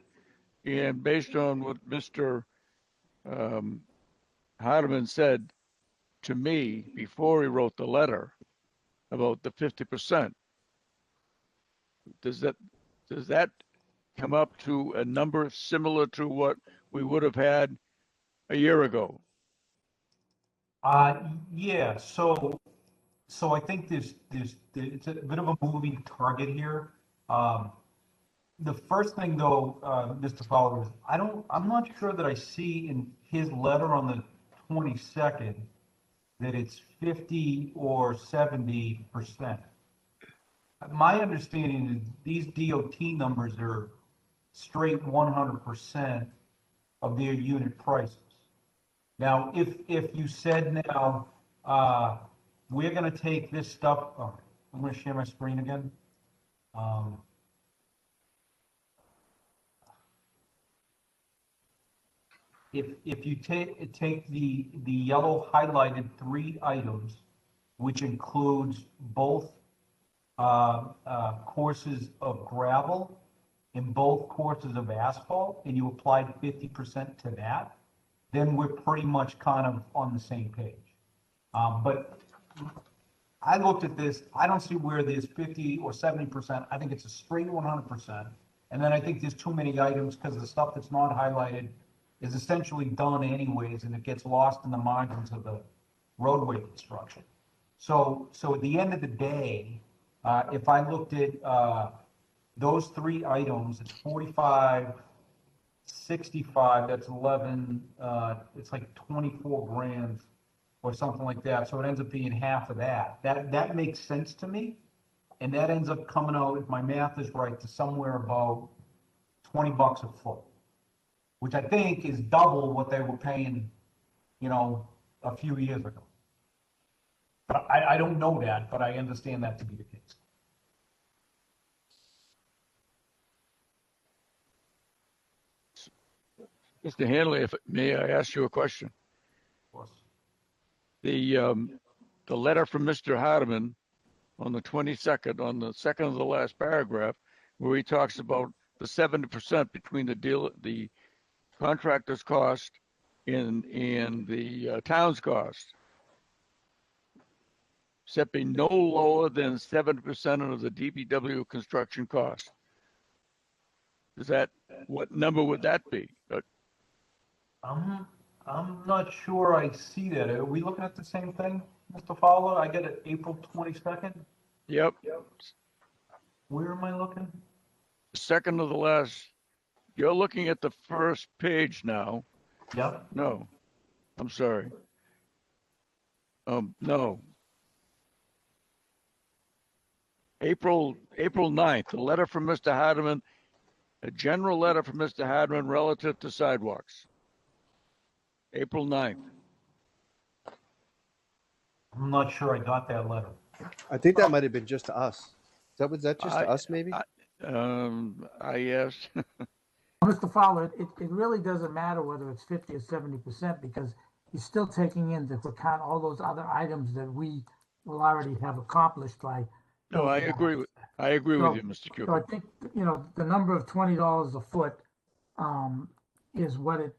and based on what Mr. Hardeman said to me before he wrote the letter about the 50%. Does that come up to a number similar to what we would have had a year ago? Yeah, so I think it's a bit of a moving target here. The first thing though, Mr. Fowler, is I'm not sure that I see in his letter on the 22nd that it's 50 or 70%. My understanding is these DOT numbers are straight 100% of their unit prices. Now, if you said now, we're going to take this stuff, I'm going to share my screen again. If you take the yellow highlighted 3 items, which includes both courses of gravel and both courses of asphalt, and you applied 50% to that, then we're pretty much kind of on the same page. But I looked at this, I don't see where there's 50 or 70%. I think it's a straight 100%. And then I think there's too many items because the stuff that's not highlighted is essentially done anyways, and it gets lost in the margins of the roadway construction. So at the end of the day, if I looked at those 3 items, it's 45, 65, that's 11, it's like 24 grand or something like that. So it ends up being half of that. That makes sense to me. And that ends up coming out, if my math is right, to somewhere about $20 a foot, which I think is double what they were paying, a few years ago. But I don't know that, but I understand that to be the case. Mr. Hanley, if may I ask you a question? Of course. The letter from Mr. Hardeman on the 22nd, on the second of the last paragraph, where he talks about the 70% between the contractor's cost and the town's cost, except be no lower than 70% of the DPW construction cost. What number would that be? I'm not sure I see that. Are we looking at the same thing, Mr. Fowler? I get it April 22nd. Yep. Where am I looking? Second of the last, you're looking at the first page now. Yep. No, I'm sorry. No. April 9th, a letter from Mr. Hardeman, a general letter from Mr. Hardeman relative to sidewalks. April 9th. I'm not sure I got that letter. I think that might have been just to us. Was that just to us, maybe? I asked. Mr. Fowler, it really doesn't matter whether it's 50 or 70% because he's still taking into account all those other items that we will already have accomplished by. No, I agree with you, Mr. Cooper. So I think, the number of $20 a foot is what it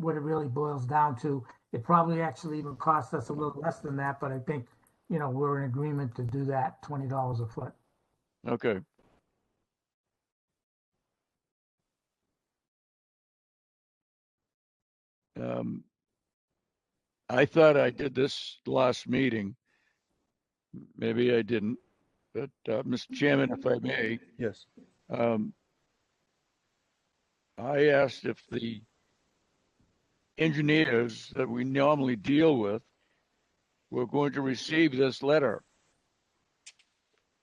really boils down to. It probably actually even costs us a little less than that, but I think, we're in agreement to do that, $20 a foot. Okay. I thought I did this last meeting. Maybe I didn't, but Mr. Chairman, if I may. Yes. I asked if the engineers that we normally deal with were going to receive this letter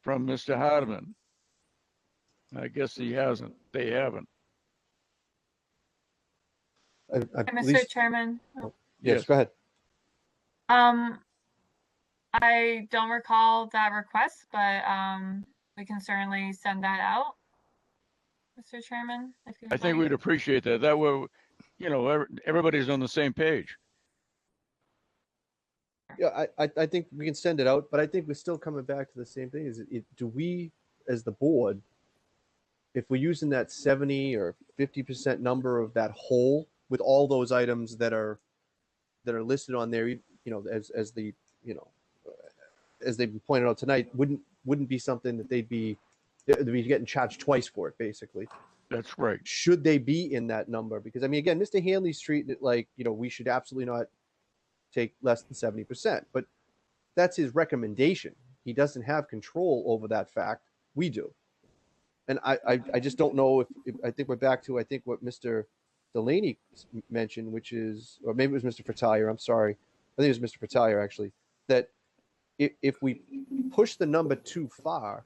from Mr. Hardeman. I guess he hasn't. They haven't. Mr. Chairman. Yes, go ahead. I don't recall that request, but we can certainly send that out, Mr. Chairman. If you I think we'd appreciate that. That way, everybody's on the same page. Yeah, I think we can send it out, but I think we're still coming back to the same thing. Do we, as the board, if we're using that 70 or 50% number of that whole with all those items that are listed on there, as they've been pointed out tonight, wouldn't be something that they'd be getting charged twice for it, basically. That's right. Should they be in that number? Because again, Mr. Hanley's treating it like, we should absolutely not take less than 70%, but that's his recommendation. He doesn't have control over that fact. We do. And I just don't know if I think we're back to, what Mr. Delaney mentioned, which is, or maybe it was Mr. Fratalia. I'm sorry. I think it was Mr. Fratalia, actually, that if we push the number too far,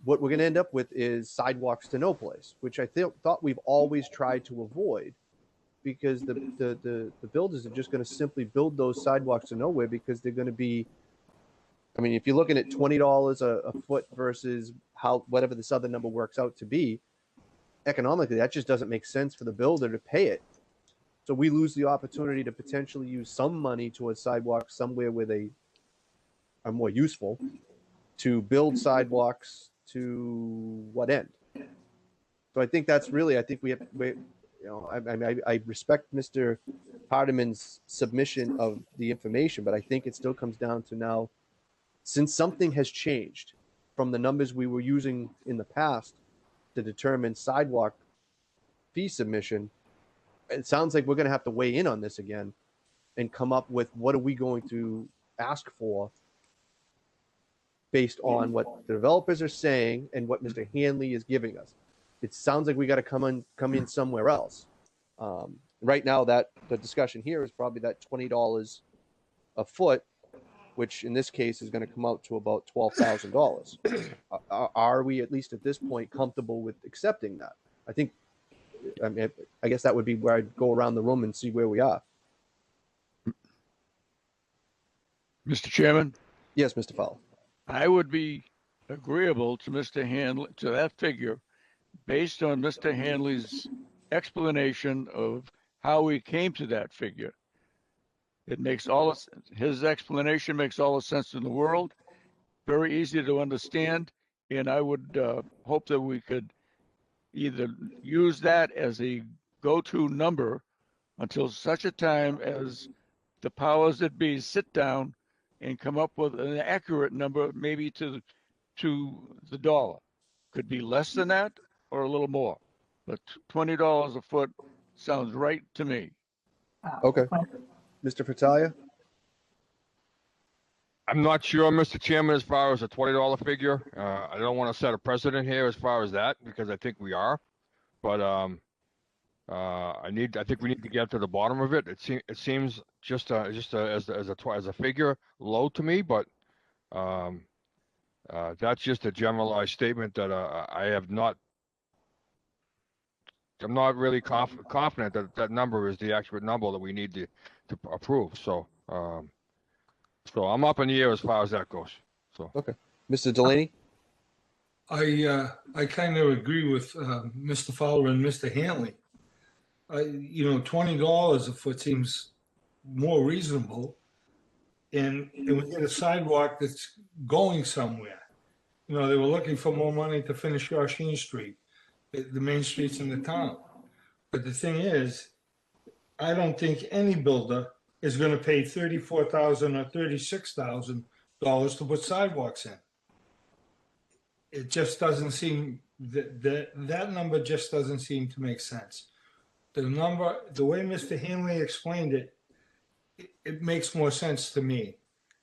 what we're going to end up with is sidewalks to no place, which I thought we've always tried to avoid, because the builders are just going to simply build those sidewalks to nowhere, because they're going to be, if you're looking at $20 a foot versus whatever this other number works out to be, economically, that just doesn't make sense for the builder to pay it. So we lose the opportunity to potentially use some money towards sidewalks somewhere where they are more useful, to build sidewalks to what end? So I think that's really, I respect Mr. Hardeman's submission of the information, but I think it still comes down to now, since something has changed from the numbers we were using in the past to determine sidewalk fee submission, it sounds like we're going to have to weigh in on this again and come up with what are we going to ask for based on what the developers are saying and what Mr. Hanley is giving us. it sounds like we got to come in somewhere else. Right now, that the discussion here is probably that $20 a foot, which in this case is going to come out to about $12,000. Are we, at least at this point, comfortable with accepting that? I guess that would be where I'd go around the room and see where we are. Mr. Chairman, Yes, Mr. Fowler. I would be agreeable to Mr. Hanley, to that figure, based on Mr. Hanley's explanation of how he came to that figure. It makes his explanation makes all the sense in the world, very easy to understand, and I would hope that we could either use that as a go-to number until such a time as the powers that be sit down and come up with an accurate number, maybe to the dollar. Could be less than that or a little more, but $20 a foot sounds right to me. Okay. Mr. Fratalia? I'm not sure, Mr. Chairman, as far as a $20 figure. I don't want to set a precedent here as far as that, because I think we are. But I think we need to get to the bottom of it. It seems just as a figure low to me, but that's just a generalized statement that I'm not really confident that that number is the accurate number that we need to approve. So I'm up in the air as far as that goes. So okay, Mr. Delaney. I kind of agree with Mr. Fowler and Mr. Hanley. $20 a foot seems more reasonable, and we get a sidewalk that's going somewhere. They were looking for more money to finish Shawshene Street, the main streets in the town. But the thing is, I don't think any builder is going to pay $34,000 or $36,000 to put sidewalks in. It just doesn't seem that number just doesn't seem to make sense. The way Mr. Hanley explained it, it makes more sense to me.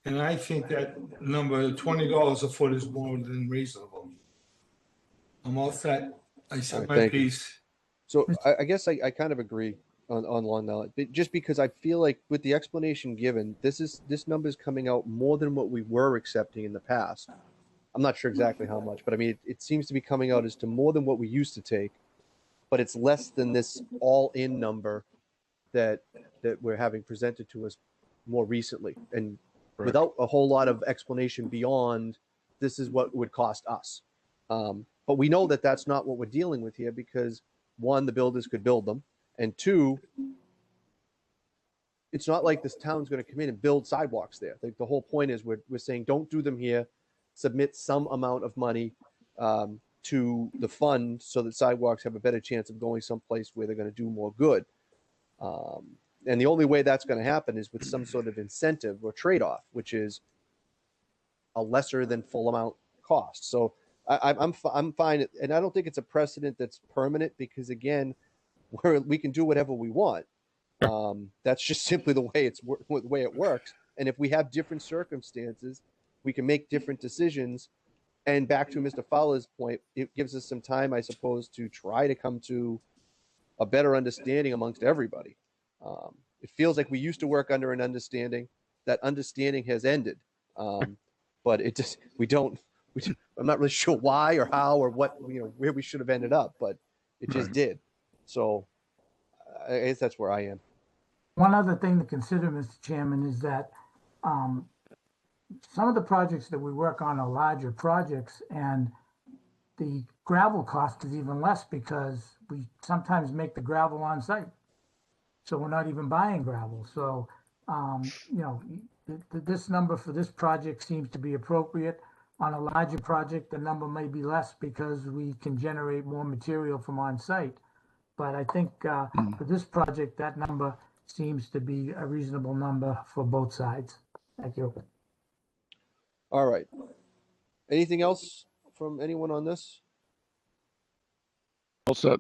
And I think that number, $20 a foot, is more than reasonable. I'm all set. I said my piece. So I guess I kind of agree on that, just because I feel like with the explanation given, this number is coming out more than what we were accepting in the past. I'm not sure exactly how much, but I mean, it seems to be coming out as to more than what we used to take, but it's less than this all-in number that we're having presented to us more recently. And without a whole lot of explanation beyond, this is what it would cost us. But we know that that's not what we're dealing with here, because one, the builders could build them, and two, it's not like this town's going to come in and build sidewalks there. The whole point is we're saying don't do them here, submit some amount of money to the fund so that sidewalks have a better chance of going someplace where they're going to do more good. And the only way that's going to happen is with some sort of incentive or trade-off, which is a lesser than full amount cost. So I'm fine, and I don't think it's a precedent that's permanent, because again, we can do whatever we want. That's just simply the way it works. And if we have different circumstances, we can make different decisions. And back to Mr. Fowler's point, it gives us some time, I suppose, to try to come to a better understanding amongst everybody. It feels like we used to work under an understanding. That understanding has ended. But it just, I'm not really sure why or how or what, where we should have ended up, but it just did. So I guess that's where I am. One other thing to consider, Mr. Chairman, is that some of the projects that we work on are larger projects, and the gravel cost is even less because we sometimes make the gravel on site. So we're not even buying gravel. So, this number for this project seems to be appropriate. On a larger project, the number may be less because we can generate more material from on site. But I think for this project, that number seems to be a reasonable number for both sides. Thank you. All right. Anything else from anyone on this? All set.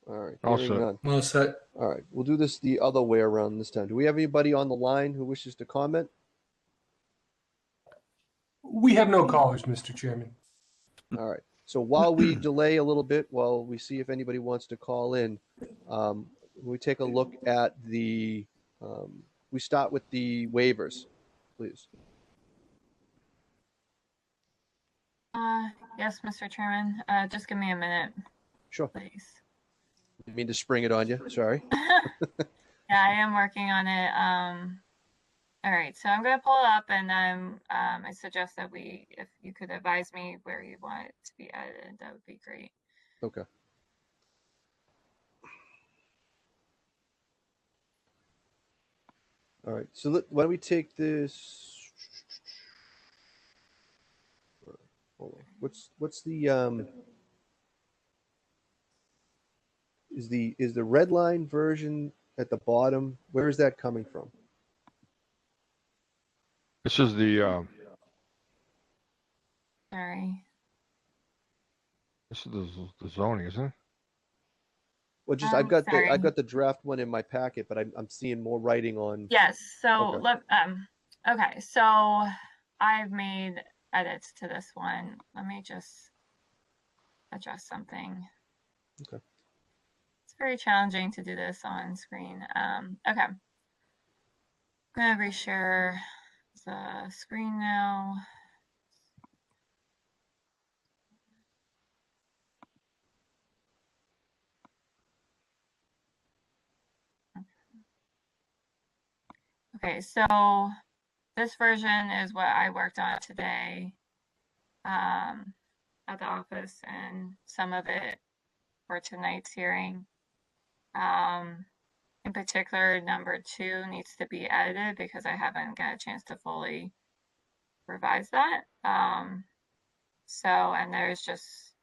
All right. All Hearing set. none. Well said. All right. We'll do this the other way around this time. Do we have anybody on the line who wishes to comment? We have no callers, Mr. Chairman. All right. So while we delay a little bit, while we see if anybody wants to call in, we take a look at the, we start with the waivers, please. Yes, Mr. Chairman, just give me a minute, Sure. please. Didn't mean to spring it on you, sorry. Yeah, I am working on it. All right, so I'm gonna pull it up, and then I suggest that if you could advise me where you want it to be edited, that would be great. Okay. All right, so why don't we take this? Hold on. What's the is the red line version at the bottom? Where is that coming from? This is Sorry. this is the zoning, isn't it? Well, just I've got sorry. the draft one in my packet, but I'm seeing more writing on. Yes, so Okay. okay, so I've made edits to this one. Let me just adjust something. Okay. It's very challenging to do this on screen. Okay. I'm gonna reshare the screen now. Okay, so this version is what I worked on today at the office, and some of it for tonight's hearing. In particular, number 2 needs to be edited because I haven't got a chance to fully revise that. And there's just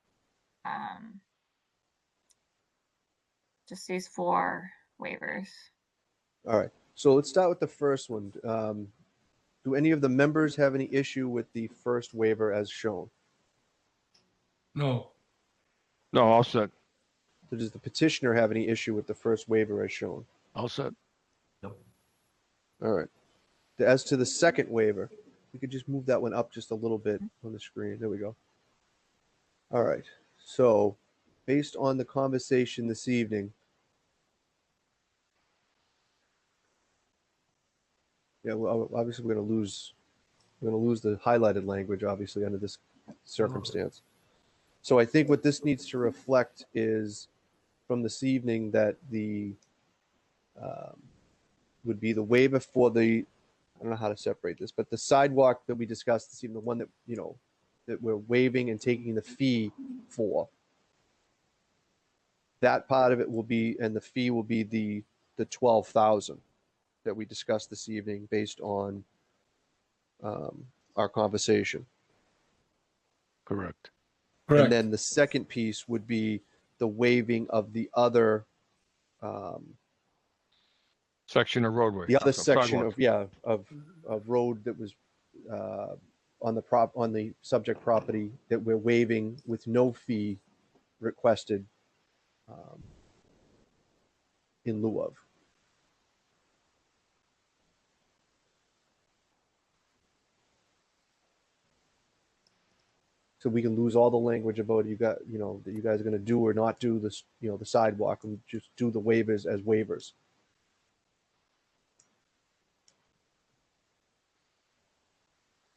these 4 waivers. All right, so let's start with the first one. Do any of the members have any issue with the first waiver as shown? No. No, all set. So does the petitioner have any issue with the first waiver as shown? All set. Nope. All right. As to the second waiver, we could just move that one up just a little bit on the screen. There we go. All right. So based on the conversation this evening, yeah, well, obviously we're going to lose the highlighted language, obviously, under this circumstance. So I think what this needs to reflect is from this evening that the would be the waiver for the, I don't know how to separate this, but the sidewalk that we discussed this evening, the one that, you know, that we're waiving and taking the fee for, that part of it will be, and the fee will be the 12,000 that we discussed this evening based on our conversation. Correct. Correct. And then the second piece would be the waiving of the other Section of roadway. the other of section sidewalk. of road that was on the subject property that we're waiving with no fee requested in lieu of. So we can lose all the language about that you guys are going to do or not do this, the sidewalk, and just do the waivers as waivers.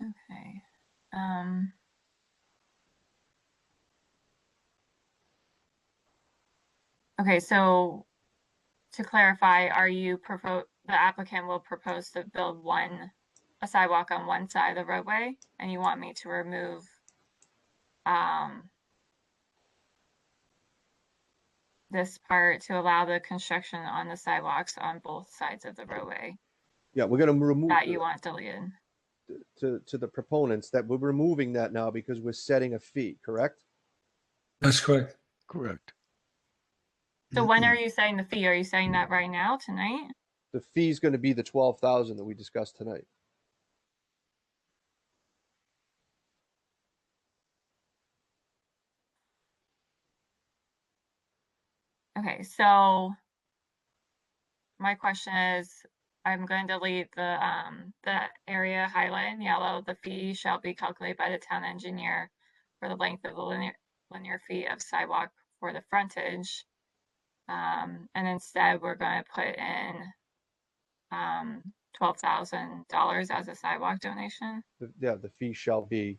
Okay. Okay, so to clarify, the applicant will propose to build a sidewalk on one side of the roadway, and you want me to remove this part to allow the construction on the sidewalks on both sides of the roadway Yeah, we're going to remove that you want deleted. to the proponents that we're removing that now because we're setting a fee, correct? That's correct. Correct. So when are you setting the fee? Are you setting that right now, tonight? The fee is going to be the 12,000 that we discussed tonight. Okay, so my question is, I'm going to delete the area highlighted in yellow. The fee shall be calculated by the town engineer for the length of the linear feet of sidewalk for the frontage. And instead, we're going to put in $12,000 as a sidewalk donation. Yeah, the fee shall be,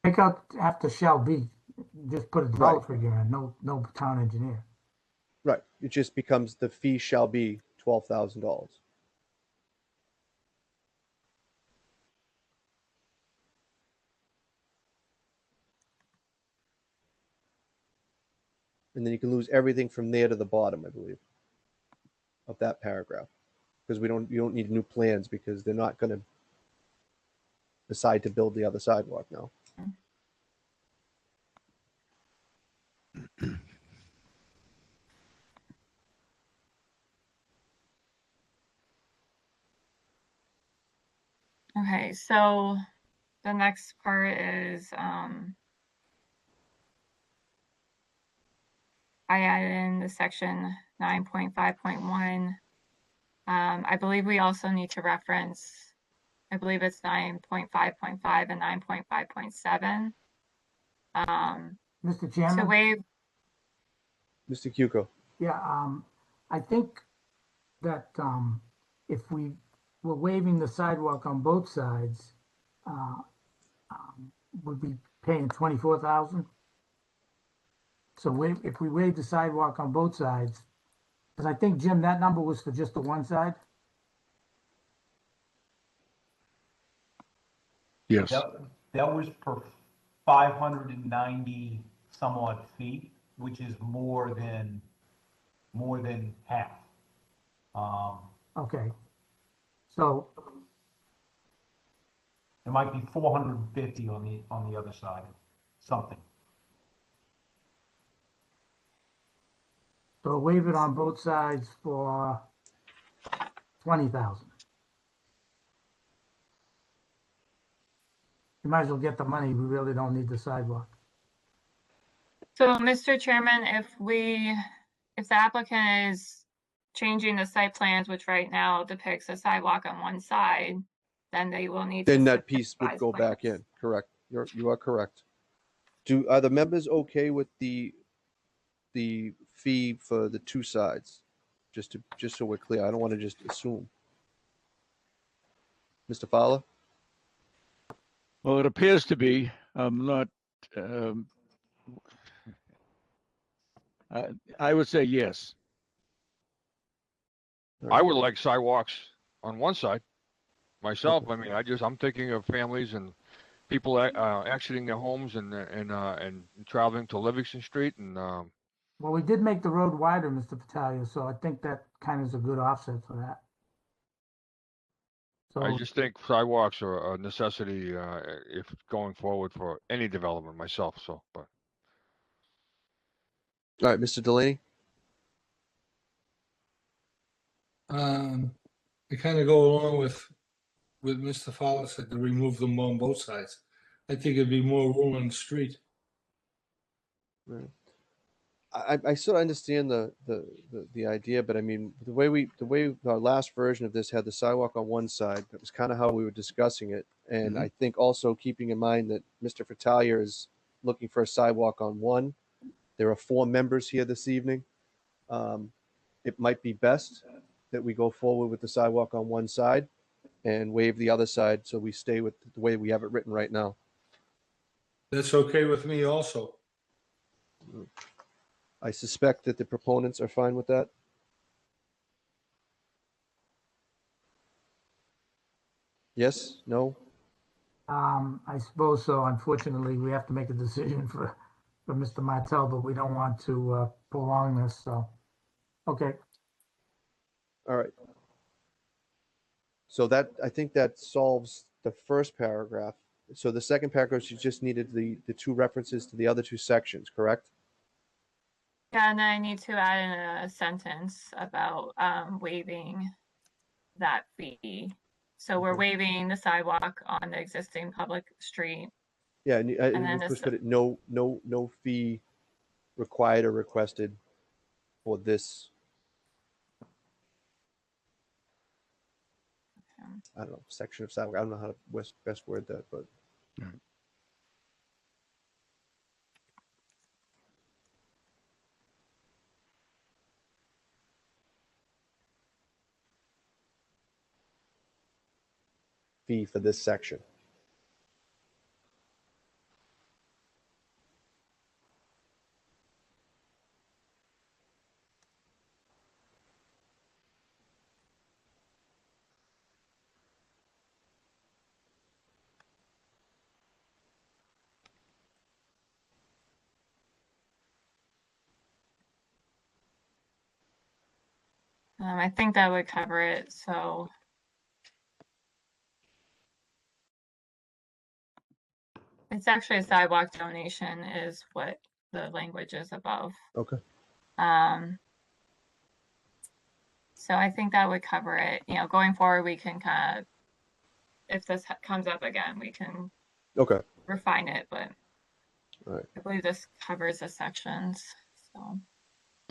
Take out after shall be, just put a dollar Right. figure in, no town engineer. right, it just becomes the fee shall be $12,000. And then you can lose everything from there to the bottom, I believe, of that paragraph. Because you don't need new plans because they're not gonna decide to build the other sidewalk now. Okay, so the next part is I added in the section 9.5.1. I believe we also need to reference, I believe it's 9.5.5 and 9.5.7. Mr. To Chairman? waive, Mr. Cuco, Yeah, I think that, if we were waiving the sidewalk on both sides, we'd be paying 24,000. So if we waive the sidewalk on both sides, because I think, Jim, that number was for just the one side? Yes. That was for 590 some odd feet, which is more than half. Okay. So, It might be 450 on the other side, something. so waive it on both sides for 20,000. You might as well get the money, we really don't need the sidewalk. so Mr. Chairman, if the applicant is changing the site plans, which right now depicts a sidewalk on one side, then they will need to. then that submit piece would revised go back plans. in, correct? You are correct. Are the members okay with the fee for the two sides? Just so we're clear, I don't want to just assume. Mr. Fowler? Well, it appears to be. I'm not, I would say yes. I would like sidewalks on one side myself. Okay. I mean, I'm thinking of families and people exiting their homes and traveling to Livingston Street and Well, we did make the road wider, Mr. Battaglia, so I think that kind of is a good offset for that. I So, just think sidewalks are a necessity if going forward for any development myself. So, but All right, Mr. Delaney? I kind of go along with Mr. Fowler said, to remove them on both sides. I think it'd be more room on the street. Right. I still understand the idea, but I mean, the way our last version of this had the sidewalk on one side, that was kind of how we were discussing it. And I think also keeping in mind that Mr. Fratalia is looking for a sidewalk on one. There are 4 members here this evening. It might be best that we go forward with the sidewalk on one side and waive the other side, so we stay with the way we have it written right now. That's okay with me also. I suspect that the proponents are fine with that. Yes? No? I suppose so. Unfortunately, we have to make a decision for Mr. Martell, but we don't want to prolong this, so, okay. All right. So that, I think that solves the first paragraph. So the second paragraph, you just needed the 2 references to the other 2 sections, correct? Yeah, and then I need to add in a sentence about waiving that fee. So we're Okay. waiving the sidewalk on the existing public street. Yeah, and And then of course, this- put it, no fee required or requested for this. I don't know, section of sidewalk. I don't know how to best word that, but fee for this section. I think that would cover it, so. It's actually a sidewalk donation is what the language is above. Okay. So I think that would cover it. You know, going forward, we can kind of, if this comes up again, we can Okay. refine it, but All right. I believe this covers the sections, so.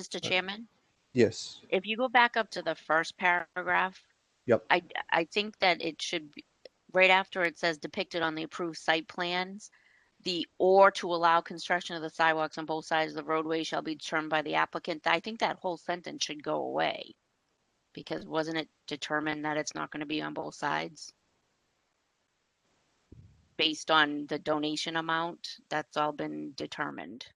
Mr. Chairman, Yes. if you go back up to the first paragraph, Yep. I think that it should be right after it says depicted on the approved site plans, or to allow construction of the sidewalks on both sides of the roadway shall be determined by the applicant. I think that whole sentence should go away because wasn't it determined that it's not going to be on both sides? Based on the donation amount, that's all been determined.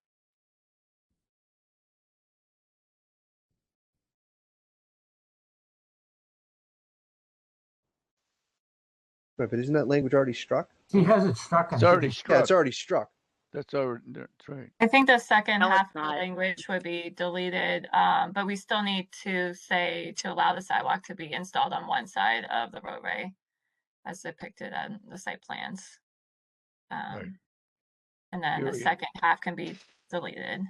Right, but isn't that language already struck? He has it struck. It's in already his- Yeah, struck. it's already struck. That's right. I think the second No, half it's of the not. language would be deleted, but we still need to say to allow the sidewalk to be installed on one side of the roadway as depicted on the site plans. Right. And then the Period. second half can be deleted.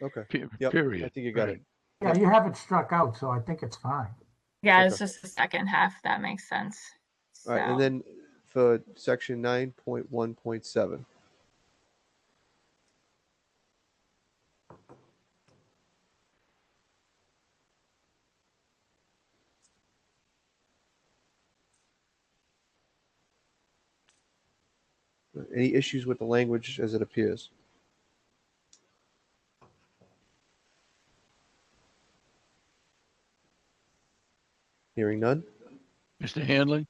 Okay. Yep. Period. I think you got Right. it. Yeah, you have it struck out, so I think it's fine. Yeah, it's Okay. just the second half that makes sense. All right, and So- then for section 9.1.7. Any issues with the language as it appears? Hearing none. Mr. Hanley?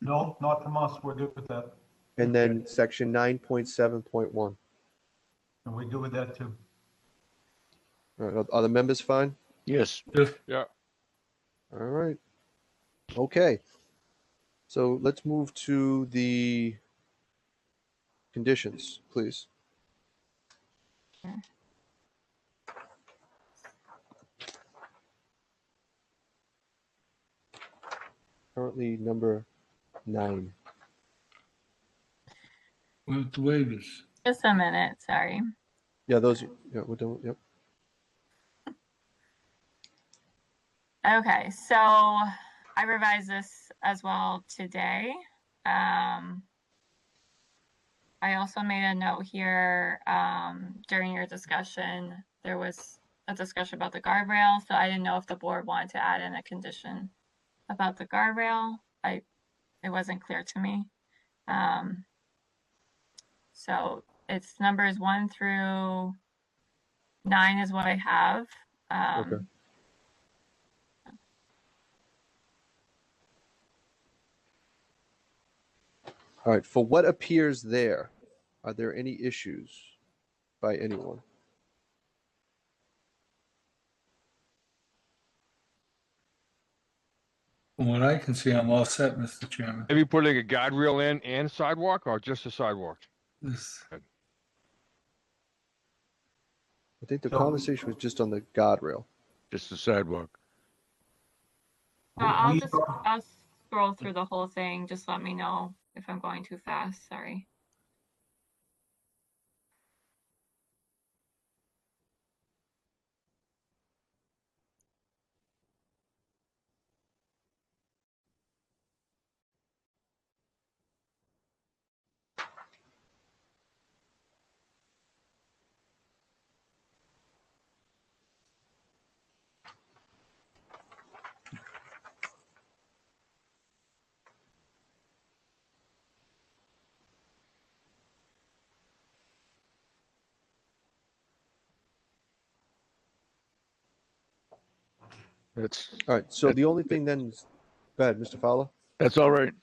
No, not from us. We're good with that. And then section 9.7.1. And we good with that too. All right, are the members fine? Yes. Yeah. All right. Okay. So let's move to the conditions, please. Currently number 9. With the waivers. Just a minute, sorry. Yeah, those. Yeah, we're done. Yep. Okay, so I revised this as well today. I also made a note here during your discussion, there was a discussion about the guardrail, so I didn't know if the board wanted to add in a condition about the guardrail. It wasn't clear to me. So it's numbers 1 through 9 is what I have. Okay. All right. For what appears there, are there any issues by anyone? From what I can see, I'm all set, Mr. Chairman. Maybe putting a guardrail in and sidewalk or just a sidewalk? This, I think the So- conversation was just on the guardrail. Just the sidewalk. I'll scroll through the whole thing. Just let me know if I'm going too fast. Sorry. That's All right. So the only thing then, go ahead, Mr. Fowler. That's all right.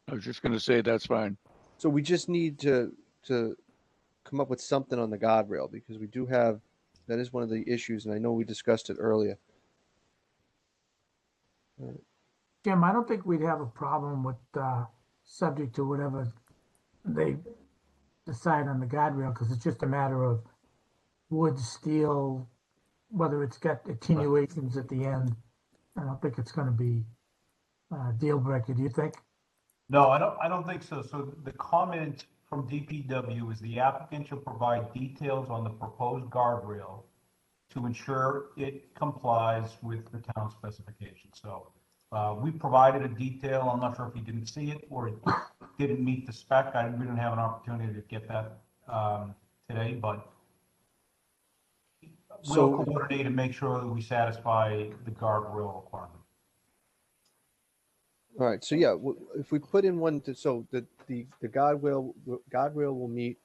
I was just gonna say, that's fine. So we just need to come up with something on the guardrail because we do have, that is one of the issues, and I know we discussed it earlier. Jim, I don't think we'd have a problem with, subject to whatever they decide on the guardrail, because it's just a matter of wood, steel, whether it's got attenuations at the end. I don't think it's gonna be a deal breaker, do you think? No, I don't think so. So the comment from DPW is the applicant shall provide details on the proposed guardrail to ensure it complies with the town specifications. So we provided a detail. I'm not sure if he didn't see it or it didn't meet the spec. We didn't have an opportunity to get that today, but we'll coordinate and make sure that we satisfy the guardrail requirement. All right, so yeah, if we put in one, so the guardrail will meet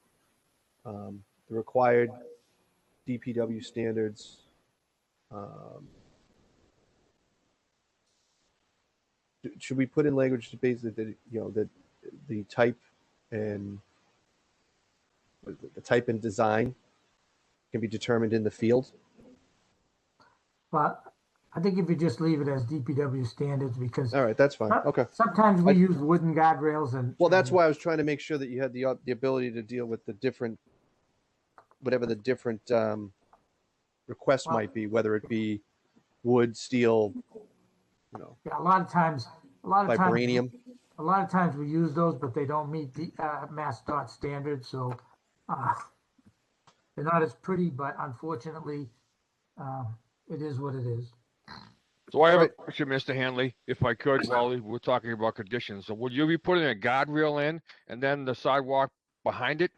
the required DPW standards. Should we put in language to basically that, you know, that the type and design can be determined in the field? But I think if you just leave it as DPW standards, because All right, that's fine. Okay. sometimes we use wooden guardrails and. Well, that's why I was trying to make sure that you had the ability to deal with the different, whatever the different requests might be, whether it be wood, steel, you know, Yeah, a lot of times, vibranium. a lot of times we use those, but they don't meet the Mass DOT standards, so they're not as pretty, but unfortunately, it is what it is. So I have a question, Mr. Hanley, if I could, while we're talking about conditions. So would you be putting a guardrail in and then the sidewalk behind it?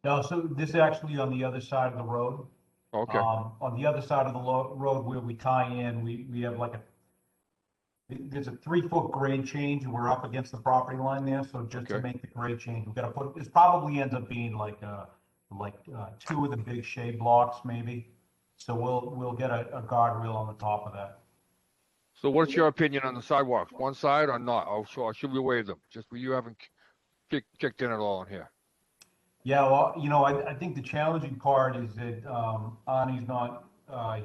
No, so this is actually on the other side of the road. Okay. On the other side of the road where we tie in, we have like there's a 3-foot grade change and we're up against the property line there. So just to make the grade change, we've got to put, this probably ends up being like 2 of the big shade blocks maybe. So we'll get a guardrail on the top of that. So what's your opinion on the sidewalks? One side or not? Or should we waive them? Just you haven't kicked in at all in here. Yeah, well, you know, I think the challenging part is that Arnie's not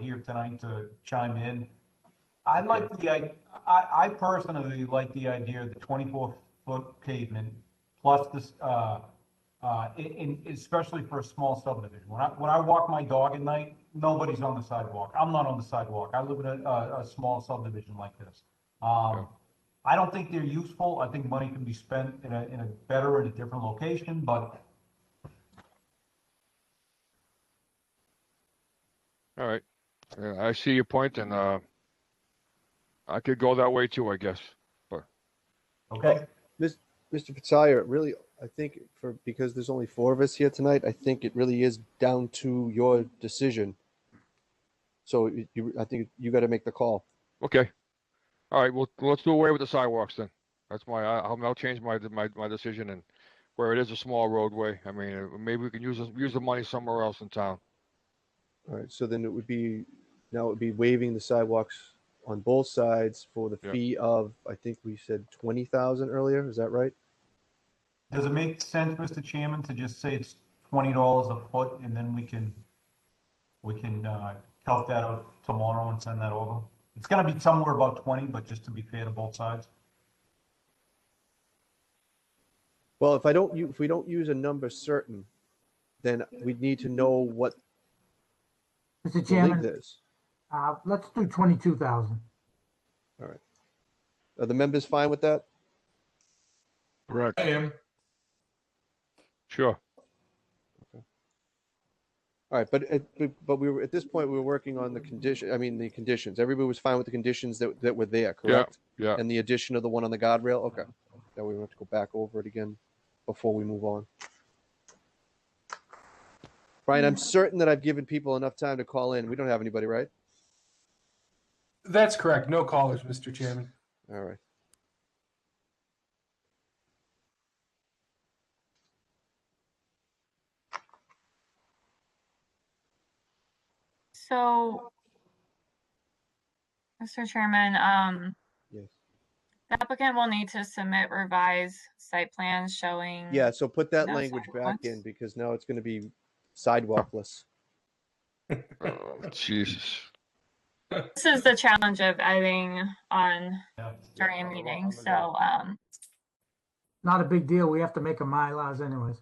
here tonight to chime in. I personally like the idea of the 24-foot pavement plus this, especially for a small subdivision. When I walk my dog at night, nobody's on the sidewalk. I'm not on the sidewalk. I live in a small subdivision like this. I don't think they're useful. I think money can be spent in a better and a different location, but. All right. Yeah, I see your point, and I could go that way too, I guess. But okay, Mr. Pizzaia, really, I think because there's only 4 of us here tonight, I think it really is down to your decision. So I think you got to make the call. okay. All right. Well, let's do away with the sidewalks then. That's I'll change my decision, and where it is a small roadway, I mean, maybe we can use the money somewhere else in town. All right. So then it would be waiving the sidewalks on both sides for the fee of, I think we said 20,000 earlier. Is that right? Does it make sense, Mr. Chairman, to just say it's $20 a foot, and then we can calc that out tomorrow and send that over? It's going to be somewhere about 20, but just to be fair to both sides. Well, if we don't use a number certain, then we need to know what Mr. Chairman, the length is. let's do 22,000. All right. Are the members fine with that? Correct. I am. Sure. All right, but we were at this point we were working on the condition. I mean the conditions. Everybody was fine with the conditions that were there, correct? Yeah. And the addition of the one on the guardrail. Okay. Then we have to go back over it again before we move on. Brian, I'm certain that I've given people enough time to call in. We don't have anybody, right? That's correct. No callers, Mr. Chairman. All right. So, Mr. Chairman, Yes. The applicant will need to submit revised site plans showing. Yeah, so put that No language back sidewalks. in because now it's gonna be sidewalkless. Oh, Jesus. This is the challenge of editing on Yeah. during a meeting, so, Not a big deal. We have to make a MyLars anyways.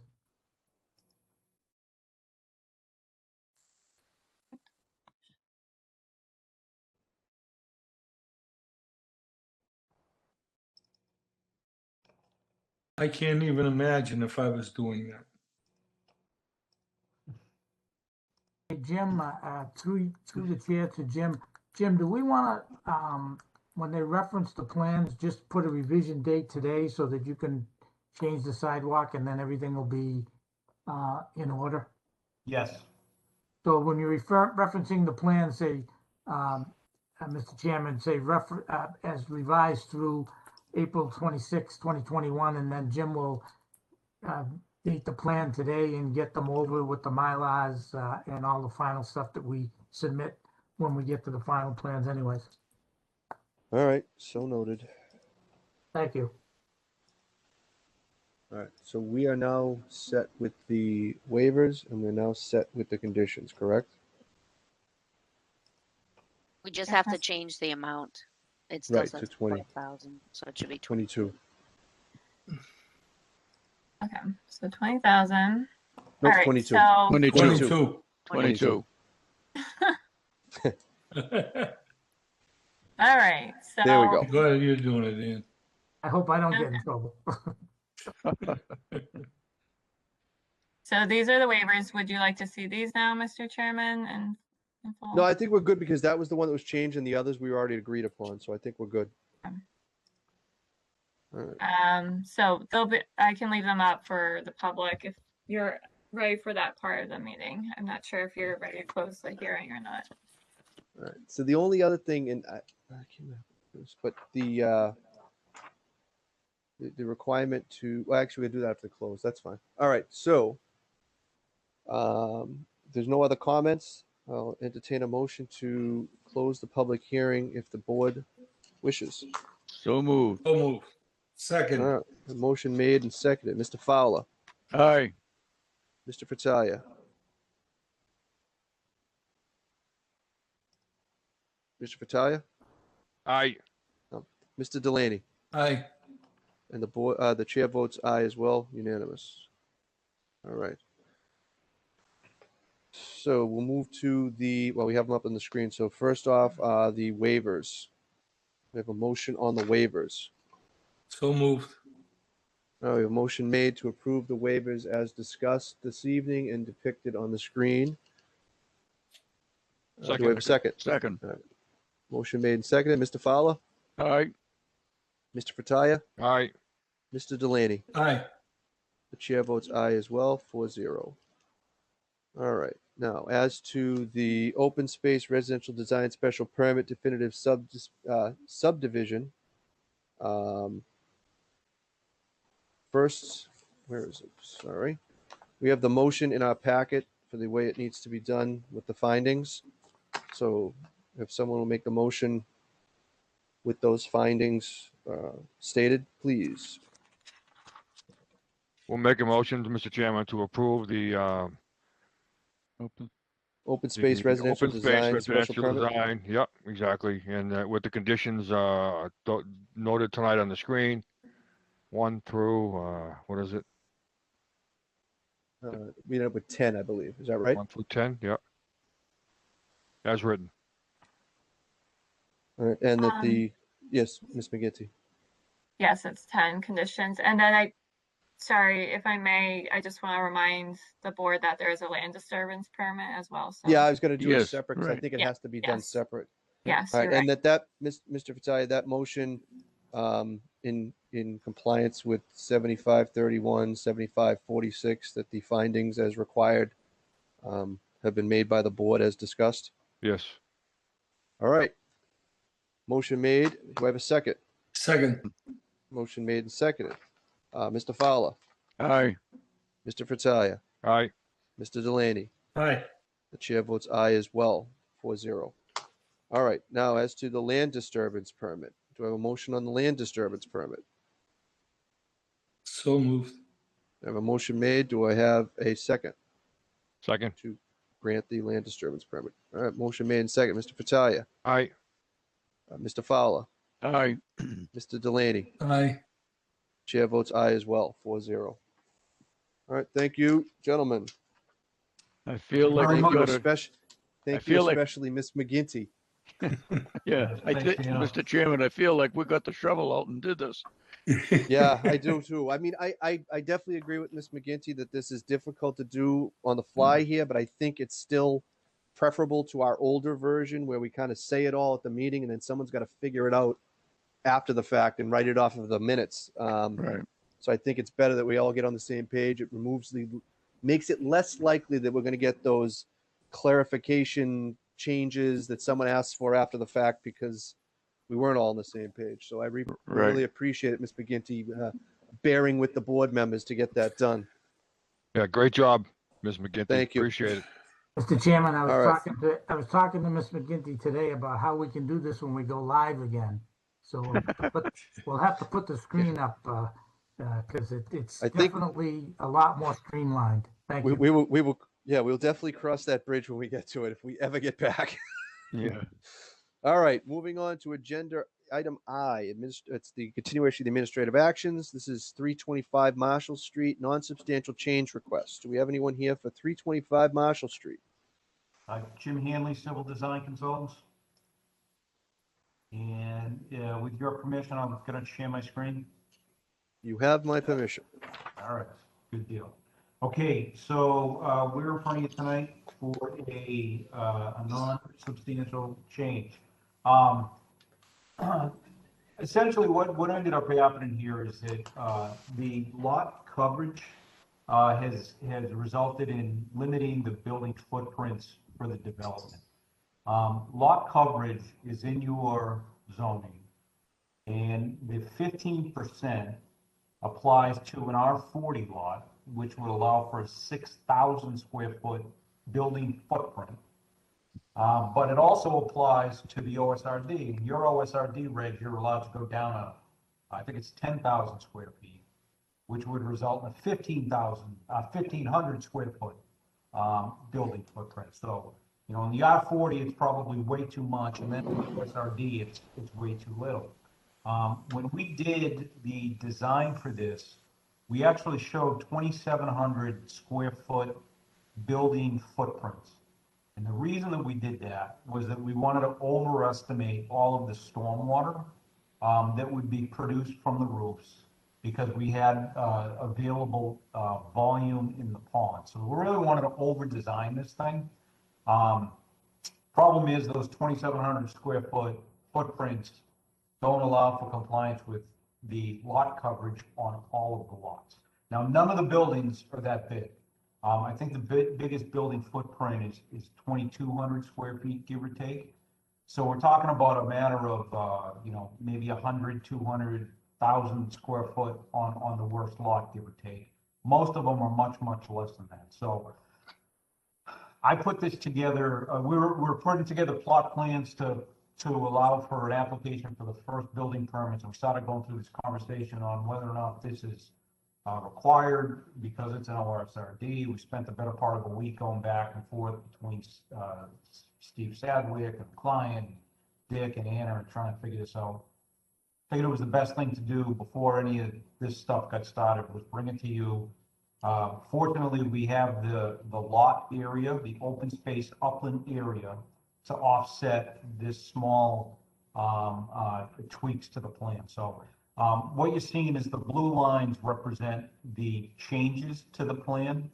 I can't even imagine if I was doing that. Hey, Jim, through the chair to Jim. Jim, do we want to, when they reference the plans, just put a revision date today so that you can change the sidewalk and then everything will be in order? Yes. So when you referencing the plan, say, Mr. Chairman, say as revised through April 26, 2021, and then Jim will date the plan today and get them over with the MyLars and all the final stuff that we submit when we get to the final plans anyways. All right, so noted. Thank you. All right, so we are now set with the waivers and we're now set with the conditions, correct? We just have to change the amount. It still Right, says to 20. 12,000, so it should be 22. okay, so 20,000. No, All right, 22. so 22. 22. 22. all right, so There we go. Glad you're doing it, Ian. I hope I don't get in trouble. So these are the waivers. Would you like to see these now, Mr. Chairman? And in full? No, I think we're good because that was the one that was changed and the others we already agreed upon, so I think we're good. All right. So they'll be, I can leave them up for the public if you're ready for that part of the meeting. I'm not sure if you're ready to close the hearing or not. All right. So the only other thing, and I can't remember this, but the requirement to, well, actually, we'll do that after the close. That's fine. All right. So there's no other comments. I'll entertain a motion to close the public hearing if the board wishes. So moved. So move. Second. All right. A motion made and seconded. Mr. Fowler, Aye. Mr. Fratalia, Mr. Fratalia, Aye. Mr. Delaney, Aye. and the board, the chair votes aye as well, unanimous. All right. So we'll move to well, we have them up on the screen. So first off, the waivers. We have a motion on the waivers. So moved. We have a motion made to approve the waivers as discussed this evening and depicted on the screen. Do we have a second? Second. Motion made and seconded. Mr. Fowler, Aye. Mr. Fratalia, Aye. Mr. Delaney. Aye. The chair votes aye as well, 4-0. All right. Now, as to the open space residential design special permit definitive subdivision, first, where is it? Sorry. We have the motion in our packet for the way it needs to be done with the findings. So if someone will make the motion with those findings stated, please. We'll make a motion, Mr. Chairman, to approve the Open space residential open space design special residential permit. design. Yep, exactly. And with the conditions noted tonight on the screen, 1 through what is it? We ended up with 10, I believe. Is that right? 1 through 10. Yep. As written. All right. And that yes, Ms. McGinty. Yes, it's 10 conditions. And then sorry, if I may, I just want to remind the board that there is a land disturbance permit as well. So. Yeah, I was going to do it Yes, separate because I right. think it Yeah, has to be done yes. separate. Yes, All right, you're and right. Mr. Fratalia, that motion in compliance with 7531, 7546, that the findings as required have been made by the board as discussed. Yes. All right. Motion made. Do I have a second? Second. Motion made and seconded. Mr. Fowler, Aye. Mr. Fratalia, Aye. Mr. Delaney. Aye. The chair votes aye as well, 4-0. All right, now as to the land disturbance permit, Do I have a motion on the land disturbance permit? So moved. I have a motion made. Do I have a second Second. to grant the land disturbance permit? All right, motion made and second. Mr. Fattalia, Aye. Mr. Fowler, Aye. Mr. Delaney. Aye. Chair votes aye as well, 4-0. All right, thank you, gentlemen. I feel like Very we much. got to, Thank you feel like- especially, Miss McGinty. yeah, I Thanks, think, Dan. Mr. Chairman, I feel like we got the shovel out and did this. Yeah, I do too. I mean, I definitely agree with Miss McGinty that this is difficult to do on the fly here, but I think it's still preferable to our older version where we kind of say it all at the meeting and then someone's got to figure it out after the fact and write it off of the minutes. Right. So I think it's better that we all get on the same page. It makes it less likely that we're going to get those clarification changes that someone asks for after the fact because we weren't all on the same page. So I really appreciate it, Ms. McGinty, bearing with the board members to get that done. Yeah, great job, Ms. McGinty. Thank you. Appreciate it. Mr. Chairman, All right. I was talking to Ms. McGinty today about how we can do this when we go live again. So we'll have to put the screen up because it's I think- definitely a lot more streamlined. Thank you. We will, yeah, we'll definitely cross that bridge when we get to it if we ever get back. Yeah. All right, moving on to agenda item I. It's the continuation of the administrative actions. This is 325 Marshall Street, non-substantial change request. Do we have anyone here for 325 Marshall Street? Jim Hanley, Civil Design Consultants. And with your permission, I'm going to share my screen. You have my permission. All right, good deal. Okay, so we're in front of you tonight for a non-substantial change. Essentially, what ended up happening here is that the lot coverage has resulted in limiting the building footprints for the development. Lot coverage is in your zoning, and the 15% applies to an R40 lot, which would allow for a 6,000 square foot building footprint. But it also applies to the OSRD. In your OSRD reg, you're allowed to go down I think it's 10,000 square feet, which would result in a 1,500 square foot building footprint. So, you know, in the R40, it's probably way too much, and then in the OSRD, it's way too little. When we did the design for this, we actually showed 2,700 square foot building footprints. And the reason that we did that was that we wanted to overestimate all of the stormwater that would be produced from the roofs because we had available volume in the pond. So we really wanted to over-design this thing. Problem is those 2,700 square foot footprints don't allow for compliance with the lot coverage on all of the lots. Now, none of the buildings are that big. I think the biggest building footprint is 2,200 square feet, give or take. So we're talking about a matter of, you know, maybe 100, 200,000 square foot on the worst lot, give or take. Most of them are much, much less than that. So I put this together. We're putting together plot plans to allow for an application for the first building permits. And we started going through this conversation on whether or not this is required because it's an OSRD. We spent the better part of a week going back and forth between Steve Sadwick and the client, Dick and Anna, and trying to figure this out. Figured it was the best thing to do before any of this stuff got started was bring it to you. Fortunately, we have the lot area, the open space upland area to offset this small tweaks to the plan. So what you're seeing is the blue lines represent the changes to the plan.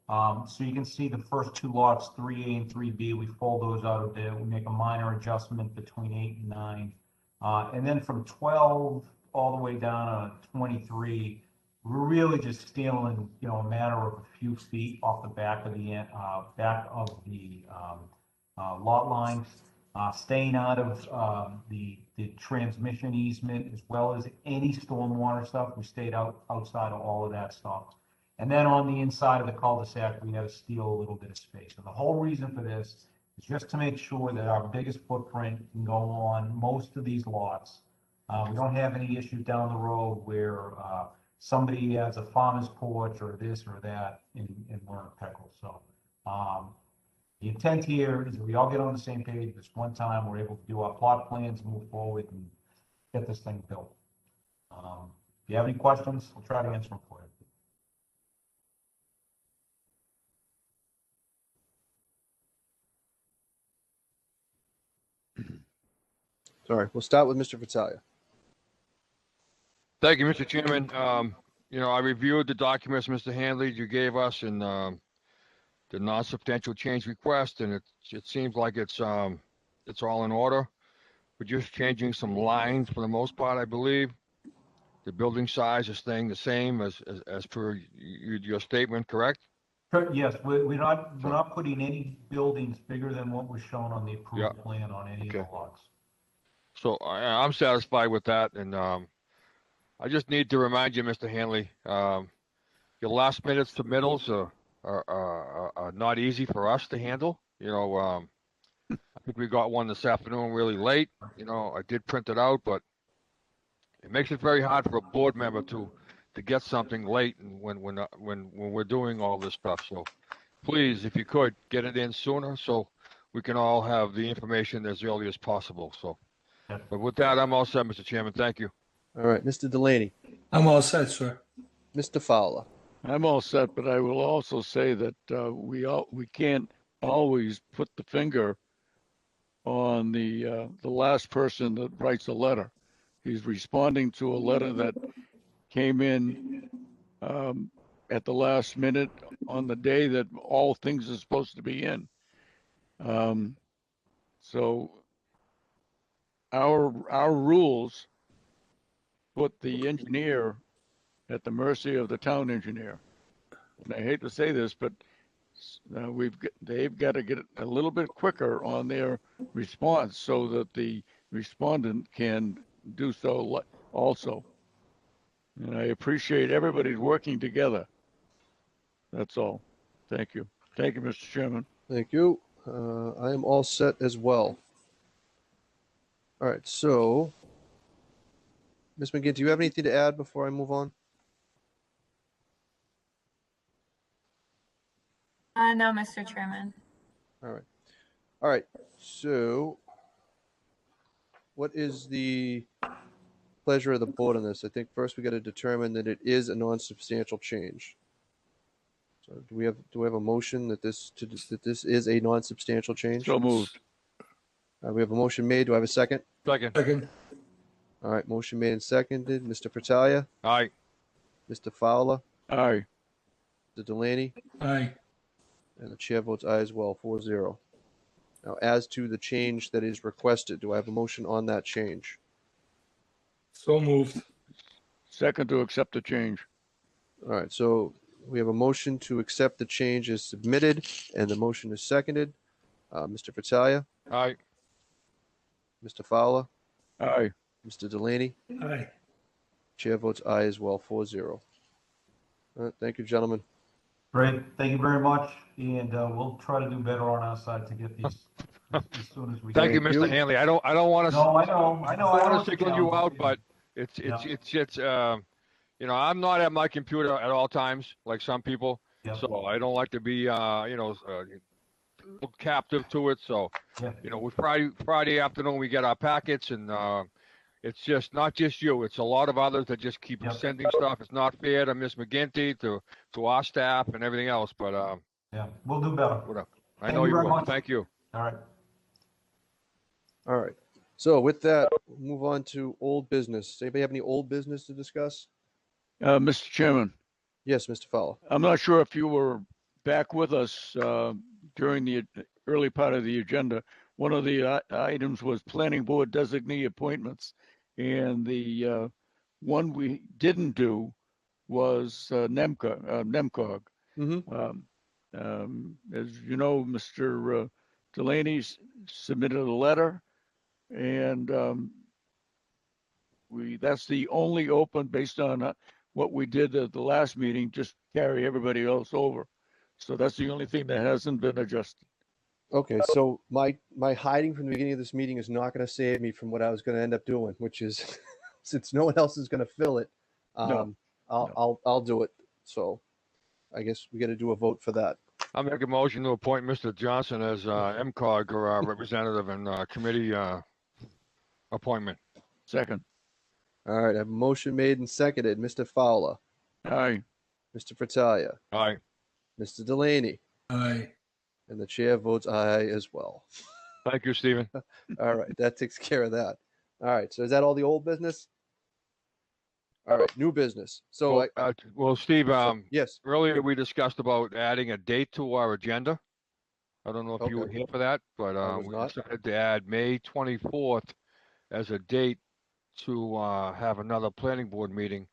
So you can see the first two lots, 3A and 3B, we fold those out of there. We make a minor adjustment between 8 and 9. And then from 12 all the way down to 23, we're really just stealing, you know, a matter of a few feet off the back of the lot lines, staying out of the transmission easement as well as any stormwater stuff. We stayed outside of all of that stuff. And then on the inside of the cul-de-sac, we had to steal a little bit of space. And the whole reason for this is just to make sure that our biggest footprint can go on most of these lots We don't have any issues down the road where somebody has a farmer's porch or this or that, and we're in a pickle. So the intent here is that we all get on the same page this one time. We're able to do our plot plans, move forward, and get this thing built. If you have any questions, we'll try to answer them for you. Sorry, we'll start with Mr. Vitalia. Thank you, Mr. Chairman. You know, I reviewed the documents, Mr. Hanley, you gave us in the non-substantial change request, and it seems like it's all in order. We're just changing some lines for the most part, I believe. The building size is staying the same as per your statement, correct? Yes, we're not putting any buildings bigger than what was shown on the approved plan on any of the lots. So I'm satisfied with that, and I just need to remind you, Mr. Hanley, your last minute submittals are not easy for us to handle. You know, I think we got one this afternoon really late. You know, I did print it out, but it makes it very hard for a board member to get something late and when we're doing all this stuff. So please, if you could, get it in sooner so we can all have the information as early as possible. So, but with that, I'm all set, Mr. Chairman. Thank you. All right, Mr. Delaney. I'm all set, sir. Mr. Fowler. I'm all set, but I will also say that we can't always put the finger on the last person that writes a letter. He's responding to a letter that came in at the last minute on the day that all things are supposed to be in. So our rules put the engineer at the mercy of the town engineer. And I hate to say this, but they've got to get a little bit quicker on their response so that the respondent can do so also. And I appreciate everybody's working together. That's all. Thank you. Thank you, Mr. Chairman. Thank you. I am all set as well. All right, so Ms. McGinn, do you have anything to add before I move on? No, Mr. Chairman. All right. All right. So what is the pleasure of the board on this? I think first we got to determine that it is a non-substantial change. So do we have a motion that this is a non-substantial change? So moved. We have a motion made. Do I have a second? Second. All right. Motion made and seconded. Mr. Fratalia? Aye. Mr. Fowler? Aye. Mr. Delaney? Aye. And the chair votes aye as well, 4-0. Now, as to the change that is requested, do I have a motion on that change? So moved. Second to accept the change. All right, so we have a motion to accept the change as submitted, and the motion is seconded. Mr. Fratalia? Aye. Mr. Fowler? Aye. Mr. Delaney? Aye. Chair votes aye as well, 4-0. All right, thank you, gentlemen. Great, thank you very much, and we'll try to do better on our side to get these as soon as we can. Thank you, Mr. Hanley. I don't want to. No, I know. I don't want to single you out, but it's you know, I'm not at my computer at all times like some people, so I don't like to be captive to it. So you know, with Friday afternoon we get our packets, and it's just not just you. It's a lot of others that just keep sending stuff. It's not fair to Miss McGinty, to our staff, and everything else. But yeah, we'll do better. Whatever. I know you will. Thank you. All right. All right. So with that, we'll move on to old business. Does anybody have any old business to discuss? Mr. Chairman. Yes, Mr. Fowler. I'm not sure if you were back with us during the early part of the agenda. One of the items was planning board designee appointments. And the one we didn't do was NEMCOG. As you know, Mr. Delaney submitted a letter, and that's the only open based on what we did at the last meeting, just carry everybody else over. So that's the only thing that hasn't been adjusted. Okay, so my hiding from the beginning of this meeting is not going to save me from what I was going to end up doing, which is since no one else is going to fill it, No. I'll do it. So I guess we got to do a vote for that. I'll make a motion to appoint Mr. Johnson as MCOG or representative and committee appointment. Second. All right, I have a motion made and seconded. Mr. Fowler, Aye. Mr. Fratalia, Aye. Mr. Delaney, Aye. and the chair votes aye as well. Thank you, Stephen. All right, that takes care of that. All right, so is that all the old business? All right, new business. So, Well, Steve, yes, earlier we discussed about adding a date to our agenda. I don't know if you were Okay. here for that, but I was we not. decided to add May 24th as a date to have another planning board meeting.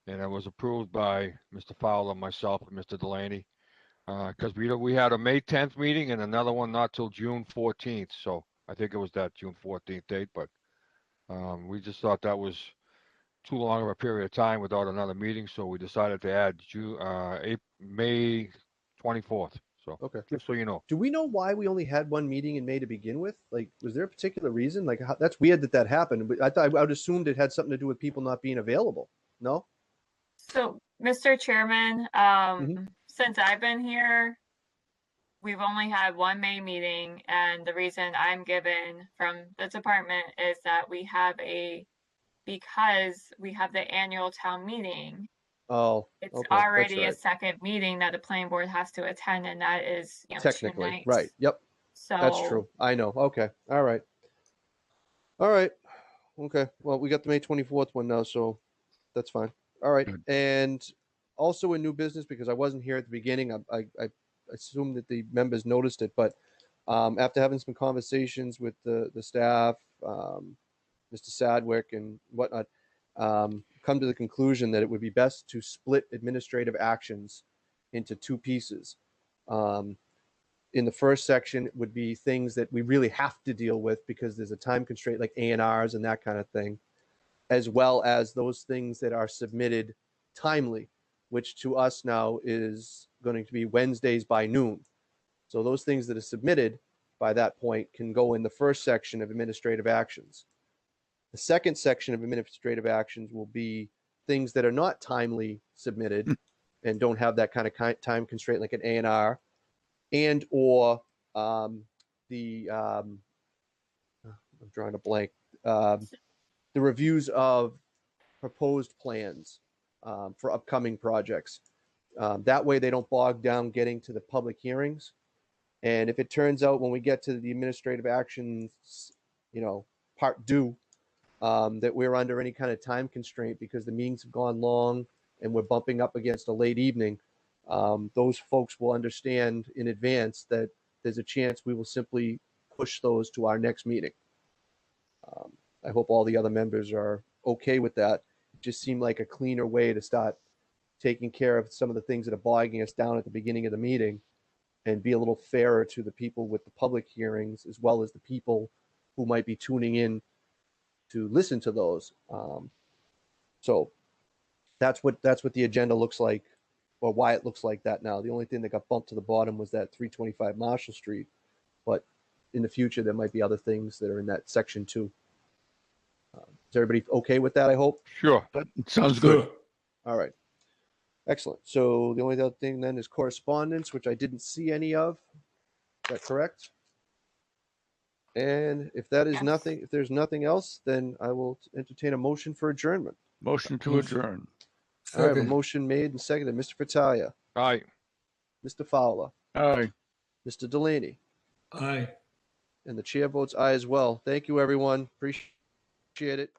And it was approved by Mr. Fowler, myself, and Mr. Delaney. Because we had a May 10th meeting and another one not till June 14th. So I think it was that June 14th date, but we just thought that was too long of a period of time without another meeting. So we decided to add May 24th. So okay. just so you know. Do we know why we only had one meeting in May to begin with? Like, was there a particular reason? Like, that's weird that happened. But I would assumed it had something to do with people not being available. No? So, Mr. Chairman, Mhm. since I've been here, we've only had one May meeting, and the reason I'm given from the department is that because we have the annual town meeting, Oh, it's okay. That's already a right. second meeting that the planning board has to attend, and that is, 2 Technically, nights. right. Yep. So That's true. I know. Okay. All right. All right. Okay. Well, we got the May 24th one now, so that's fine. All right. Good. And also in new business, because I wasn't here at the beginning, I assume that the members noticed it, but after having some conversations with the staff, Mr. Sadwick and whatnot, come to the conclusion that it would be best to split administrative actions into two pieces. In the first section would be things that we really have to deal with because there's a time constraint, like A&Rs and that kind of thing, as well as those things that are submitted timely, which to us now is going to be Wednesdays by noon. So those things that are submitted by that point can go in the first section of administrative actions. The second section of administrative actions will be things that are not timely submitted and don't have that kind of time constraint, like an A&R, and or I'm drawing a blank, the reviews of proposed plans for upcoming projects. That way they don't bog down getting to the public hearings. And if it turns out when we get to the administrative actions, part due, that we're under any kind of time constraint because the meetings have gone long and we're bumping up against a late evening, those folks will understand in advance that there's a chance we will simply push those to our next meeting. I hope all the other members are okay with that. It just seemed like a cleaner way to start taking care of some of the things that are bogging us down at the beginning of the meeting and be a little fairer to the people with the public hearings as well as the people who might be tuning in to listen to those. So that's what the agenda looks like, or why it looks like that now. The only thing that got bumped to the bottom was that 325 Marshall Street, but in the future there might be other things that are in that section too. Is everybody okay with that? I hope. Sure. That sounds good. All right. Excellent. So the only other thing then is correspondence, which I didn't see any of. Is that correct? And if that is Yes. nothing, if there's nothing else, then I will entertain a motion for adjournment. Motion to adjourn. I have a Second. motion made and seconded. Mr. Fratalia, Aye. Mr. Fowler, Aye. Mr. Delaney, Aye. and the chair votes aye as well. Thank you, everyone. Appreciate it.